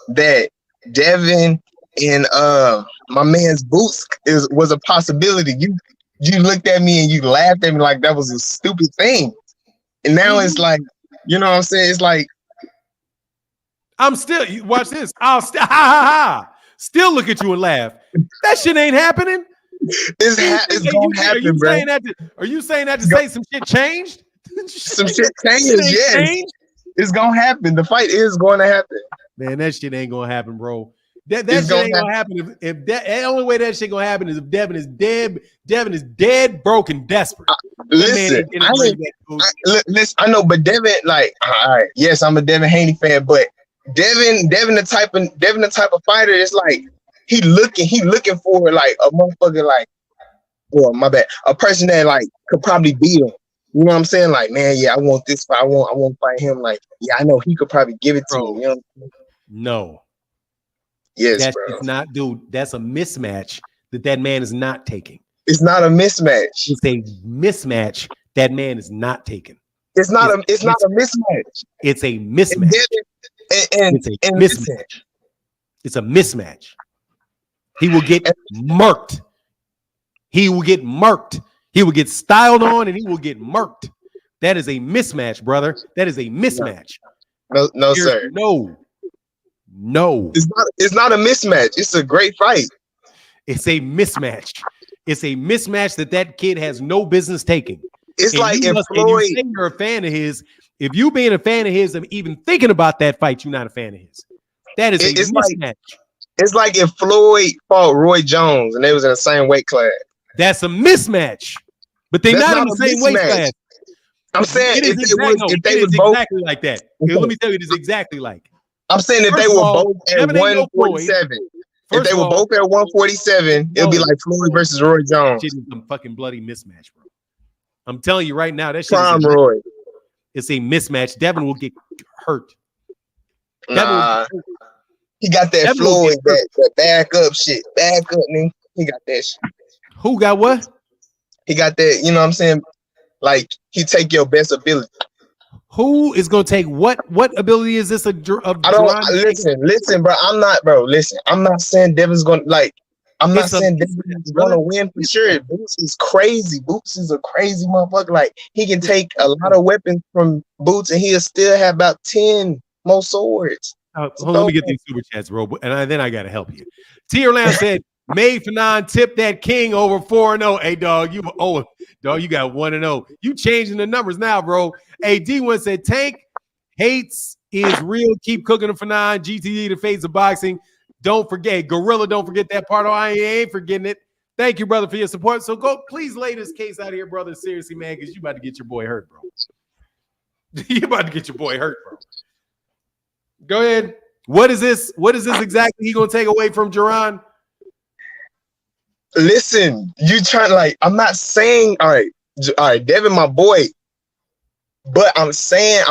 that Devin and my man's boots was a possibility. You looked at me and you laughed at me like that was a stupid thing. And now it's like, you know what I'm saying? It's like I'm still watch this. I'll still look at you and laugh. That shit ain't happening. It's gonna happen, bro. Are you saying that to say some shit changed? Some shit changed, yes. It's gonna happen. The fight is going to happen. Man, that shit ain't gonna happen, bro. That shit ain't gonna happen. If the only way that shit gonna happen is if Devin is dead. Devin is dead, broken, desperate. Listen, I know, but Devin, like, all right, yes, I'm a Devin Haney fan, but Devin the type of fighter is like he looking for like a motherfucker, like, well, my bad, a person that like could probably beat him. You know what I'm saying? Like, man, yeah, I want this fight. I want to fight him. Like, yeah, I know he could probably give it to me. You know what I'm saying? No. Yes, bro. It's not, dude. That's a mismatch that man is not taking. It's not a mismatch. It's a mismatch that man is not taking. It's not a mismatch. It's a mismatch. It's a mismatch. It's a mismatch. He will get murked. He will get murked. He will get styled on and he will get murked. That is a mismatch, brother. That is a mismatch. No, sir. No. It's not a mismatch. It's a great fight. It's a mismatch. It's a mismatch that kid has no business taking. It's and like if Floyd, you say you're a fan of his. If you being a fan of his and even thinking about that fight, you're not a fan of his. That is a mismatch. It's like if Floyd fought Roy Jones and they was in the same weight class. That's a mismatch. But they're That's not in not the a same weight mismatch. class. I'm saying if they was both, exactly like that. Let me tell you, it is exactly like. I'm saying if First they of were all, both at Devin ain't no Floyd. 147, if First they of were all, both at 147, it'll be no. like Floyd versus Roy Jones. Shit is some fucking bloody mismatch, bro. I'm telling you right now, that shit Prime is a, Roy. it's a mismatch. Devin will get hurt. Nah, he got that Floyd, that back up shit. Back up, nigga. He got that shit. Who got what? He got that, you know what I'm saying? Like, he take your best ability. Who is going to take what? What ability is this? Listen, bro. I'm not saying Devin's going to, like, I'm not saying Devin's going to win for sure. Boots is crazy. Boots is a crazy motherfucker. Like, he can take a lot of weapons from Boots and he'll still have about 10 more swords. Hold on, let me get these super chats, bro. And then I got to help you. Tier Lounge said, made for 9, tip that king over 4-0. Hey, dog, you dog, you got 1-0. You changing the numbers now, bro. Hey, D1 said, Tank hates is real. Keep cooking them for 9. GTD, the face of boxing. Don't forget. Gorilla, don't forget that part. Oh, I ain't forgetting it. Thank you, brother, for your support. So go, please lay this case out here, brother. Seriously, man, because you about to get your boy hurt, bro. You about to get your boy hurt, bro. Go ahead. What is this? What is this exactly he gonna take away from Gervonta? Listen, you trying like I'm not saying all right, Devin, my boy, but I'm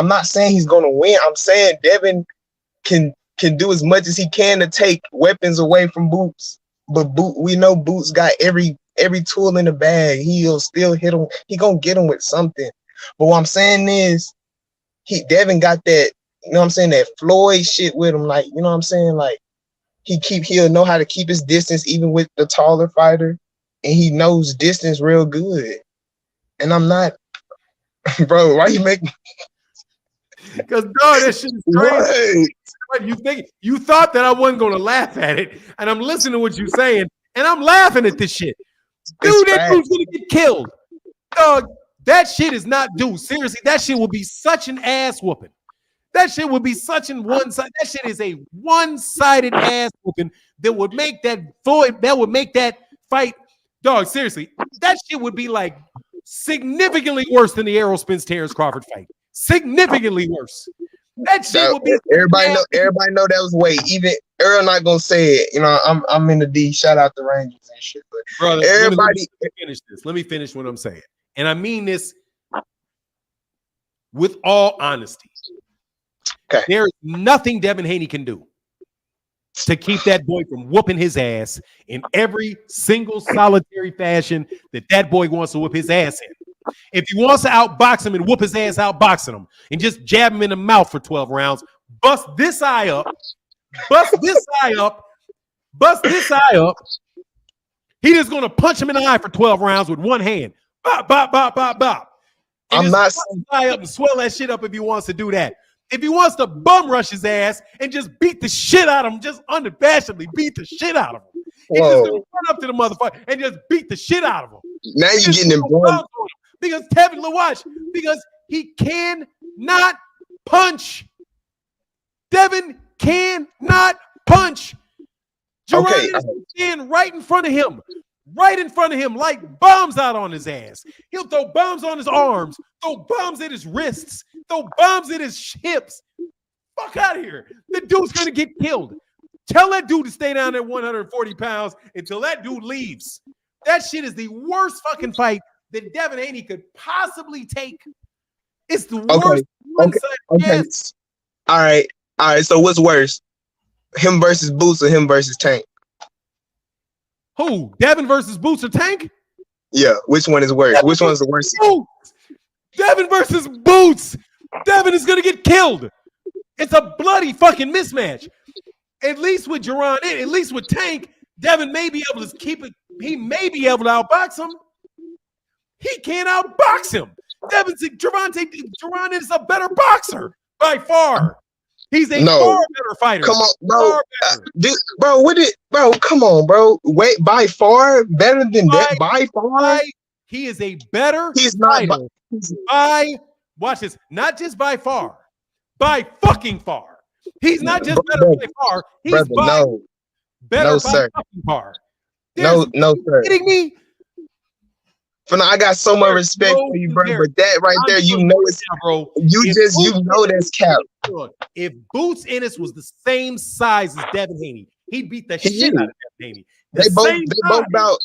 not saying he's gonna win. I'm saying Devin can do as much as he can to take weapons away from Boots. But we know Boots got every tool in the bag. He'll still hit him. He gonna get him with something. But what I'm saying is, Devin got that. You know what I'm saying? That Floyd shit with him. Like, you know what I'm saying? Like, he'll know how to keep his distance even with the taller fighter, and he knows distance real good. And I'm not, bro. Why you make? Because dog, that shit is crazy. What you think? You thought that I wasn't gonna laugh at it, and I'm listening to what you're saying, and I'm laughing at this shit. Dude, that dude's gonna get killed. Dog, that shit is not due. Seriously, that shit will be such an ass whooping. That shit would be such an one-sided. That shit is a one-sided ass whooping that would make that Floyd. That would make that fight, dog. Seriously, that shit would be like significantly worse than the Errol Spence Terrence Crawford fight. Significantly worse. That shit would be. Everybody know that was weight. Even Errol not gonna say it. You know, I'm in the D. Shout out the Rangers and shit. But brother, everybody, let me finish this. Let me finish what I'm saying, and I mean this with all honesty. Okay. There is nothing Devin Haney can do to keep that boy from whooping his ass in every single solitary fashion that boy wants to whoop his ass in. If he wants to outbox him and whoop his ass outboxing him and just jab him in the mouth for 12 rounds, bust this eye up, he just going to punch him in the eye for 12 rounds with one hand. Bop, bop, bop, bop, bop. And I'm not bust his eye up and swell that shit up if he wants to do that. If he wants to bum rush his ass and just beat the shit out of him, just unabashedly beat the shit out of him. He's just gonna run up to the motherfucker and just beat the shit out of him. Now you're getting him bum. Because Tevin LaWatch, because he cannot punch. Devin cannot punch. Gervonta is standing right in front of him, like bombs out on his ass. He'll throw bombs on his arms, throw bombs at his wrists, throw bombs at his hips. Fuck out of here. The dude's gonna get killed. Tell that dude to stay down at 140 pounds until that dude leaves. That shit is the worst fucking fight that Devin Haney could possibly take. It's the worst. Okay. All right. So what's worse? Him versus Boots or him versus Tank? Who? Devin versus Boots or Tank? Yeah. Which one is worse? Which one is the worst? Boots. Devin versus Boots. Devin is gonna get killed. It's a bloody fucking mismatch. At least with Gervonta, at least with Tank, Devin may be able to keep it. He may be able to outbox him. He can't outbox him. Gervonta is a better boxer by far. He's a far better fighter. Come on, bro. Come on, bro. Wait, by far better than that. By far, he is a better. He's not watch this. Not just by far, by fucking far. He's not just better by far. He's better by fucking far. No, sir. Kidding me? I got so much respect for you, bro. But that right there, you know it's bro. You know that's cap. If Boots Ennis was the same size as Devin Haney, he'd beat the shit out of Devin Haney. They both about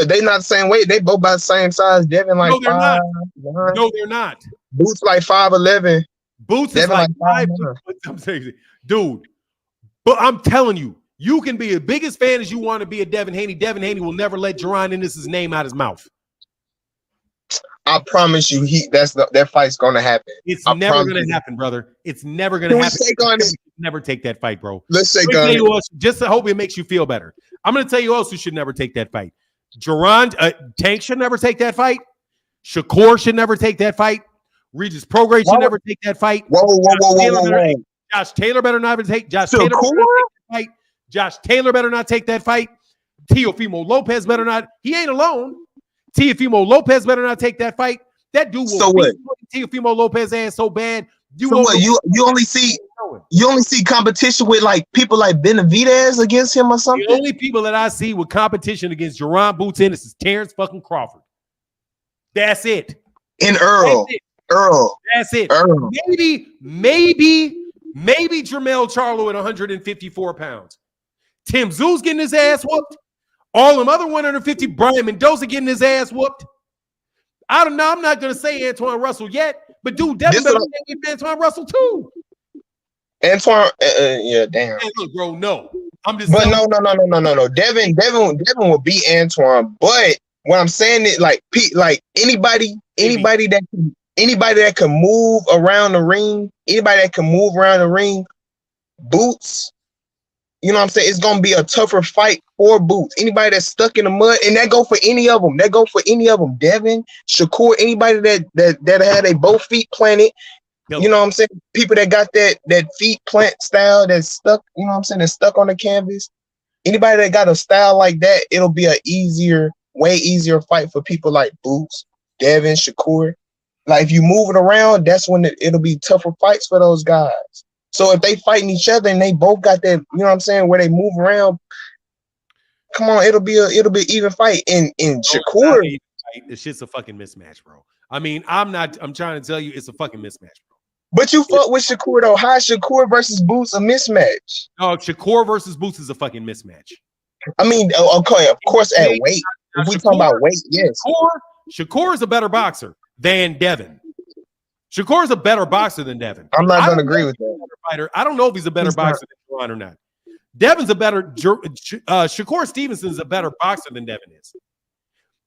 they not the same weight. They both about the same size. Devin like no, they're 5'9". not. No, they're not. Boots like 5'11". Boots is like 5. I'm saying, dude. But I'm telling you, you can be the biggest fan as you want to be of Devin Haney. Devin Haney will never let Gervonta Ennis' name out his mouth. I promise you, that fight's gonna happen. It's never gonna happen, brother. It's never gonna happen. Never take that fight, bro. Let's take on it. Just to hope it makes you feel better. I'm gonna tell you else who should never take that fight. Tank should never take that fight. Shakur should never take that fight. Regis Prograde should never take that fight. Whoa. Josh Taylor better not take. Josh Taylor better not take that fight. Josh Taylor better not take that fight. Teofimo Lopez better not. He ain't alone. Teofimo Lopez better not take that fight. That dude will beat Teofimo Lopez ass so bad. You only see competition with like people like Benavidez against him or something. The only people that I see with competition against Gervonta Boots Ennis is Terrence fucking Crawford. That's it. And Errol. That's it. Errol. Maybe Jermell Charlo at 154 pounds. Tim Zoo's getting his ass whooped. All them other 150, Brian Mendoza getting his ass whooped. I don't know. I'm not going to say Antoine Russell yet, but dude, Devin better get Antoine Russell too. Antoine, yeah, damn. Hey, look, bro, no. I'm just. But no. Devin will beat Antoine. But what I'm saying is, like anybody that can move around the ring, Boots. You know what I'm saying? It's gonna be a tougher fight for Boots. Anybody that's stuck in the mud, and that go for any of them. Devin, Shakur, anybody that had a both feet planted. You know what I'm saying? People that got that feet plant style that's stuck. You know what I'm saying? That's stuck on the canvas. Anybody that got a style like that, it'll be way easier fight for people like Boots, Devin, Shakur. Like if you move it around, that's when it'll be tougher fights for those guys. So if they fighting each other and they both got that, you know what I'm saying, where they move around, come on, it'll be even fight. And Shakur, this shit's a fucking mismatch, bro. I mean, I'm trying to tell you, it's a fucking mismatch, bro. But you fought with Shakur though. How is Shakur versus Boots a mismatch? No, Shakur versus Boots is a fucking mismatch. I mean, okay, of course at weight. If we talking about weight, yes. Shakur is a better boxer than Devin. Shakur is a better boxer than Devin. I'm not going to agree with that. Fighter. I don't know if he's a better boxer than Gervonta or not. Devin's a better Shakur Stevenson is a better boxer than Devin is.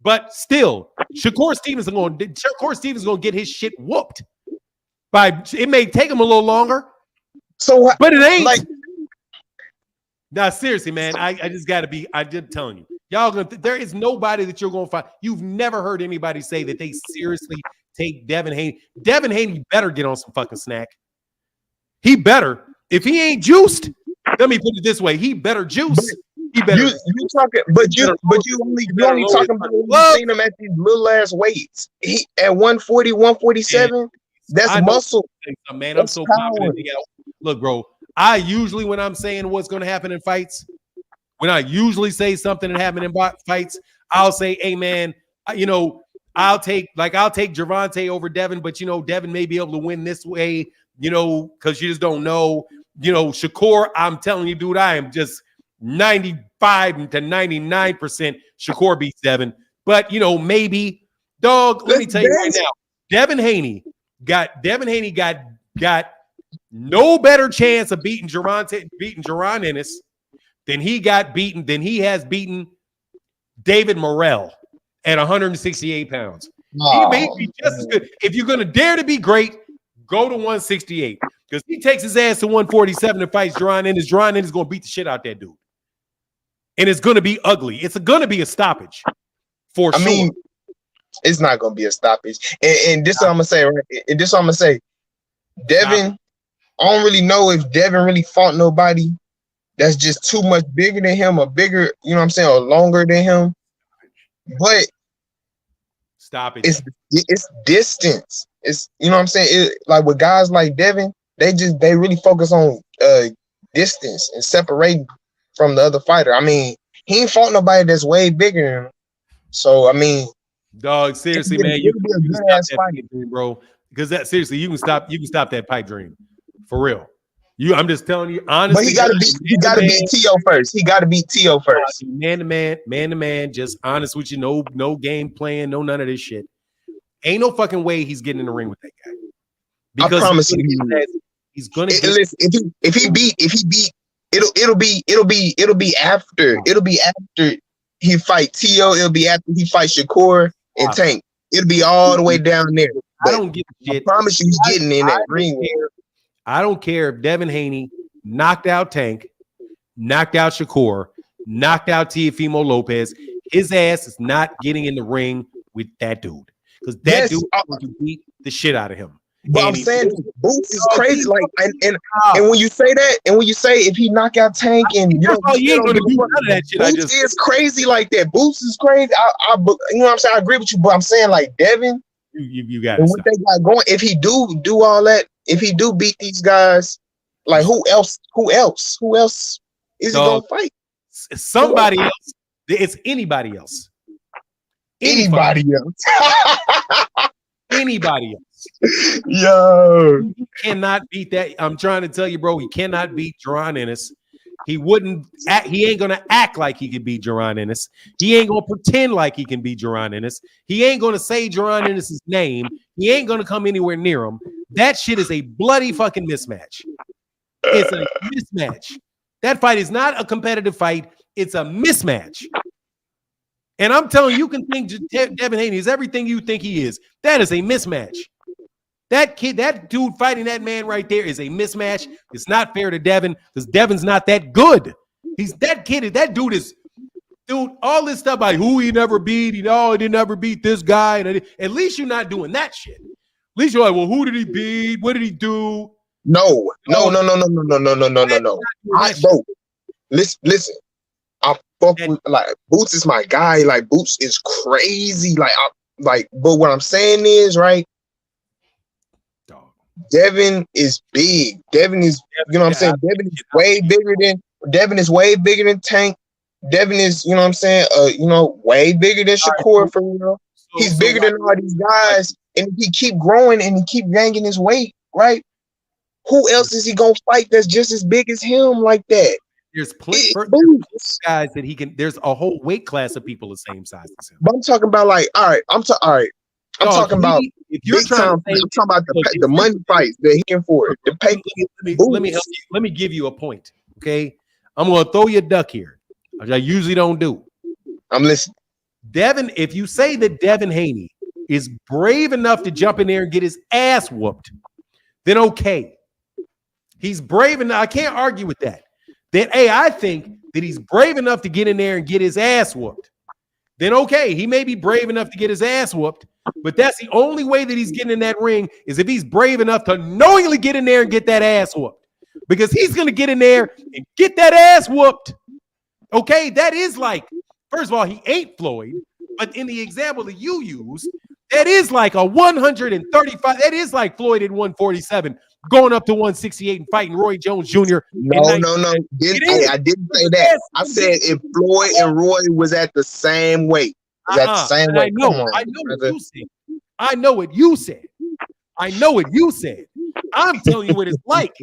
But still, Shakur Stevens is going to get his shit whooped. It may take him a little longer. But it ain't. Like, nah, seriously, man. I just got to be. I did telling you, y'all. There is nobody that you're going to find. You've never heard anybody say that they seriously take Devin Haney. Devin Haney better get on some fucking snack. He better. If he ain't juiced, let me put it this way: he better juice. He better. You talking? But you only talking about when seen him at these little ass weights. He at 140, 147. That's muscle. Man, I'm so confident. Look, bro. I usually, when I'm saying what's going to happen in fights, when I usually say something that happened in fights, I'll say, "Hey, man, I'll take Gervonta over Devin, but Devin may be able to win this way, because you just don't know. Shakur, I'm telling you, dude, I am just 95 to 99% Shakur beats Devin. But Maybe, dog, let me tell you right now, Devin Haney got no better chance of beating Gervonta Ennis than he has beaten David Morrell at 168 pounds. He may be just as good. If you're going to dare to be great, go to 168. Because he takes his ass to 147 and fights Gervonta Ennis. Gervonta Ennis is going to beat the shit out that dude. And it's going to be ugly. It's going to be a stoppage for sure. I mean, it's not going to be a stoppage. And this is what I'm going to say, right? And this is what I'm going to say. Devin, I don't really know if Devin really fought nobody that's just too much bigger than him or bigger, or longer than him. But stop it. It's distance. It's like with guys like Devin, they really focus on distance and separating from the other fighter. I mean, he ain't fought nobody that's way bigger than him. So I mean, Dog, seriously, man, It'll be a you can good stop ass that fight. pipe dream, bro. Because that seriously, you can stop that pipe dream. For real. I'm just telling you, honestly. But he gotta beat T.O. first. He gotta beat T.O. first. Man to man, just honest with you, no game plan, no none of this shit. Ain't no fucking way he's getting in the ring with that guy. Because I promise you, he's gonna get. Listen, if he beat, it'll be after he fight T.O. It'll be after he fights Shakur and Tank. It'll be all the way down there. I don't give a shit. I promise you, he's getting in that ring. I don't care if Devin Haney knocked out Tank, knocked out Shakur, knocked out Teofimo Lopez. His ass is not getting in the ring with that dude because that dude is going to beat the shit out of him. But I'm saying Boots is crazy. Like and when you say that, and when you say if he knock out Tank and you ain't gonna do none of that shit. Boots is crazy like that. Boots is crazy. I you know what I'm saying? I agree with you, but I'm saying like Devin, you got what they got going. If he do all that, if he do beat these guys, like who else is he gonna fight? Somebody else. It's anybody else. Anybody else. Anybody else. Yo, he cannot beat that. I'm trying to tell you, bro. He cannot beat Gervonta Ennis. He wouldn't. He ain't gonna act like he could beat Gervonta Ennis. He ain't gonna pretend like he can beat Gervonta Ennis. He ain't gonna say Gervonta Ennis's name. He ain't gonna come anywhere near him. That shit is a bloody fucking mismatch. It's a mismatch. That fight is not a competitive fight. It's a mismatch. And I'm telling you, you can think Devin Haney is everything you think he is. That is a mismatch. That dude fighting that man right there is a mismatch. It's not fair to Devin because Devin's not that good. He's that kid. That dude is, all this stuff about who he never beat. He didn't ever beat this guy. And at least you're not doing that shit. At least you're like, well, who did he beat? What did he do? No. Bro, listen. I fuck with like Boots is my guy. Like Boots is crazy. But what I'm saying is right. Devin is big. Devin is, you know what I'm saying? Devin is way bigger than Tank. Devin is, you know what I'm saying? Way bigger than Shakur for real. He's bigger than all these guys. And if he keep growing and he keep gaining his weight, right? Who else is he gonna fight that's just as big as him like that? There's plenty of guys that he can. There's a whole weight class of people the same size as him. But I'm talking about like, I'm talking about the money fights that he can afford. Let me give you a point. Okay, I'm gonna throw you a duck here, which I usually don't do. I'm listening. Devin, if you say that Devin Haney is brave enough to jump in there and get his ass whooped, then okay. He's brave enough. I can't argue with that. Then, I think that he's brave enough to get in there and get his ass whooped. Then, okay, he may be brave enough to get his ass whooped, but that's the only way that he's getting in that ring is if he's brave enough to knowingly get in there and get that ass whooped. Because he's going to get in there and get that ass whooped. Okay, that is like, first of all, he ain't Floyd, but in the example that you used, that is like a 135. That is like Floyd at 147. Going up to 168 and fighting Roy Jones Jr. No. I didn't say that. I said if Floyd and Roy was at the same weight. At the same weight. I know what you said. I'm telling you what it's like.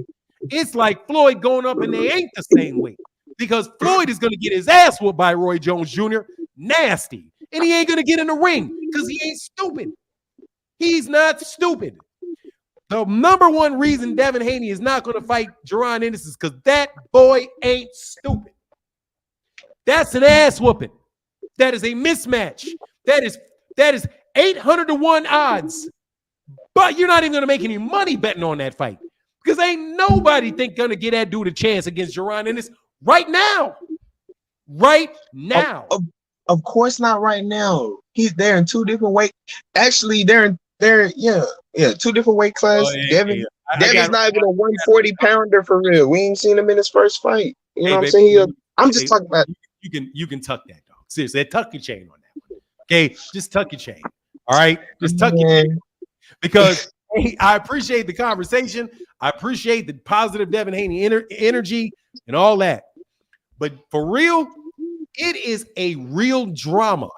It's like Floyd going up and they ain't the same weight. Because Floyd is going to get his ass whooped by Roy Jones Jr. Nasty. And he ain't going to get in the ring because he ain't stupid. He's not stupid. The number one reason Devin Haney is not going to fight Gervonta Ennis is because that boy ain't stupid. That's an ass whooping. That is a mismatch. That is 800-1 odds. But you're not even going to make any money betting on that fight because ain't nobody going to get that dude a chance against Gervonta Ennis right now. Right now. Of course not right now. He's there in two different weight. Actually, they're two different weight classes. Devin's not even a 140 pounder for real. We ain't seen him in his first fight. You know what I'm saying? I'm just talking about. You can tuck that, dog. Seriously, tuck your chain on that one. Okay, just tuck your chain. All right, just tuck your chain because I appreciate the conversation. I appreciate the positive Devin Haney energy and all that. But for real, it is a real drama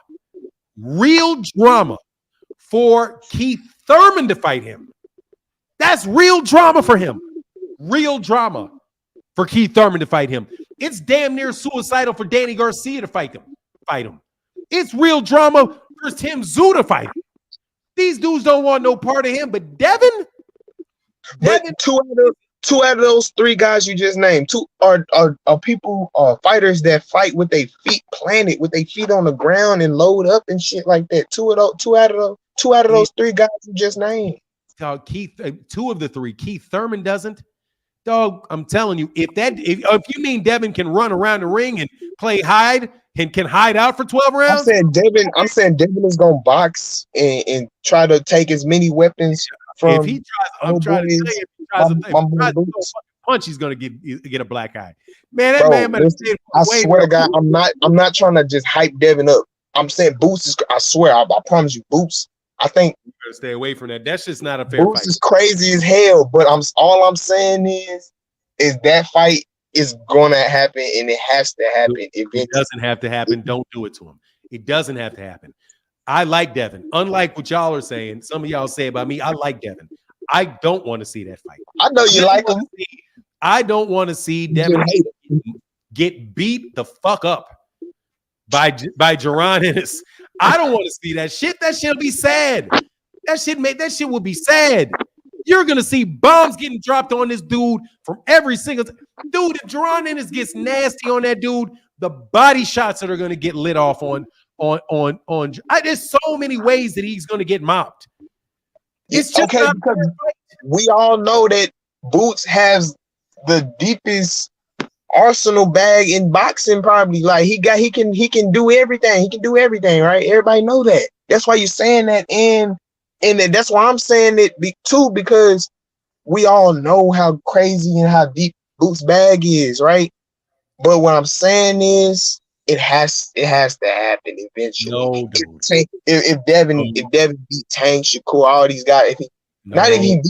real drama for Keith Thurman to fight him. That's real drama for him. Real drama for Keith Thurman to fight him. It's damn near suicidal for Danny Garcia to fight him. It's real drama for Tim Tszyu to fight him. These dudes don't want no part of him, but Devin. But two out of those three guys you just named, two are people, fighters that fight with their feet planted, with their feet on the ground and load up and shit like that. Two out of those three guys you just named. Dog, two of the three. Keith Thurman doesn't. Dog, I'm telling you, if you mean Devin can run around the ring and play hide and can hide out for 12 rounds, I'm saying Devin is gonna box and try to take as many weapons from. If he tries, I'm trying to say, if he tries to punch, he's gonna get a black eye. Man, that man better stay I swear to God, I'm not trying to just hype Devin up. I'm saying Boots is. I swear, I promise you, Boots. I think you better stay away from that. That's just not a fair Boots fight. is crazy as hell. But all I'm saying is that fight is gonna happen, and it has to happen. It doesn't have to happen. Don't do it to him. It doesn't have to happen. I like Devin. Unlike what y'all are saying, some of y'all say about me, I like Devin. I don't want to see that fight. I know you like him. I don't want to see Devin get beat the fuck up by Gervonta Ennis. I don't want to see that shit. That shit'll be sad. That shit will be sad. You're gonna see bombs getting dropped on this dude from every single dude. If Gervonta Ennis gets nasty on that dude, the body shots that are gonna get lit off on. There's so many ways that he's gonna get mopped. It's just okay because we all know that Boots has the deepest arsenal bag in boxing. Probably like he can do everything. He can do everything, right? Everybody know that. That's why you're saying that, and that's why I'm saying it too, because we all know how crazy and how deep Boots' bag is, right? But what I'm saying is, it has to happen eventually. No, dude. If Devin beat Tank, Shakur, all these guys, if he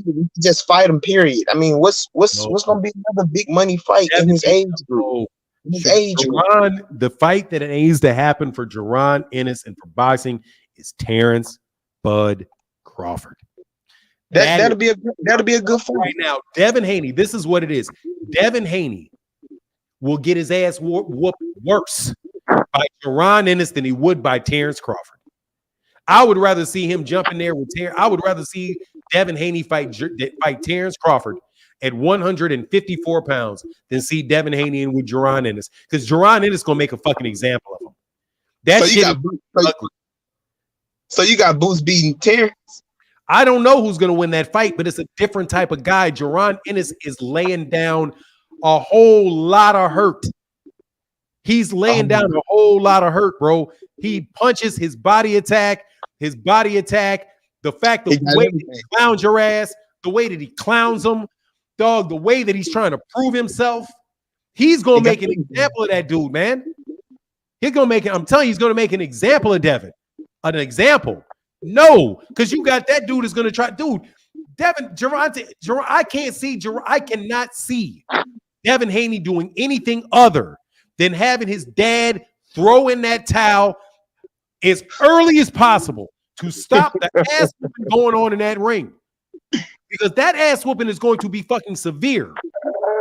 just fight him, period. I mean, what's gonna be another big money fight in his age group? The fight that needs to happen for Gervonta Ennis and for boxing is Terrence Bud Crawford. That'll be a good fight right now. Devin Haney, this is what it is. Devin Haney will get his ass whooped worse by Gervonta Ennis than he would by Terrence Crawford. I would rather see him jump in there with Terrence. I would rather see Devin Haney fight Terrence Crawford at 154 pounds than see Devin Haney in with Gervonta Ennis, because Gervonta Ennis gonna make a fucking example of him. So you got Boots beating Terrence. I don't know who's gonna win that fight, but it's a different type of guy. Gervonta Ennis is laying down a whole lot of hurt. He's laying down a whole lot of hurt, bro. He punches his body attack, the fact that the way that he clowns your ass, the way that he clowns him, dog, the way that he's trying to prove himself. He's gonna make an example of that dude, man. I'm telling you, he's gonna make an example of Devin. An example. No, because you got that dude is gonna try, dude. Gervonta, I cannot see Devin Haney doing anything other than having his dad throw in that towel as early as possible to stop the ass whooping going on in that ring. Because that ass whooping is going to be fucking severe.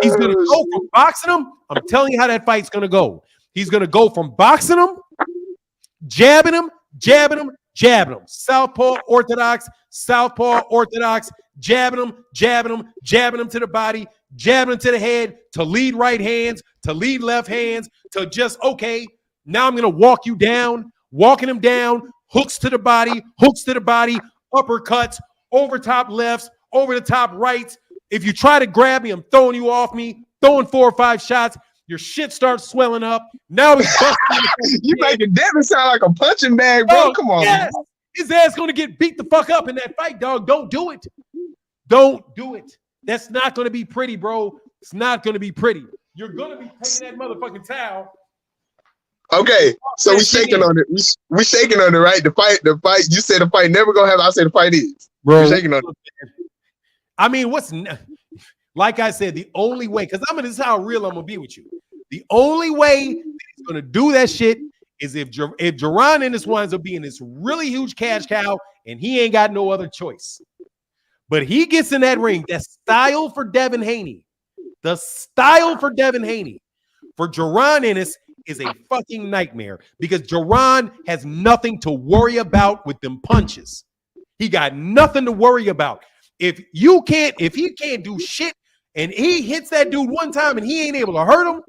He's going to go from boxing him. I'm telling you how that fight's going to go. He's going to go from boxing him, jabbing him, southpaw orthodox, jabbing him to the body, jabbing him to the head, to lead right hands, to lead left hands, to just, okay, now I'm going to walk you down, walking him down, hooks to the body, uppercuts, over top lefts, over the top rights. If you try to grab me, I'm throwing you off me, throwing 4 or 5 shots. Your shit starts swelling up. Now he's busting. You making Devin sound like a punching bag, bro. Oh, come on. Yes. His ass going to get beat the fuck up in that fight, dog. Don't do it. Don't do it. That's not going to be pretty, bro. It's not going to be pretty. You're going to be taking that motherfucking towel. Okay, so we shaking on it. We shaking on it, right? The fight. You said the fight never gonna happen. I say the fight is. Bro, we're shaking on it. I mean, like I said, the only way, because this is how real I'm gonna be with you. The only way that he's gonna do that shit is if Gervonta Ennis winds up being this really huge cash cow and he ain't got no other choice. But he gets in that ring, that style for Devin Haney. The style for Devin Haney for Gervonta Ennis is a fucking nightmare because Gervonta has nothing to worry about with them punches. He got nothing to worry about. If he can't do shit and he hits that dude one time and he ain't able to hurt him,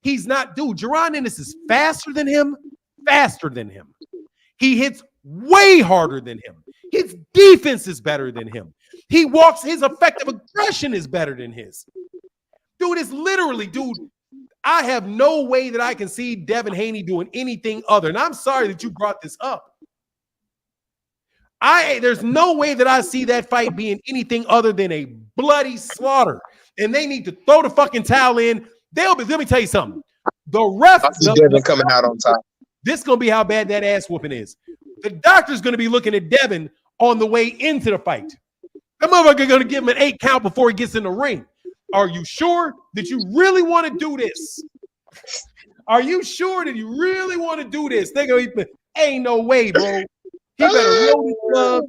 he's not, dude. Gervonta Ennis is faster than him. He hits way harder than him. His defense is better than him. His effective aggression is better than his. Dude, it's literally, dude, I have no way that I can see Devin Haney doing anything other. And I'm sorry that you brought this up. There's no way that I see that fight being anything other than a bloody slaughter. And they need to throw the fucking towel in. Let me tell you something. The ref, Devin coming out on top. This is going to be how bad that ass whooping is. The doctor's going to be looking at Devin on the way into the fight. That motherfucker going to give him an 8 count before he gets in the ring. Are you sure that you really want to do this? Are you sure that you really want to do this? They're going to be, ain't no way, bro. He better load his gloves.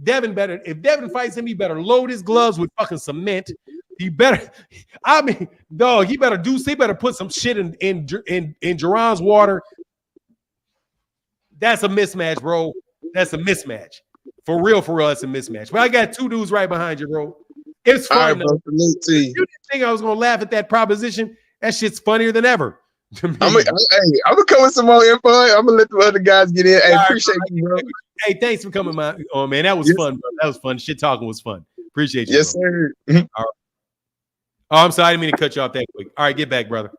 If Devin fights him, he better load his gloves with fucking cement. He better, he better put some shit in Jerron's water. That's a mismatch, bro. That's a mismatch. For real, it's a mismatch. But I got 2 dudes right behind you, bro. It's fun. Right, bro. You didn't think I was going to laugh at that proposition? That shit's funnier than ever. I'm gonna come with some more info. I'm gonna let the other guys get in. Hey, appreciate you, bro. Hey, thanks for coming, man. Oh man, that was fun, bro. That was fun. Shit talking was fun. Appreciate you. Yes, bro. sir. All right. Oh, I'm sorry, I didn't mean to cut you off that quick. All right, get back, brother.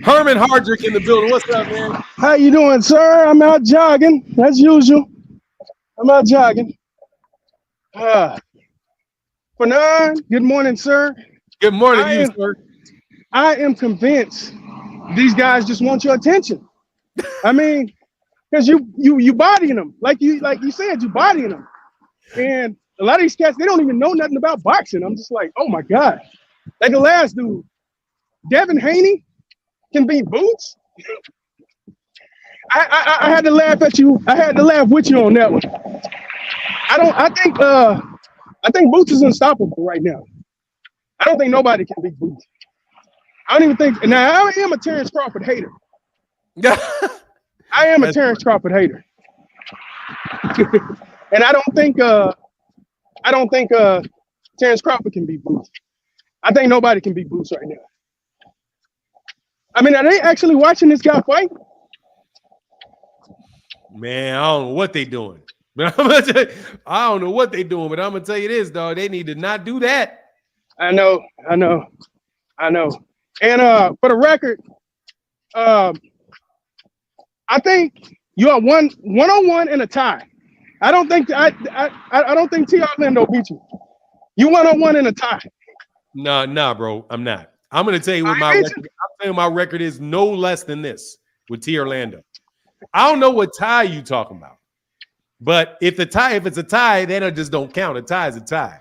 Herman Hardrick in the building. What's up, man? How you doing, sir? I'm out jogging, as usual. I'm out jogging. Fanon, good morning, sir. Good morning, sir. I am convinced these guys just want your attention. I mean, because you bodying them, like you said, you bodying them, and a lot of these cats, they don't even know nothing about boxing. I'm just like, oh my god, like the last dude, Devin Haney can beat Boots. I had to laugh at you. I had to laugh with you on that one. I think Boots is unstoppable right now. I don't think nobody can beat Boots. I don't even think. Now I am a Terrence Crawford hater. I am a Terrence Crawford hater, and I don't think Terrence Crawford can beat Boots. I think nobody can beat Boots right now. I mean, are they actually watching this guy fight? Man, I don't know what they doing. But I don't know what they doing, but I'm gonna tell you this, dog. They need to not do that. I know. And for the record, I think you are one-on-one in a tie. I don't think T. Orlando beat you. You 1-on-1 in a tie. Nah, bro. I'm not. I'm gonna tell you what my record. I'm saying my record is no less than this with T. Orlando. I don't know what tie you talking about. But if it's a tie, then it just don't count. A tie is a tie.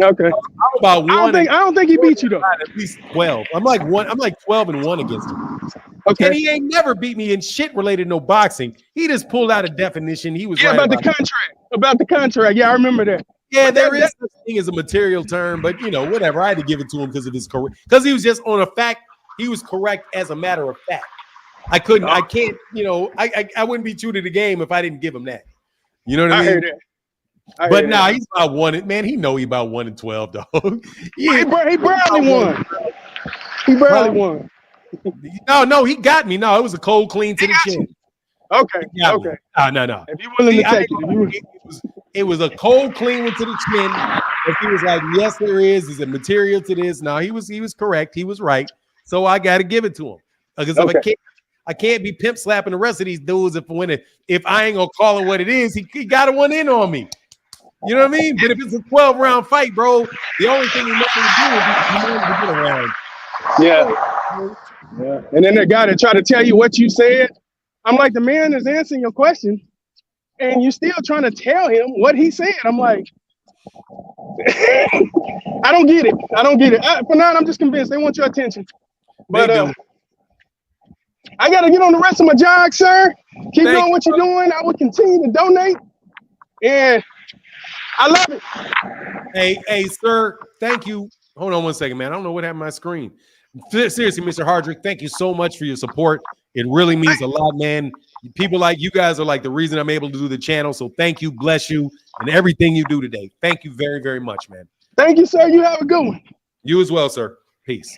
Okay. I'm about one. I don't think he beat you though. At least 12. I'm like 12-1 against him. Okay. And he ain't never beat me in shit related to no boxing. He just pulled out a definition. He was about the contract. About the contract. Yeah, I remember that. Yeah, there is such thing as a material term, but whatever. I had to give it to him because of his correct. Because he was just on a fact. He was correct as a matter of fact. I can't. I wouldn't be true to the game if I didn't give him that. You know what I mean? Heard that. But now he's about 1. Man, he know he about 1-12, dog. He barely won. He barely won. No, he got me. No, it was a cold clean to the chin. Okay. No. If you're willing to take it, it was a cold clean one to the chin. If he was like, yes, there is. Is it material to this? No, he was correct. He was right. So I got to give it to him because I can't be pimp slapping the rest of these dudes if I ain't gonna call it what it is. He got one in on me. You know what I mean? But if it's a 12-round fight, bro, the only thing he knows to do is to get around. Yeah. And then the guy that tried to tell you what you said, I'm like, the man is answering your question, and you're still trying to tell him what he said. I'm like, I don't get it. For now, I'm just convinced they want your attention. But They do. I got to get on the rest of my jog, sir. Keep doing what you're doing. I will continue to donate. And I love it. Hey, sir, thank you. Hold on one second, man. I don't know what happened to my screen. Seriously, Mr. Hardrick, thank you so much for your support. It really means a lot, man. People like you guys are like the reason I'm able to do the channel. So thank you, bless you, and everything you do today. Thank you very, very much, man. Thank you, sir. You have a good one. You as well, sir. Peace.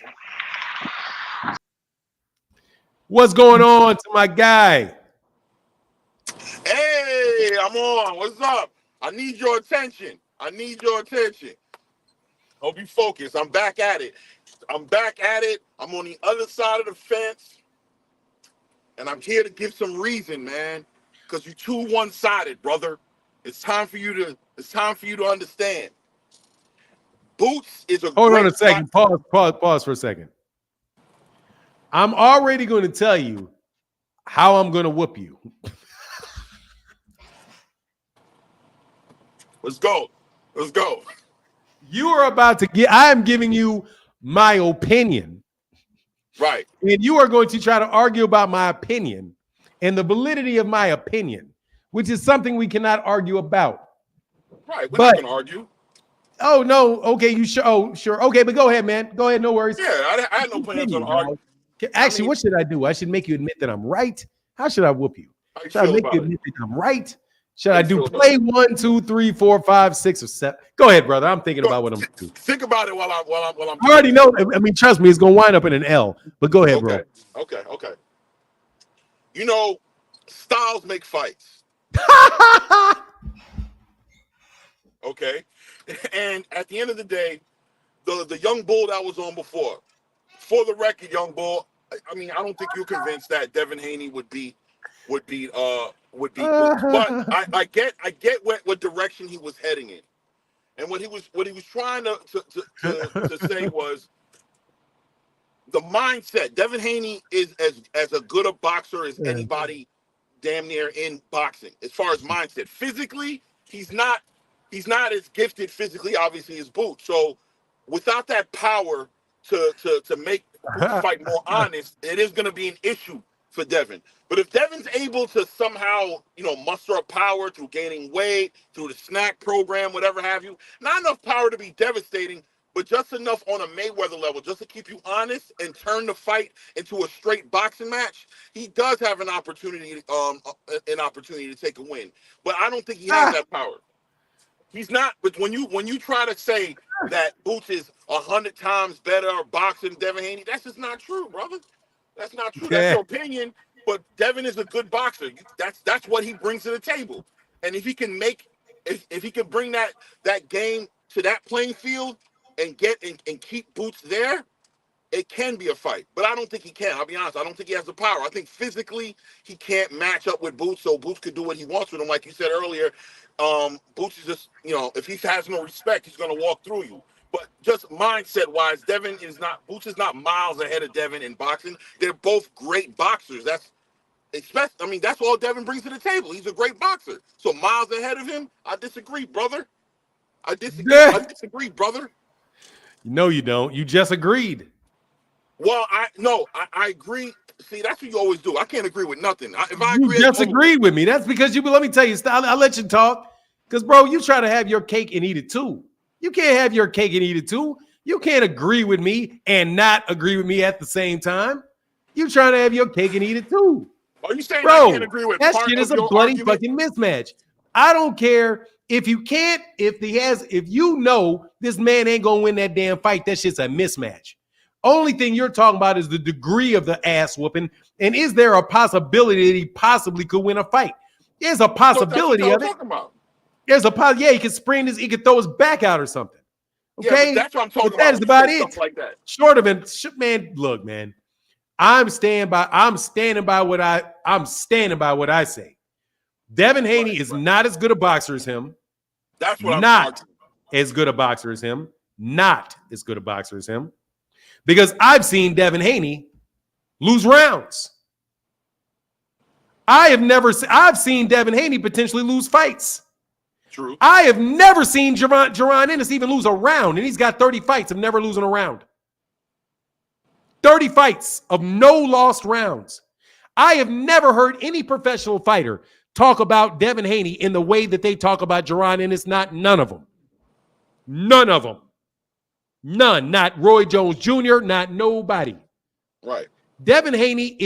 What's going on to my guy? Hey, I'm on. What's up? I need your attention. Hope you focus. I'm back at it. I'm on the other side of the fence. And I'm here to give some reason, man. Because you're too one-sided, brother. It's time for you to understand. Boots is a Hold great on a second. Pause for a second. I'm already going to tell you how I'm going to whoop you. Let's go. You are about to get, I am giving you my opinion. Right. And you are going to try to argue about my opinion and the validity of my opinion, which is something we cannot argue about. Right. We're not going to argue. Oh, no. Okay. You sure? Oh, sure. Okay. But go ahead, man. Go ahead. No worries. Yeah. I had no plans on arguing. Actually, what should I do? I should make you admit that I'm right. How should I whoop you? Should I make you admit that I'm right? Should I do play 1, 2, 3, 4, 5, 6, or 7? Go ahead, brother. I'm thinking about what I'm doing. Think about it while I'm. I already know. I mean, trust me, it's gonna wind up in an L. But go ahead, bro. Okay. You know, styles make fights. Okay, and at the end of the day, the young bull that was on before, for the record, young bull. I mean, I don't think you're convinced that Devin Haney would beat Boots, but I get what direction he was heading in, and what he was trying to say was the mindset. Devin Haney is as a good a boxer as anybody damn near in boxing as far as mindset. Physically, he's not as gifted physically, obviously, as Boots. So without that power to make Boots fight more honest, it is going to be an issue for Devin. But if Devin's able to somehow, muster up power through gaining weight, through the snack program, whatever have you, not enough power to be devastating, but just enough on a Mayweather level, just to keep you honest and turn the fight into a straight boxing match, he does have an opportunity to take a win. But I don't think he has that power. He's not. But when you try to say that Boots is 100 times better boxing than Devin Haney, that's just not true, brother. That's not true. That's your opinion. But Devin is a good boxer. That's what he brings to the table. And if he can if he can bring that game to that playing field and keep Boots there, it can be a fight. But I don't think he can. I'll be honest. I don't think he has the power. I think physically he can't match up with Boots, so Boots could do what he wants with him. Like you said earlier, Boots is just, if he has no respect, he's going to walk through you. But just mindset-wise, Boots is not miles ahead of Devin in boxing. They're both great boxers. That's all Devin brings to the table. He's a great boxer. So miles ahead of him, I disagree, brother. I disagree, brother. No, you don't. You just agreed. Well, I agree. See, that's what you always do. I can't agree with nothing. You just agreed with me. That's because let me tell you, I'll let you talk. Because, bro, you try to have your cake and eat it too. You can't have your cake and eat it too. You can't agree with me and not agree with me at the same time. You trying to have your cake and eat it too. Are you saying bro, I can't agree with that part shit of is a your bloody argument? fucking mismatch. I don't care if you can't, if this man ain't gonna win that damn fight, that shit's a mismatch. Only thing you're talking about is the degree of the ass whooping, and is there a possibility that he possibly could win a fight? There's a possibility of it. There's a possibility. Yeah, he could he could throw his back out or something. Okay, yeah, that's what I'm talking about. That is about it. Like that. Short of it, man. Look, man. I'm standing by what I say. Devin Haney is not as good a boxer as him. That's what not as good a boxer as him. Not as good a boxer as him. Because I've seen Devin Haney lose rounds. I've seen Devin Haney potentially lose fights. True. I have never seen Gervonta Ennis even lose a round, and he's got 30 fights of never losing a round. 30 fights of no lost rounds. I have never heard any professional fighter talk about Devin Haney in the way that they talk about Gervonta Ennis. None of them. None of them. None. Not Roy Jones Jr., not nobody. Right. Devin Haney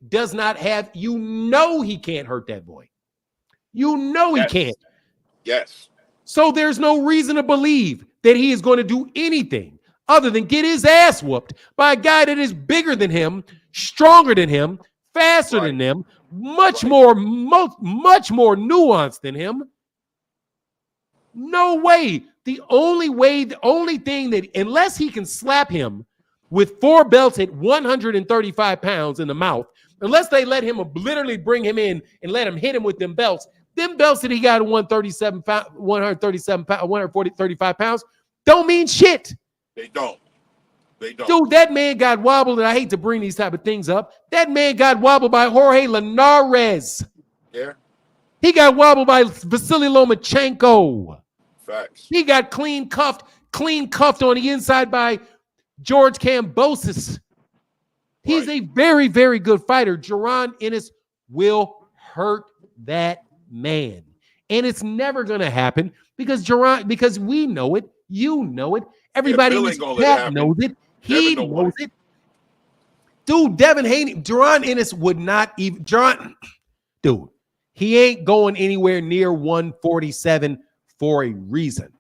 does not have, he can't hurt that boy. He can't. Yes. So there's no reason to believe that he is going to do anything other than get his ass whooped by a guy that is bigger than him, stronger than him, faster than him, much more nuanced than him. No way. The only thing that, unless he can slap him with 4 belts at 135 pounds in the mouth, unless they let him literally bring him in and let him hit him with them belts that he got at 135 pounds don't mean shit. They don't. Dude, that man got wobbled, and I hate to bring these type of things up. That man got wobbled by Jorge Linares. Yeah. He got wobbled by Vasily Lomachenko. Facts. He got clean cuffed on the inside by George Kambosos. He's a very, very good fighter. Gervonta Ennis will hurt that man. And it's never going to happen because we know it. You know it. Everybody in this chat knows it. He knows it. Dude, Devin Haney, Gervonta Ennis would not even, dude, he ain't going anywhere near 147 for a reason.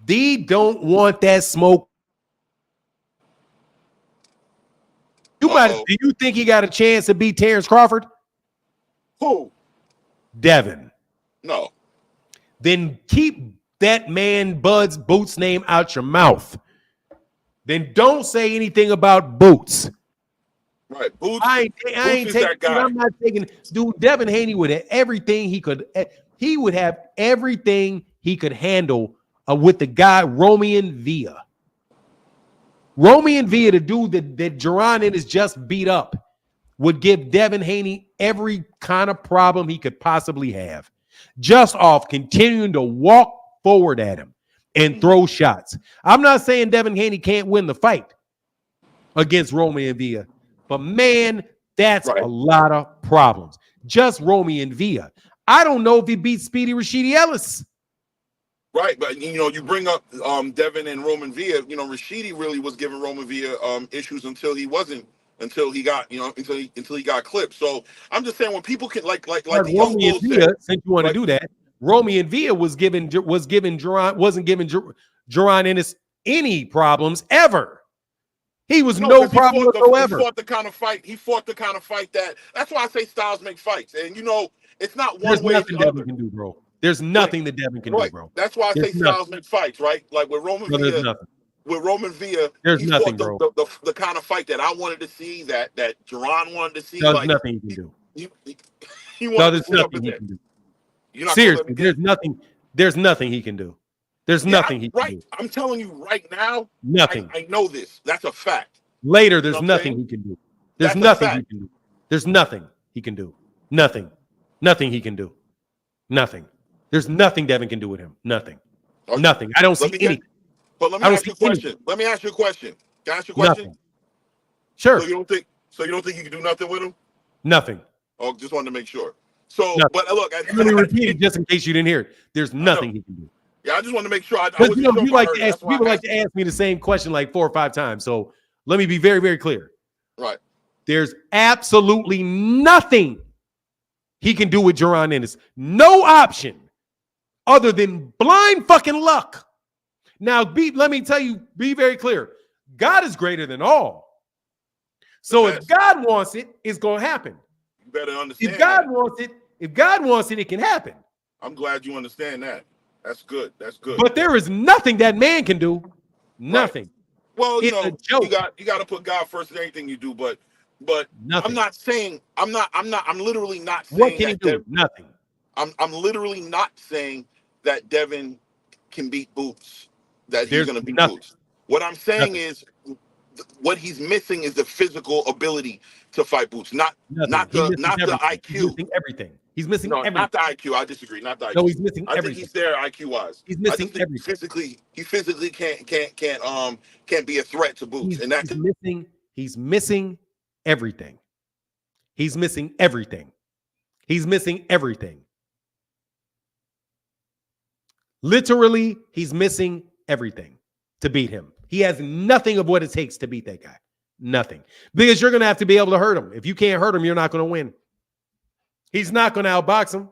They don't want that smoke. Do you think he got a chance to beat Terrence Crawford? Who? Devin. No. Then keep that man Bud's Boots name out your mouth. Then don't say anything about Boots. Right. Boots. I ain't taking that guy. I'm not taking. Dude, Devin Haney would have everything he could. He would have everything he could handle with the guy Romian Villa. Romian Villa, the dude that Gervonta Ennis just beat up, would give Devin Haney every kind of problem he could possibly have, just off continuing to walk forward at him and throw shots. I'm not saying Devin Haney can't win the fight against Romian Villa, but man, that's a lot of problems. Just Romian Villa. I don't know if he beats Speedy Rashidi Ellis. Right, but you bring up Devin and Roman Villa. Rashidi really was giving Roman Villa issues until he got clipped. So I'm just saying when people can like the young Bull said, since you want to do that, Romian Villa wasn't giving Gervonta Ennis any problems ever. He was no problem whatsoever. He fought the kind of fight that's why I say styles make fights. And it's not one There's way nothing or the other. Devin can do, bro. There's nothing that Devin can do, bro. That's why I say styles make fights, right? Like with Roman Villa. With Roman Villa, there's nothing, bro. The kind of fight that I wanted to see, that Gervonta wanted to see. There's nothing he can do. He wanted there's nothing he can do. Seriously, there's nothing. There's nothing he can do. There's nothing he can do. I'm telling you right now. Nothing. I know this. That's a fact. Later, there's nothing he can do. There's nothing he can do. There's nothing he can do. Nothing. Nothing he can do. Nothing. There's nothing Devin can do with him. Nothing. Okay. Nothing. I don't see anything. But let me ask you a question. Let me ask you a question. Can I ask you a question? Nothing. Sure. So you don't think you can do nothing with him? Nothing. Oh, just wanted to make sure. So, nothing. but look, let me repeat it just in case you didn't hear it. There's nothing he can do. Yeah, I just want to make sure. People like to ask me the same question like 4 or 5 times. So let me be very, very clear. Right. There's absolutely nothing he can do with Gervonta Ennis. No option other than blind fucking luck. Now, let me tell you, be very clear. God is greater than all. So if God wants it, it's going to happen. You better understand. If God wants it, it can happen. I'm glad you understand that. That's good. That's good. But there is nothing that man can do. Nothing. Right. Well, it's a joke. you got to put God first in anything you do. But nothing. I'm literally not saying. What can he do? Nothing. I'm literally not saying that Devin can beat Boots. That he's going to beat Boots. What I'm saying is what he's missing is the physical ability to fight Boots, not Nothing. He misses the everything. He's IQ. missing everything. He's missing No, everything. not the IQ. I disagree. Not the IQ. No, he's missing I think everything. he's there IQ wise. He's I missing just think everything. he physically can't be a threat to Boots, and that's He's missing everything. He's missing everything. He's missing everything. Literally, he's missing everything to beat him. He has nothing of what it takes to beat that guy. Nothing. Because you're going to have to be able to hurt him. If you can't hurt him, you're not going to win. He's not going to outbox him.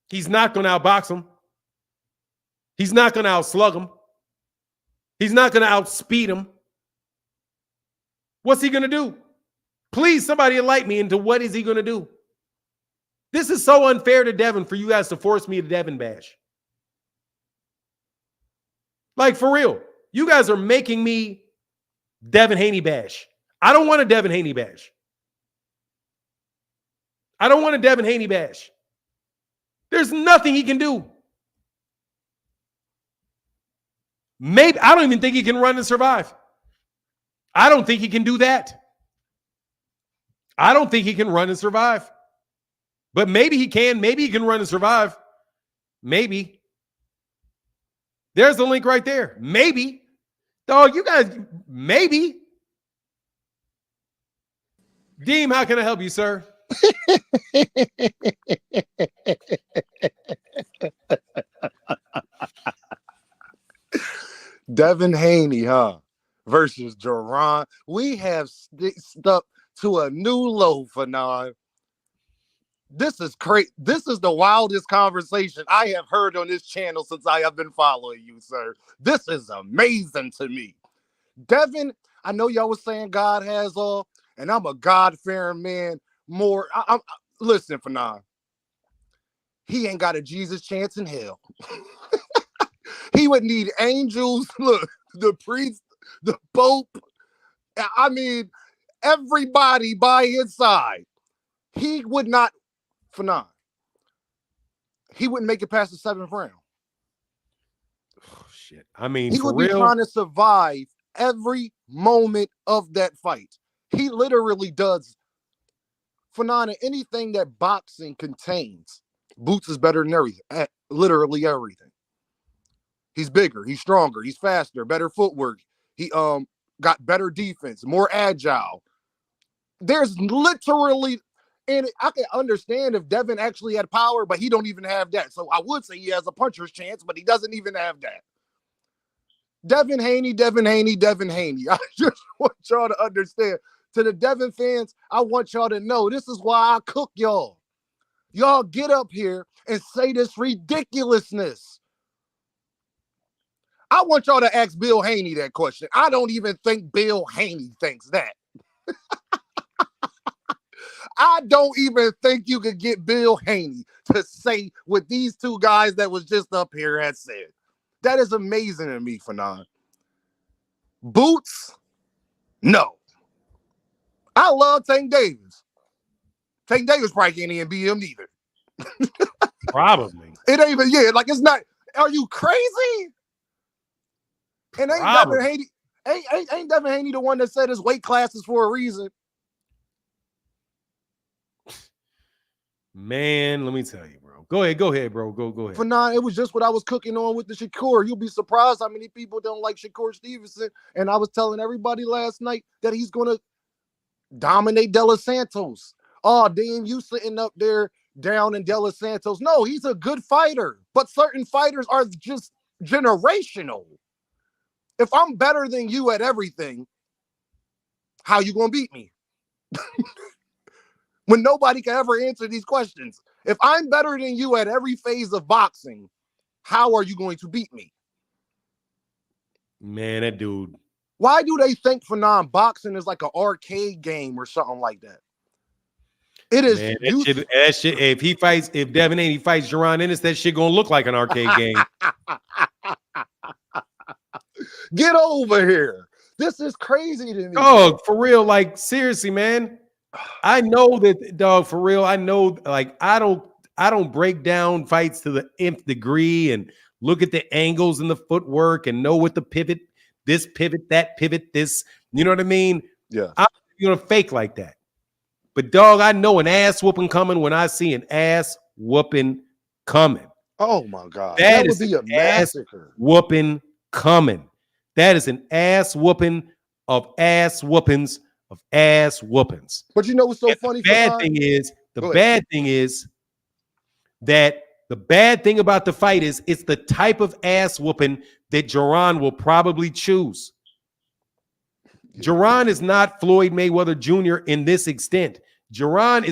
He's not going to outbox him. He's not going to outslug him. He's not going to outspeed him. What's he going to do? Please, somebody enlighten me into what is he going to do? This is so unfair to Devin for you guys to force me to Devin bash. Like, for real. You guys are making me Devin Haney bash. I don't want a Devin Haney bash. I don't want a Devin Haney bash. There's nothing he can do. Maybe I don't even think he can run and survive. I don't think he can do that. I don't think he can run and survive. But maybe he can. Maybe he can run and survive. Maybe. There's the link right there. Maybe. Dog, you guys, maybe. Deem, how can I help you, sir? Devin Haney, versus Gervonta. We have stuck to a new low for now. This is crazy. This is the wildest conversation I have heard on this channel since I have been following you, sir. This is amazing to me. Devin, I know y'all was saying God has all, and I'm a God-fearing man. Listen, for now. He ain't got a Jesus chance in hell. He would need angels, look, the priest, the pope. I mean, everybody by his side. He would not, for now. He wouldn't make it past the 7th round. Oh, shit. I mean, he would be trying to survive every moment of that fight. He literally does. Fanana, anything that boxing contains, Boots is better than everything. Literally everything. He's bigger, he's stronger, he's faster, better footwork. He got better defense, more agile. There's literally, and I can understand if Devin actually had power, but he don't even have that. So I would say he has a puncher's chance, but he doesn't even have that. Devin Haney, Devin Haney, Devin Haney. I just want y'all to understand. To the Devin fans, I want y'all to know this is why I cook y'all. Y'all get up here and say this ridiculousness. I want y'all to ask Bill Haney that question. I don't even think Bill Haney thinks that. I don't even think you could get Bill Haney to say what these two guys that was just up here had said. That is amazing to me, Fanon. Boots? No. I love Tank Davis. Tank Davis probably can't even beat him neither. Probably. It ain't even, like it's not, are you crazy? And ain't Devin Haney, ain't Devin Haney the one that said his weight class is for a reason? Man, let me tell you, bro. Go ahead, bro. Go ahead. For now, it was just what I was cooking on with the Shakur. You'll be surprised how many people don't like Shakur Stevenson. And I was telling everybody last night that he's going to dominate De Los Santos. Oh, damn, you sitting up there down in De Los Santos. No, he's a good fighter. But certain fighters are just generational. If I'm better than you at everything, how you going to beat me? When nobody can ever answer these questions. If I'm better than you at every phase of boxing, how are you going to beat me? Man, that dude. Why do they think for non-boxing is like an arcade game or something like that? It is. Man, that shit, if Devin Haney fights Gervonta Ennis, that shit gonna look like an arcade game. Get over here. This is crazy to me. Oh, for real. Like, seriously, man. I know that, dog, for real. I know, like, I don't break down fights to the nth degree and look at the angles and the footwork and know what the pivot this pivot, that pivot, this. You know what I mean? Yeah. I'm gonna fake like that. But dog, I know an ass whooping coming when I see an ass whooping coming. Oh my God. That would is be a an ass massacre. whooping coming. That is an ass whooping of ass whoopings of ass whoopings. But you know what's so funny? The bad thing is that the bad thing about the fight is it's the type of ass whooping that Gervonta will probably choose. Gervonta is not Floyd Mayweather Jr. in this extent. Gervonta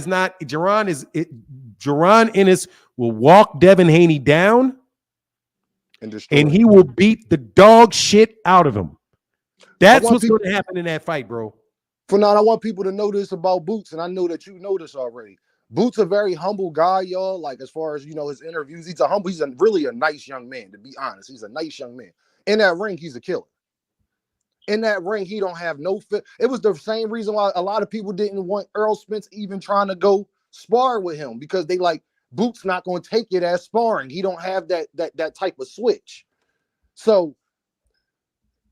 Ennis will walk Devin Haney down and he will beat the dog shit out of him. That's what's going to happen in that fight, bro. Fernand, I want people to know this about Boots, and I know that you know this already. Boots a very humble guy, y'all. Like, as far as, you know, his interviews, he's really a nice young man, to be honest. He's a nice young man. In that ring, he's a killer. In that ring, he don't have no fit. It was the same reason why a lot of people didn't want Errol Spence even trying to go spar with him, because they like, Boots not going to take it as sparring. He don't have that type of switch. So,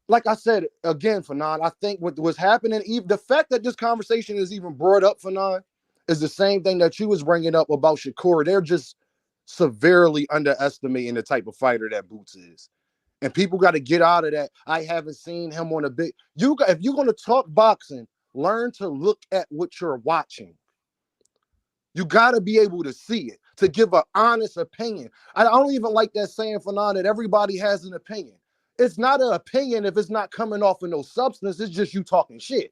like I said, again, Fernand, I think what was happening, even the fact that this conversation is even brought up, Fernand, is the same thing that you was bringing up about Shakur. They're just severely underestimating the type of fighter that Boots is. And people got to get out of that. I haven't seen him on a big. If you're going to talk boxing, learn to look at what you're watching. You got to be able to see it, to give an honest opinion. I don't even like that saying, Fernand, that everybody has an opinion. It's not an opinion if it's not coming off of no substance. It's just you talking shit.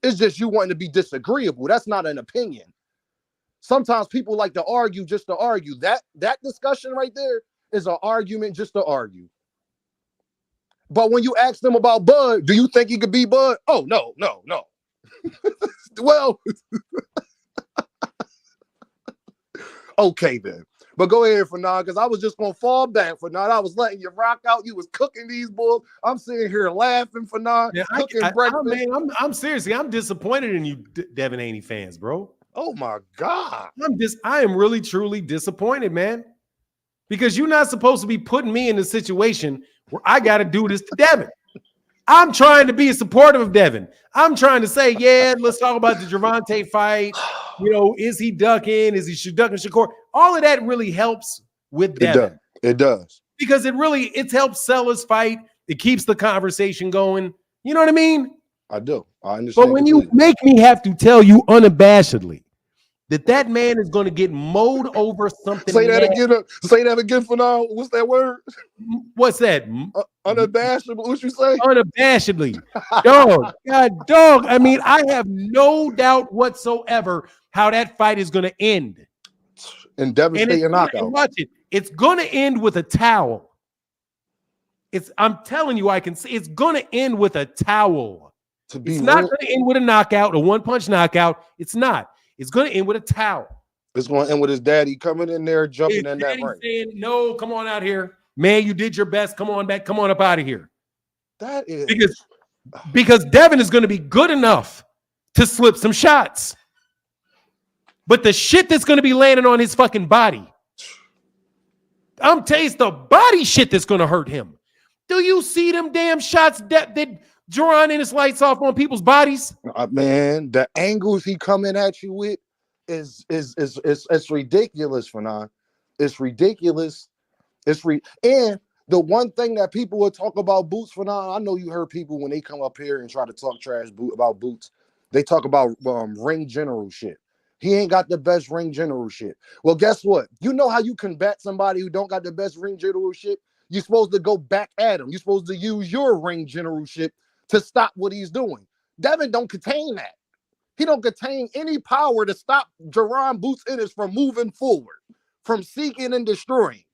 It's just you wanting to be disagreeable. That's not an opinion. Sometimes people like to argue just to argue. That discussion right there is an argument just to argue. But when you ask them about Bud, do you think he could be Bud? Oh, no. Well, okay then. But go ahead, Fernand, because I was just going to fall back, Fernand. I was letting you rock out. You was cooking these bulls. I'm sitting here laughing, Fernand. Yeah, I'm seriously, I'm disappointed in you, Devin Haney fans, bro. Oh, my God. I am really, truly disappointed, man. Because you're not supposed to be putting me in a situation where I got to do this to Devin. I'm trying to be supportive of Devin. I'm trying to say, yeah, let's talk about the Gervonta fight. You know, is he ducking? Is he ducking Shakur? All of that really helps with Devin. It does. Because it helps sell his fight. It keeps the conversation going. You know what I mean? I do. I understand. But when you make me have to tell you unabashedly that man is going to get mowed over something. Say that again. Say that again for now. What's that word? What's that? Unabashedly. What you say? Unabashedly. Dog. I mean, I have no doubt whatsoever how that fight is going to end. And devastating knockout. Watch it. It's going to end with a towel. I'm telling you, I can see it's going to end with a towel. It's not going to end with a knockout, a one-punch knockout. It's not. It's going to end with a towel. It's going to end with his daddy coming in there, jumping in that ring. Saying, no, come on out here. Man, you did your best. Come on back. Come on up out of here. That is because Devin is going to be good enough to slip some shots. But the shit that's going to be landing on his fucking body, I'm telling you, it's the body shit that's going to hurt him. Do you see them damn shots that Gervonta in his lights off on people's bodies? Man, the angles he coming at you with is ridiculous, Fernand. It's ridiculous. And the one thing that people will talk about Boots, Fernand, I know you heard people when they come up here and try to talk trash about Boots, they talk about ring general shit. He ain't got the best ring general shit. Well, guess what? You know how you combat somebody who don't got the best ring general shit? You're supposed to go back at him. You're supposed to use your ring general shit to stop what he's doing. Devin don't contain that. He don't contain any power to stop Gervonta Boots Ennis from moving forward, from seeking and destroying.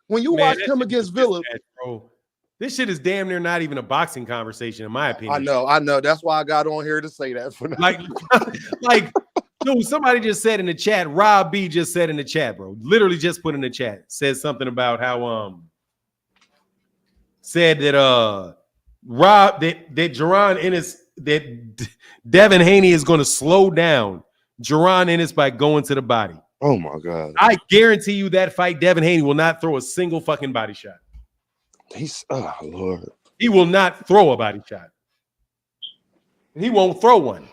When you watch him against Villa, bro, this shit is damn near not even a boxing conversation, in my opinion. I know. That's why I got on here to say that. For like, dude, somebody just said in the chat. Rob B just said in the chat, bro. Literally just put in the chat. Says something about how said that that Gervonta Ennis, that Devin Haney is going to slow down Gervonta Ennis by going to the body. Oh my God! I guarantee you that fight, Devin Haney will not throw a single fucking body shot. He's oh Lord. He will not throw a body shot. He won't throw one.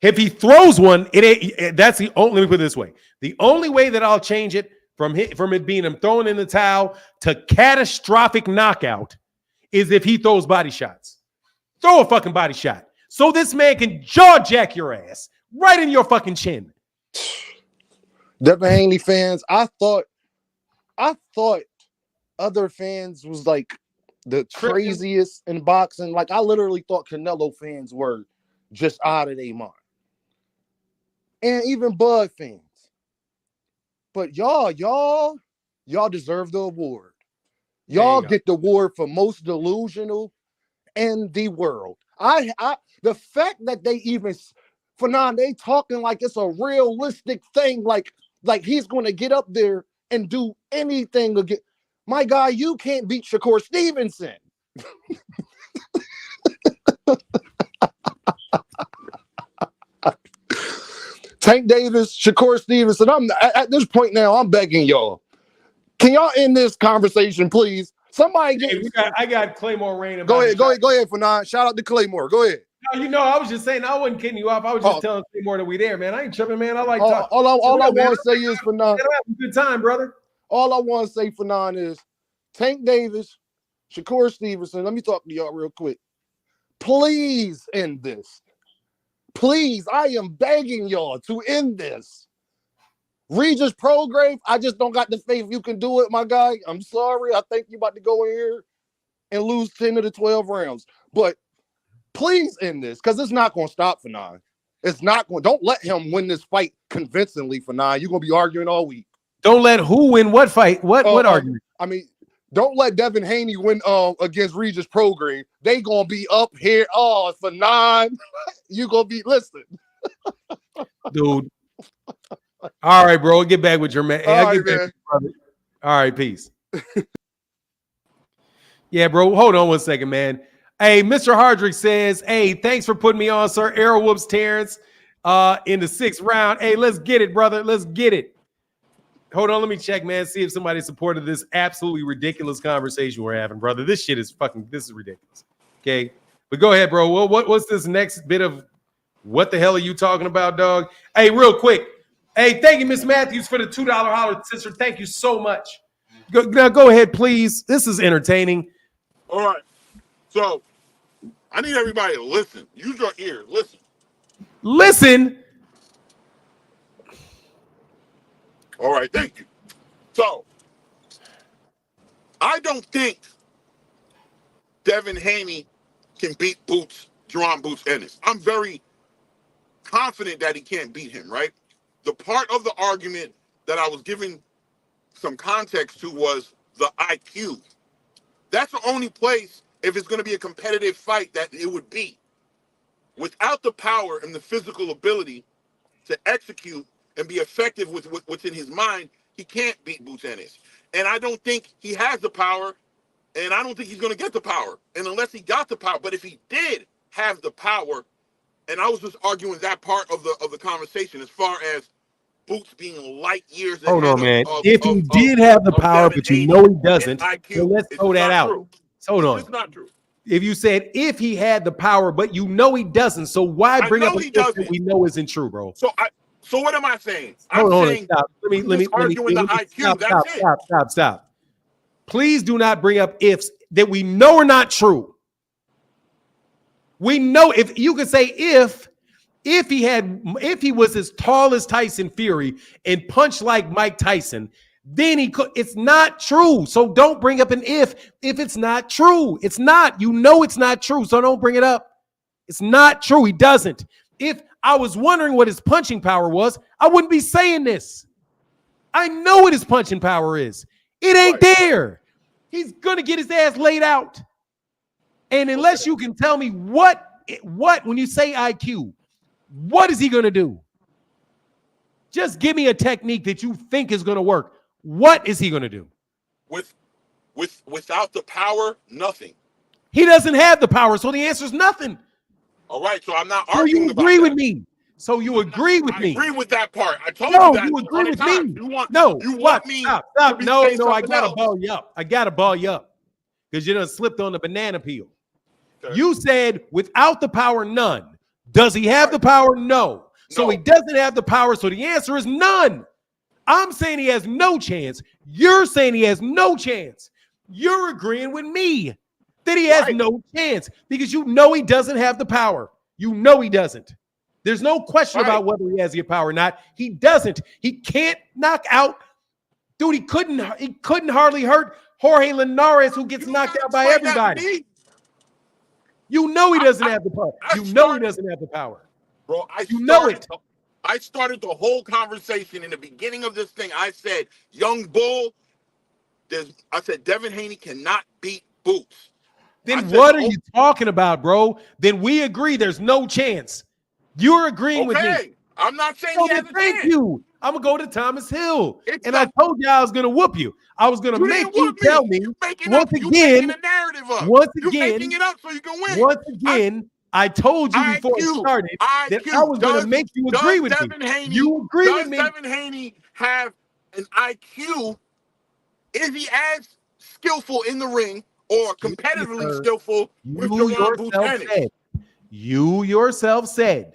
If he throws one, it ain't. That's the only. Let me put it this way: the only way that I'll change it from it being him throwing in the towel to catastrophic knockout is if he throws body shots. Throw a fucking body shot so this man can jaw jack your ass right in your fucking chin. Devin Haney fans, I thought other fans was like the craziest in boxing. Like I literally thought Canelo fans were just out of their mind. And even Bud fans. But y'all deserve the award. Y'all get the award for most delusional in the world. The fact that they even they talking like it's a realistic thing, like he's gonna get up there and do anything again. My guy, you can't beat Shakur Stevenson. Tank Davis, Shakur Stevenson. I'm at this point now. I'm begging y'all. Can y'all end this conversation, please? Somebody get. I got Claymore Rain. Go ahead, Fanon. Shout out to Claymore. Go ahead. No, I was just saying I wasn't kidding you off. I was just telling Claymore that we there, man. I ain't tripping, man. I like talking. All I want to say is Fanon. Have a good time, brother. All I want to say, Fanon, is Tank Davis, Shakur Stevenson. Let me talk to y'all real quick. Please end this. Please, I am begging y'all to end this. Regis Prograve, I just don't got the faith you can do it, my guy. I'm sorry. I think you about to go in here and lose 10 of the 12 rounds. But please end this, because it's not going to stop Fanon. It's not going. Don't let him win this fight convincingly, Fanon. You're going to be arguing all week. Don't let who win what fight? What argument? I mean, don't let Devin Haney win against Regis Prograve. They going to be up here. Oh, Fanon, you going to be, listen. Dude. All right, bro. Get back with your man. All right, man. All right, peace. Yeah, bro. Hold on one second, man. Hey, Mr. Hardrick says, hey, thanks for putting me on, sir. Errol whoops Terrence in the 6th round. Hey, let's get it, brother. Let's get it. Hold on, let me check, man. See if somebody supported this absolutely ridiculous conversation we're having, brother. This is ridiculous. Okay, but go ahead, bro. What's this next bit of what the hell are you talking about, dog? Hey, real quick. Hey, thank you, Miss Matthews, for the $2 holler, sister. Thank you so much. Go ahead, please. This is entertaining. All right. So I need everybody to listen. Use your ears. Listen. Listen. All right. Thank you. So I don't think Devin Haney can beat Jerron Boots Ennis. I'm very confident that he can't beat him, right? The part of the argument that I was giving some context to was the IQ. That's the only place, if it's going to be a competitive fight, that it would be. Without the power and the physical ability to execute and be effective with what's in his mind, he can't beat Boots Ennis. And I don't think he has the power, and I don't think he's going to get the power. And unless he got the power, but if he did have the power, and I was just arguing that part of the conversation as far as Boots being light years ahead. Hold on, man. If he did have the power, but you know he doesn't, so let's throw that out. Hold on. It's not true. If you said if he had the power, but you know he doesn't, so why bring up a thing that we know isn't true, bro? So what am I saying? Hold on, stop. Let me stop. Please do not bring up ifs that we know are not true. We know if you could say if he was as tall as Tyson Fury and punched like Mike Tyson, then he could. It's not true. So don't bring up an if it's not true. It's not. You know it's not true. So don't bring it up. It's not true. He doesn't. If I was wondering what his punching power was, I wouldn't be saying this. I know what his punching power is. It ain't there. He's gonna get his ass laid out. And unless you can tell me what when you say IQ, what is he gonna do? Just give me a technique that you think is gonna work. What is he gonna do? Without the power, nothing. He doesn't have the power, so the answer is nothing. All right, so I'm not arguing about that. So you agree with me. So you agree with me. I agree with that part. I told you that. You agree with me. You want no, me stop. No, I gotta ball you up. because you done slipped on the banana peel. Okay. You said without the power, none. Does he have the power? No. So he doesn't have the power. So the answer is none. I'm saying he has no chance. You're saying he has no chance. You're agreeing with me that he has no chance because you know he doesn't have the power. You know he doesn't. There's no question about whether he has the power or not. He doesn't. He can't knock out. Dude, he couldn't hardly hurt Jorge Linares, who gets knocked out by everybody. You know he doesn't have the power. You know he doesn't have the power. Bro, I started the whole conversation in the beginning of this thing. I said, Young Bull, I said, Devin Haney cannot beat Boots. Then what are you talking about, bro? Then we agree there's no chance. You're agreeing with me. I'm not saying he has a chance. Thank you. I'm going to go to Thomas Hill. I told you I was going to whoop you. I was going to make you tell me once again, making it up so you can win. Once again, I told you before it started that I was going to make you agree with me. You agree with me. Does Devin Haney have an IQ? Is he as skillful in the ring or competitively skillful with Gervonta? You yourself said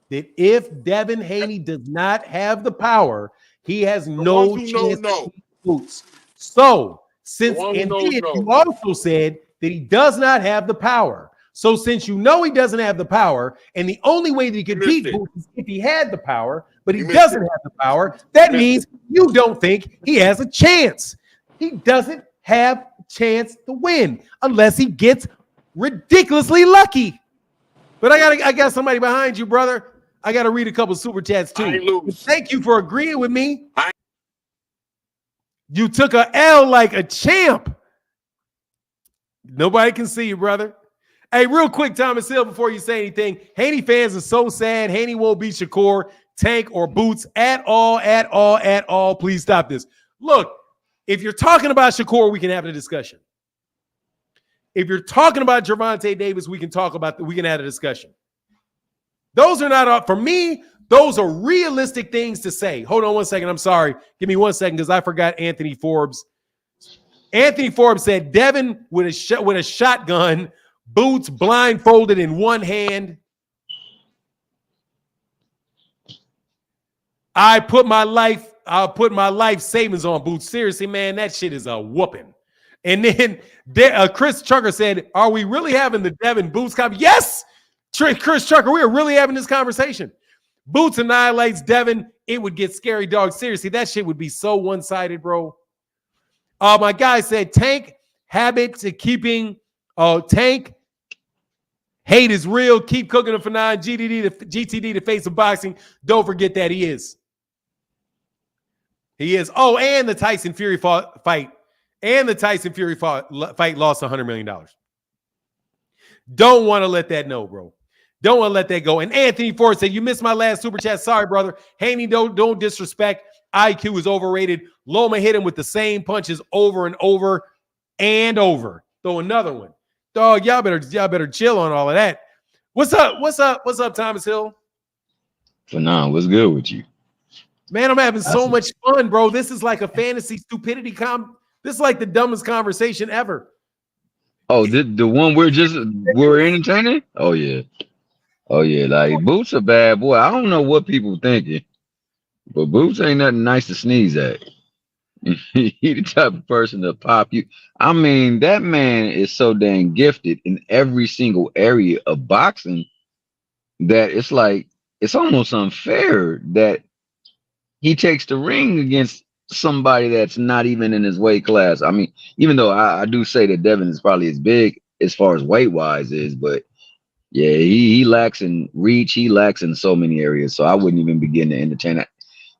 that if Devin Haney does not have the power, he has no chance to beat Boots. So, you also said that he does not have the power. So since you know he doesn't have the power, and the only way that he could beat Boots is if he had the power, but he doesn't have the power, that means you don't think he has a chance. He doesn't have a chance to win unless he gets ridiculously lucky. But I got somebody behind you, brother. I got to read a couple super chats too. Thank you for agreeing with me. You took a L like a champ. Nobody can see you, brother. Hey, real quick, Thomas Hill, before you say anything, Haney fans are so sad. Haney won't beat Shakur, Tank, or Boots at all. Please stop this. Look, if you're talking about Shakur, we can have a discussion. If you're talking about Gervonta Davis, we can have a discussion. Those are not, for me, those are realistic things to say. Hold on one second. I'm sorry. Give me 1 second because I forgot Anthony Forbes. Anthony Forbes said Devin with a shotgun, Boots blindfolded in one hand. I'll put my life savings on Boots. Seriously, man, that shit is a whooping. And then Chris Trucker said, are we really having the Devin Boots conversation? Yes, Chris Trucker, we are really having this conversation. Boots annihilates Devin. It would get scary, dog. Seriously, that shit would be so one-sided, bro. My guy said, Tank habit to keeping Tank hate is real. Keep cooking him for 9. GTD the face of boxing. Don't forget that he is. He is. Oh, and the Tyson Fury fight. And the Tyson Fury fight lost $100 million. Don't want to let that know, bro. Don't want to let that go. And Anthony Ford said, you missed my last super chat. Sorry, brother. Haney, don't disrespect. IQ is overrated. Loma hit him with the same punches over and over and over. Throw another one. Dog, y'all better chill on all of that. What's up, Thomas Hill? Fanon, what's good with you? Man, I'm having so much fun, bro. This is like a fantasy stupidity This is like the dumbest conversation ever. Oh, the one we're entertaining? Oh yeah. Like Boots a bad boy. I don't know what people thinking, but Boots ain't nothing nice to sneeze at. He the type of person to pop you. I mean, that man is so dang gifted in every single area of boxing that it's like it's almost unfair that he takes the ring against somebody that's not even in his weight class. I mean, even though I do say that Devin is probably as big as far as weight wise is, but yeah, he lacks in reach. He lacks in so many areas. So I wouldn't even begin to entertain that.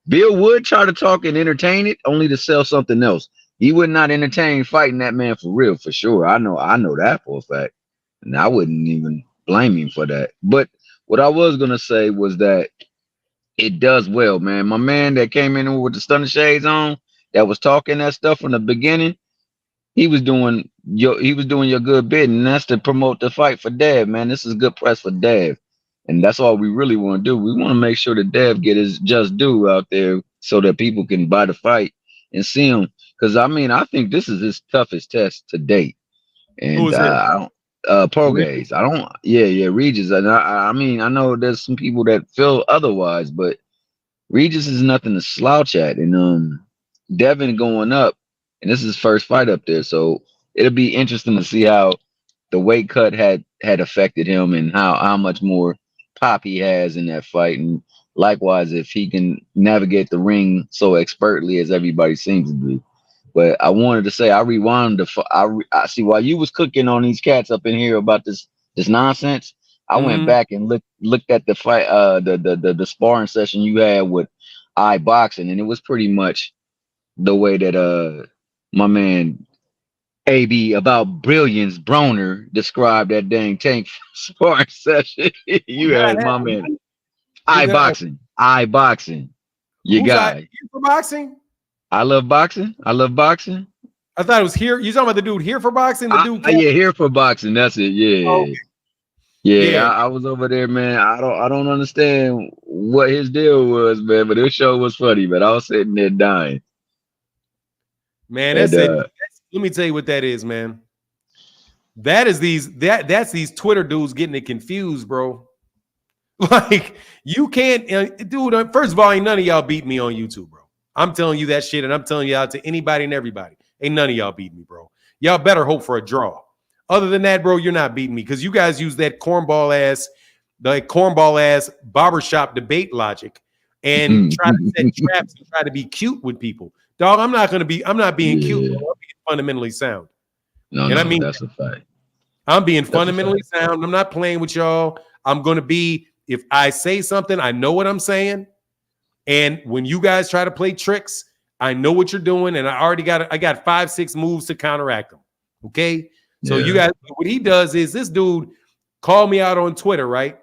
Bill would try to talk and entertain it only to sell something else. He would not entertain fighting that man for real, for sure. I know that for a fact. And I wouldn't even blame him for that. But what I was going to say was that it does well, man. My man that came in with the stunner shades on, that was talking that stuff from the beginning, he was doing your good bit, and that's to promote the fight for Dev, man. This is good press for Dev. And that's all we really want to do. We want to make sure that Dev get his just due out there so that people can buy the fight and see him. Because, I mean, I think this is his toughest test to date. Who And was it? I don't Pogaze. I don't Regis. And I mean, I know there's some people that feel otherwise, but Regis is nothing to slouch at. And Devin going up, and this is his first fight up there, so it'll be interesting to see how the weight cut had affected him and how much more pop he has in that fight. And likewise, if he can navigate the ring so expertly as everybody seems to be. But I wanted to say I rewound I see while you was cooking on these cats up in here about this nonsense. I went back and looked at the fight, the sparring session you had with iBoxing, and it was pretty much the way that my man AB about brilliance Broner described that dang tank sparring session. You had my man iBoxing, your Who's guy. Here for boxing? I love boxing. I thought it was here. You talking about the dude here for boxing? The dude? Yeah, here for boxing. That's it. Yeah. Oh, okay. Yeah, I was over there, man. I don't understand what his deal was, man. But this show was funny, but I was sitting there dying. Man, that's it. Let me tell you what that is, man. That's these Twitter dudes getting it confused, bro. Like you can't, dude. First of all, ain't none of y'all beat me on YouTube, bro. I'm telling you that shit, and I'm telling you out to anybody and everybody. Ain't none of y'all beat me, bro. Y'all better hope for a draw. Other than that, bro, you're not beating me because you guys use that cornball ass barbershop debate logic and try to set traps and try to be cute with people. Dog, I'm not being cute, bro. I'm being fundamentally sound. I mean that's a fact. I'm being fundamentally sound. I'm not playing with y'all. I'm gonna be, if I say something, I know what I'm saying. And when you guys try to play tricks, I know what you're doing, and I got 5-6 moves to counteract them. Okay. So you guys, what he does is this dude called me out on Twitter, right?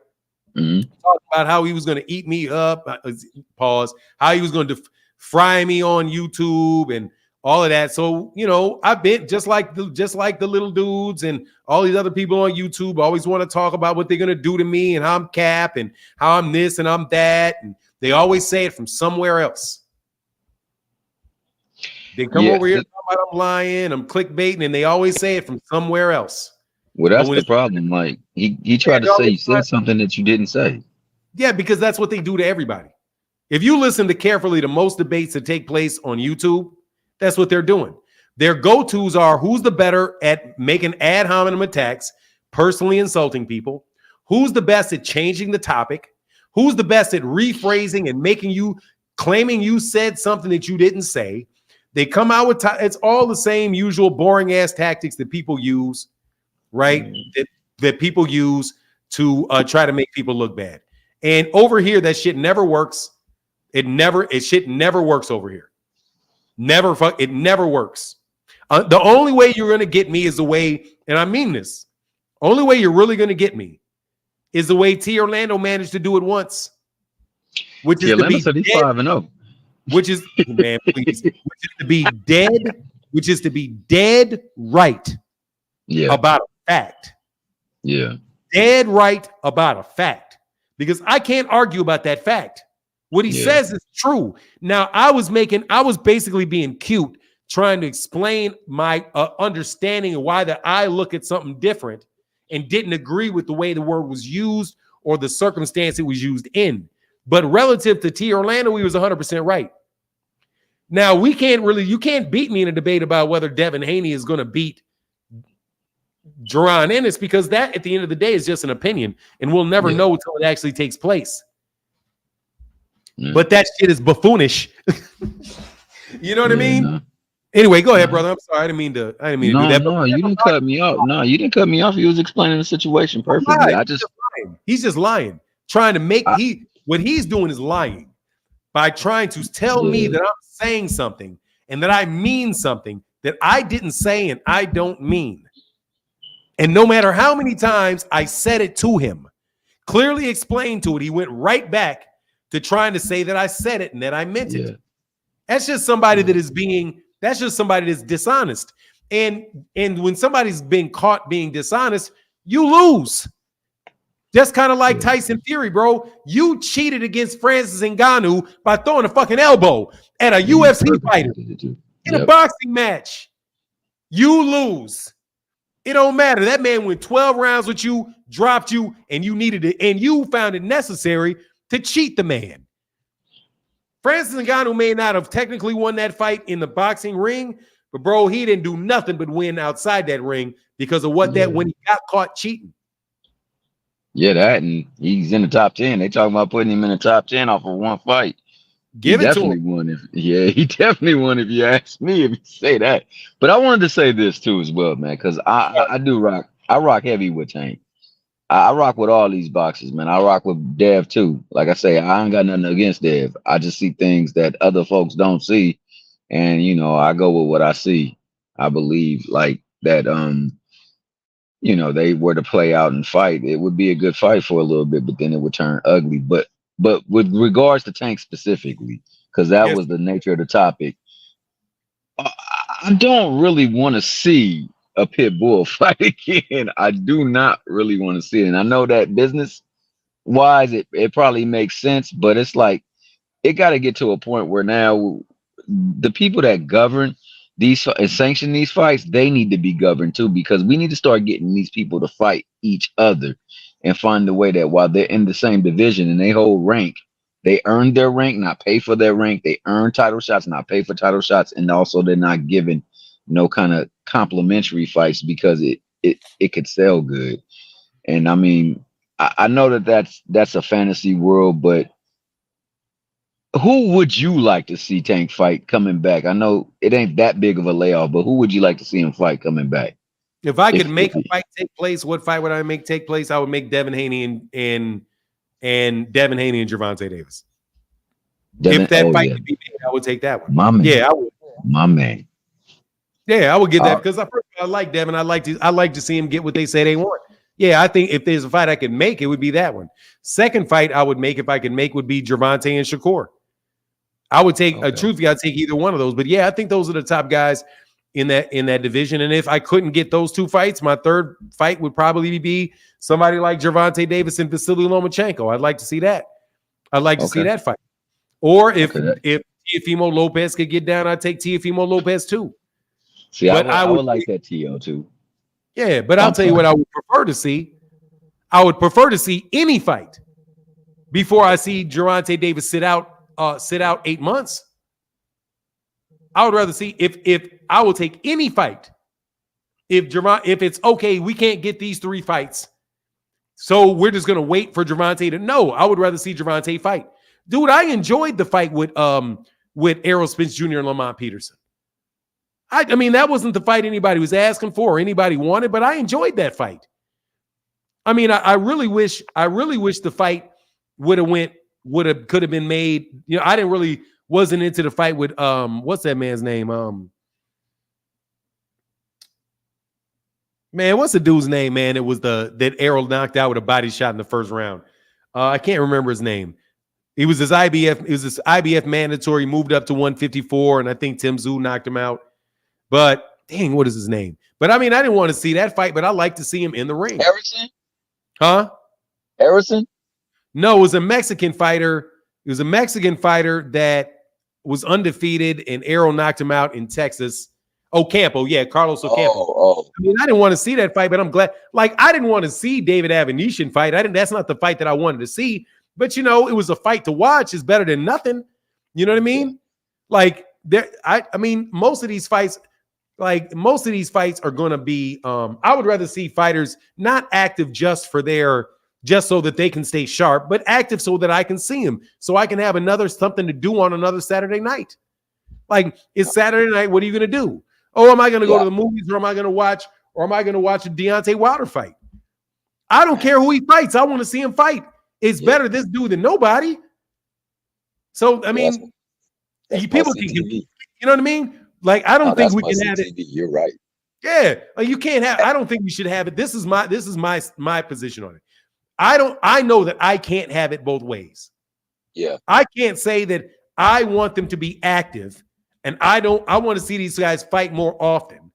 Talk about how he was going to eat me up. Pause. How he was going to fry me on YouTube and all of that. So I've been just like the little dudes and all these other people on YouTube always want to talk about what they're going to do to me and how I'm cap and how I'm this and I'm that, and they always say it from somewhere else. They come over here talking about I'm lying, I'm clickbaiting, and they always say it from somewhere else. Well, that's the problem. Like he tried to say you said something that you didn't say. Yeah, because that's what they do to everybody. If you listen carefully to most debates that take place on YouTube, that's what they're doing. Their go-tos are who's the better at making ad hominem attacks, personally insulting people, who's the best at changing the topic, who's the best at rephrasing and claiming you said something that you didn't say. They come out with it's all the same usual boring ass tactics that people use, right? That people use to try to make people look bad. And over here, that shit never works. Shit never works over here. It never works. The only way you're going to get me is the way, and I mean this, only way you're really going to get me is the way T. Orlando managed to do it once, which is to be dead, 5-0. Which is, man, please, which is to be dead right about a fact. Yeah. Dead right about a fact. Because I can't argue about that fact. What he says is true. Now, I was basically being cute, trying to explain my understanding of why that I look at something different and didn't agree with the way the word was used or the circumstance it was used in. But relative to T. Orlando, he was 100% right. Now, you can't beat me in a debate about whether Devin Haney is going to beat Gervonta Ennis, because that, at the end of the day, is just an opinion, and we'll never know until it actually takes place. But that shit is buffoonish. You know what I mean? No. Anyway, go ahead, brother. I'm sorry. I didn't mean to do that. No, you didn't cut me off. No, you didn't cut me off. He was explaining the situation perfectly. He's just lying. Trying to make what he's doing is lying by trying to tell me that I'm saying something and that I mean something that I didn't say and I don't mean. And no matter how many times I said it to him, clearly explained to it, he went right back to trying to say that I said it and that I meant it. That's just somebody that's just somebody that's dishonest. And when somebody's been caught being dishonest, you lose. Just kind of like Tyson Fury, bro. You cheated against Francis Ngannou by throwing a fucking elbow at a UFC fighter in a boxing match. You lose. It don't matter. That man went 12 rounds with you, dropped you, and you needed it, and you found it necessary to cheat the man. Francis Ngannou may not have technically won that fight in the boxing ring, but bro, he didn't do nothing but win outside that ring because of what that when he got caught cheating. Yeah, that, and he's in the top 10. They talking about putting him in the top 10 off of one fight. Give he it to definitely him. won. He definitely won. If you ask me, if you say that. But I wanted to say this too as well, man, because I do rock. I rock heavy with Tank. I rock with all these boxers, man. I rock with Dev too. Like I say, I ain't got nothing against Dev. I just see things that other folks don't see, and I go with what I see. I believe like that. They were to play out and fight, it would be a good fight for a little bit, but then it would turn ugly. But with regards to Tank specifically, because that was the nature of the topic, I don't really want to see a pit bull fight again. I do not really want to see it. And I know that business wise, it probably makes sense, but it's like it got to get to a point where now the people that govern these and sanction these fights, they need to be governed too, because we need to start getting these people to fight each other and find a way that while they're in the same division and they hold rank, they earn their rank, not pay for their rank. They earn title shots, not pay for title shots, and also they're not given no kind of complimentary fights because it could sell good. And I mean, I know that's a fantasy world, but who would you like to see Tank fight coming back? I know it ain't that big of a layoff, but who would you like to see him fight coming back? If I could make a fight take place, what fight would I make take place? I would make Devin Haney and Devin Haney and Gervonta Davis. If that fight could be made, I would take that one. My man. Yeah, I would. My man. Yeah, I would get that because I like Devin. I like to see him get what they say they want. Yeah, I think if there's a fight I could make, it would be that one. Second fight I would make if I could make would be Gervonta and Shakur. I would take truthfully, I'd take either one of those. But yeah, I think those are the top guys in that division. And if I couldn't get those two fights, my third fight would probably be somebody like Gervonta Davis and Vasily Lomachenko. I'd like to see that. I'd like to see that fight. Or if Teofimo Lopez could get down, I'd take Teofimo Lopez too. See, but I would like that TO too. Yeah, but I'll tell you what I would prefer to see. I would prefer to see any fight before I see Gervonta Davis sit out 8 months. I would rather see if I will take any fight. If it's okay, we can't get these 3 fights, so we're just gonna wait for Gervonta to. No, I would rather see Gervonta fight. Dude, I enjoyed the fight with Errol Spence Jr. and Lamont Peterson. I mean, that wasn't the fight anybody was asking for or anybody wanted, but I enjoyed that fight. I mean, I really wish the fight could have been made. I wasn't into the fight with what's that man's name? Man, what's the dude's name, man? It was that Errol knocked out with a body shot in the first round. I can't remember his name. He was this IBF mandatory, moved up to 154, and I think Tim Tszyu knocked him out. But dang, what is his name? But I mean, I didn't want to see that fight, but I like to see him in the ring. Harrison? Huh? Harrison? No, it was a Mexican fighter. It was a Mexican fighter that was undefeated, and Errol knocked him out in Texas. Ocampo, yeah, Carlos Ocampo. I mean, I didn't want to see that fight, but I'm glad. Like, I didn't want to see David Avanesyan fight. That's not the fight that I wanted to see. But it was a fight to watch. It's better than nothing. You know what I mean? Like, I mean, most of these fights are going to be. I would rather see fighters not active just so that they can stay sharp, but active so that I can see them, so I can have something to do on another Saturday night. Like, it's Saturday night. What are you going to do? Oh, am I going to go to the movies, or am I going to watch a Deontay Wilder fight? I don't care who he fights. I want to see him fight. It's better this dude than nobody. So, I mean, people can, you know what I mean? Like, I don't think we can have it. You're right. Yeah, like, you can't have. I don't think we should have it. This is my position on it. I know that I can't have it both ways. Yeah, I can't say that I want them to be active, and I want to see these guys fight more often.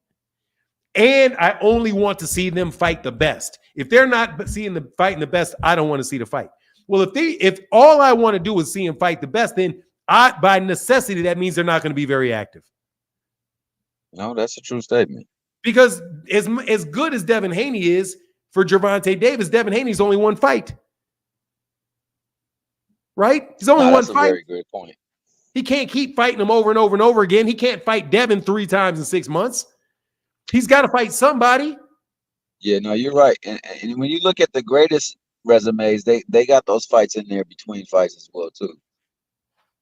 And I only want to see them fight the best. If they're not seeing the fighting the best, I don't want to see the fight. Well, if all I want to do is see them fight the best, then by necessity, that means they're not going to be very active. No, that's a true statement. Because as good as Devin Haney is for Gervonta Davis, Devin Haney's only one fight. Right? He's only one That's a fight. very good point. He can't keep fighting him over and over and over again. He can't fight Devin 3 times in 6 months. He's got to fight somebody. Yeah, no, you're right. And when you look at the greatest resumes, they got those fights in there between fights as well too.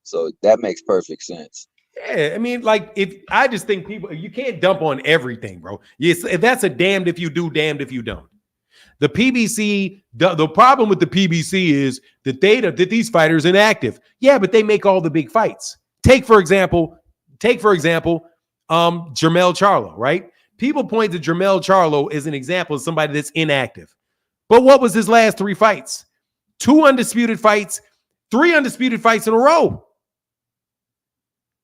So that makes perfect sense. Yeah, I mean, like, if I just think people, you can't dump on everything, bro. Yes, that's a damned if you do, damned if you don't. The PBC, the problem with the PBC is that that these fighters inactive. Yeah, but they make all the big fights. Take for example, Jermell Charlo, right? People point to Jermell Charlo as an example of somebody that's inactive. But what was his last 3 fights? 2 undisputed fights, 3 undisputed fights in a row.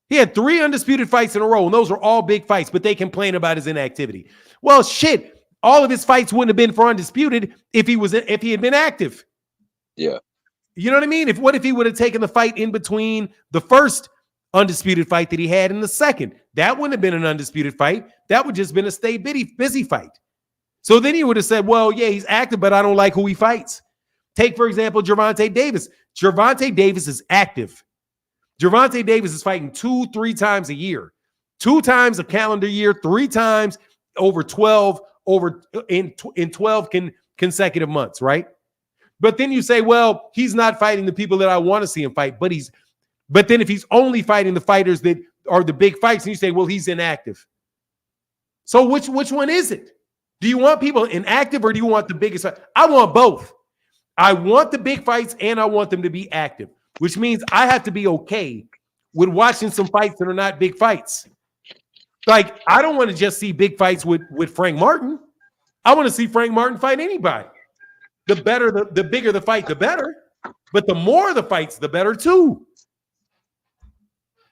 He had 3 undisputed fights in a row, and those were all big fights, but they complain about his inactivity. Well, shit, all of his fights wouldn't have been for undisputed if he had been active. Yeah. You know what I mean? What if he would have taken the fight in between the first undisputed fight that he had and the second? That wouldn't have been an undisputed fight. That would just been a stay busy fight. So then he would have said, well, yeah, he's active, but I don't like who he fights. Take, for example, Gervonta Davis. Gervonta Davis is active. Gervonta Davis is fighting 2-3 times a year, 2 times a calendar year, 3 times over 12 in 12 consecutive months, right? But then you say, well, he's not fighting the people that I want to see him fight, but then if he's only fighting the fighters that are the big fights, and you say, well, he's inactive. So which one is it? Do you want people inactive or do you want the biggest fight? I want both. I want the big fights and I want them to be active, which means I have to be okay with watching some fights that are not big fights. Like, I don't want to just see big fights with Frank Martin. I want to see Frank Martin fight anybody. The bigger the fight, the better. But the more the fights, the better too.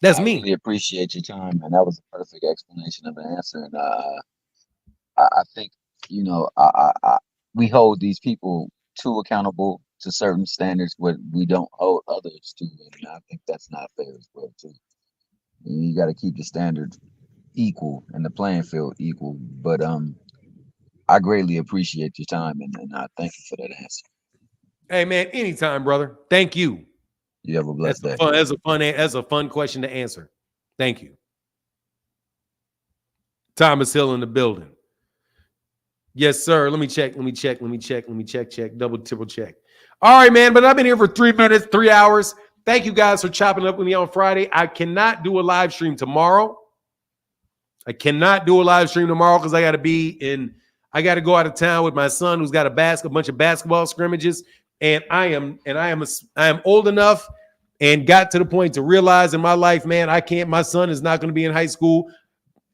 That's me. I really appreciate your time, and that was a perfect explanation of the answer. And I think, we hold these people too accountable to certain standards, but we don't hold others to. And I think that's not fair as well too. You got to keep the standard equal and the playing field equal. But I greatly appreciate your time, and I thank you for that answer. Hey man, anytime, brother. Thank you. You have a blessed day. That's a fun question to answer. Thank you. Thomas Hill in the building. Yes, sir. Let me check. Check. Double, triple check. All right, man. But I've been here for 3 minutes, 3 hours. Thank you guys for chopping up with me on Friday. I cannot do a live stream tomorrow. Because I got to go out of town with my son who's got a bunch of basketball scrimmages. And I am old enough and got to the point to realize in my life, man, my son is not going to be in high school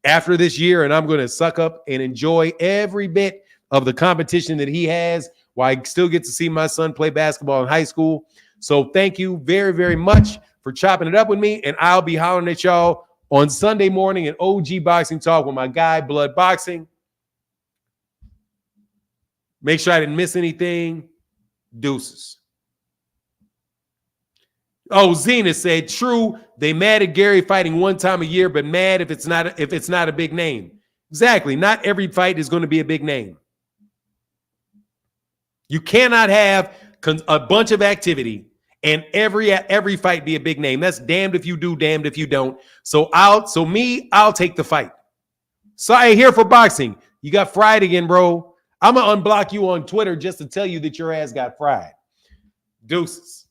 after this year, and I'm going to suck up and enjoy every bit of the competition that he has while I still get to see my son play basketball in high school. So thank you very, very much for chopping it up with me, and I'll be hollering at y'all on Sunday morning in OG Boxing Talk with my guy, Blood Boxing. Make sure I didn't miss anything. Deuces. Oh, Zena said, true. They mad at Gary fighting 1 time a year, but mad if it's not a big name. Exactly. Not every fight is going to be a big name. You cannot have a bunch of activity and every fight be a big name. That's damned if you do, damned if you don't. So I'll take the fight. So I here for boxing. You got fried again, bro. I'm gonna unblock you on Twitter just to tell you that your ass got fried. Deuces.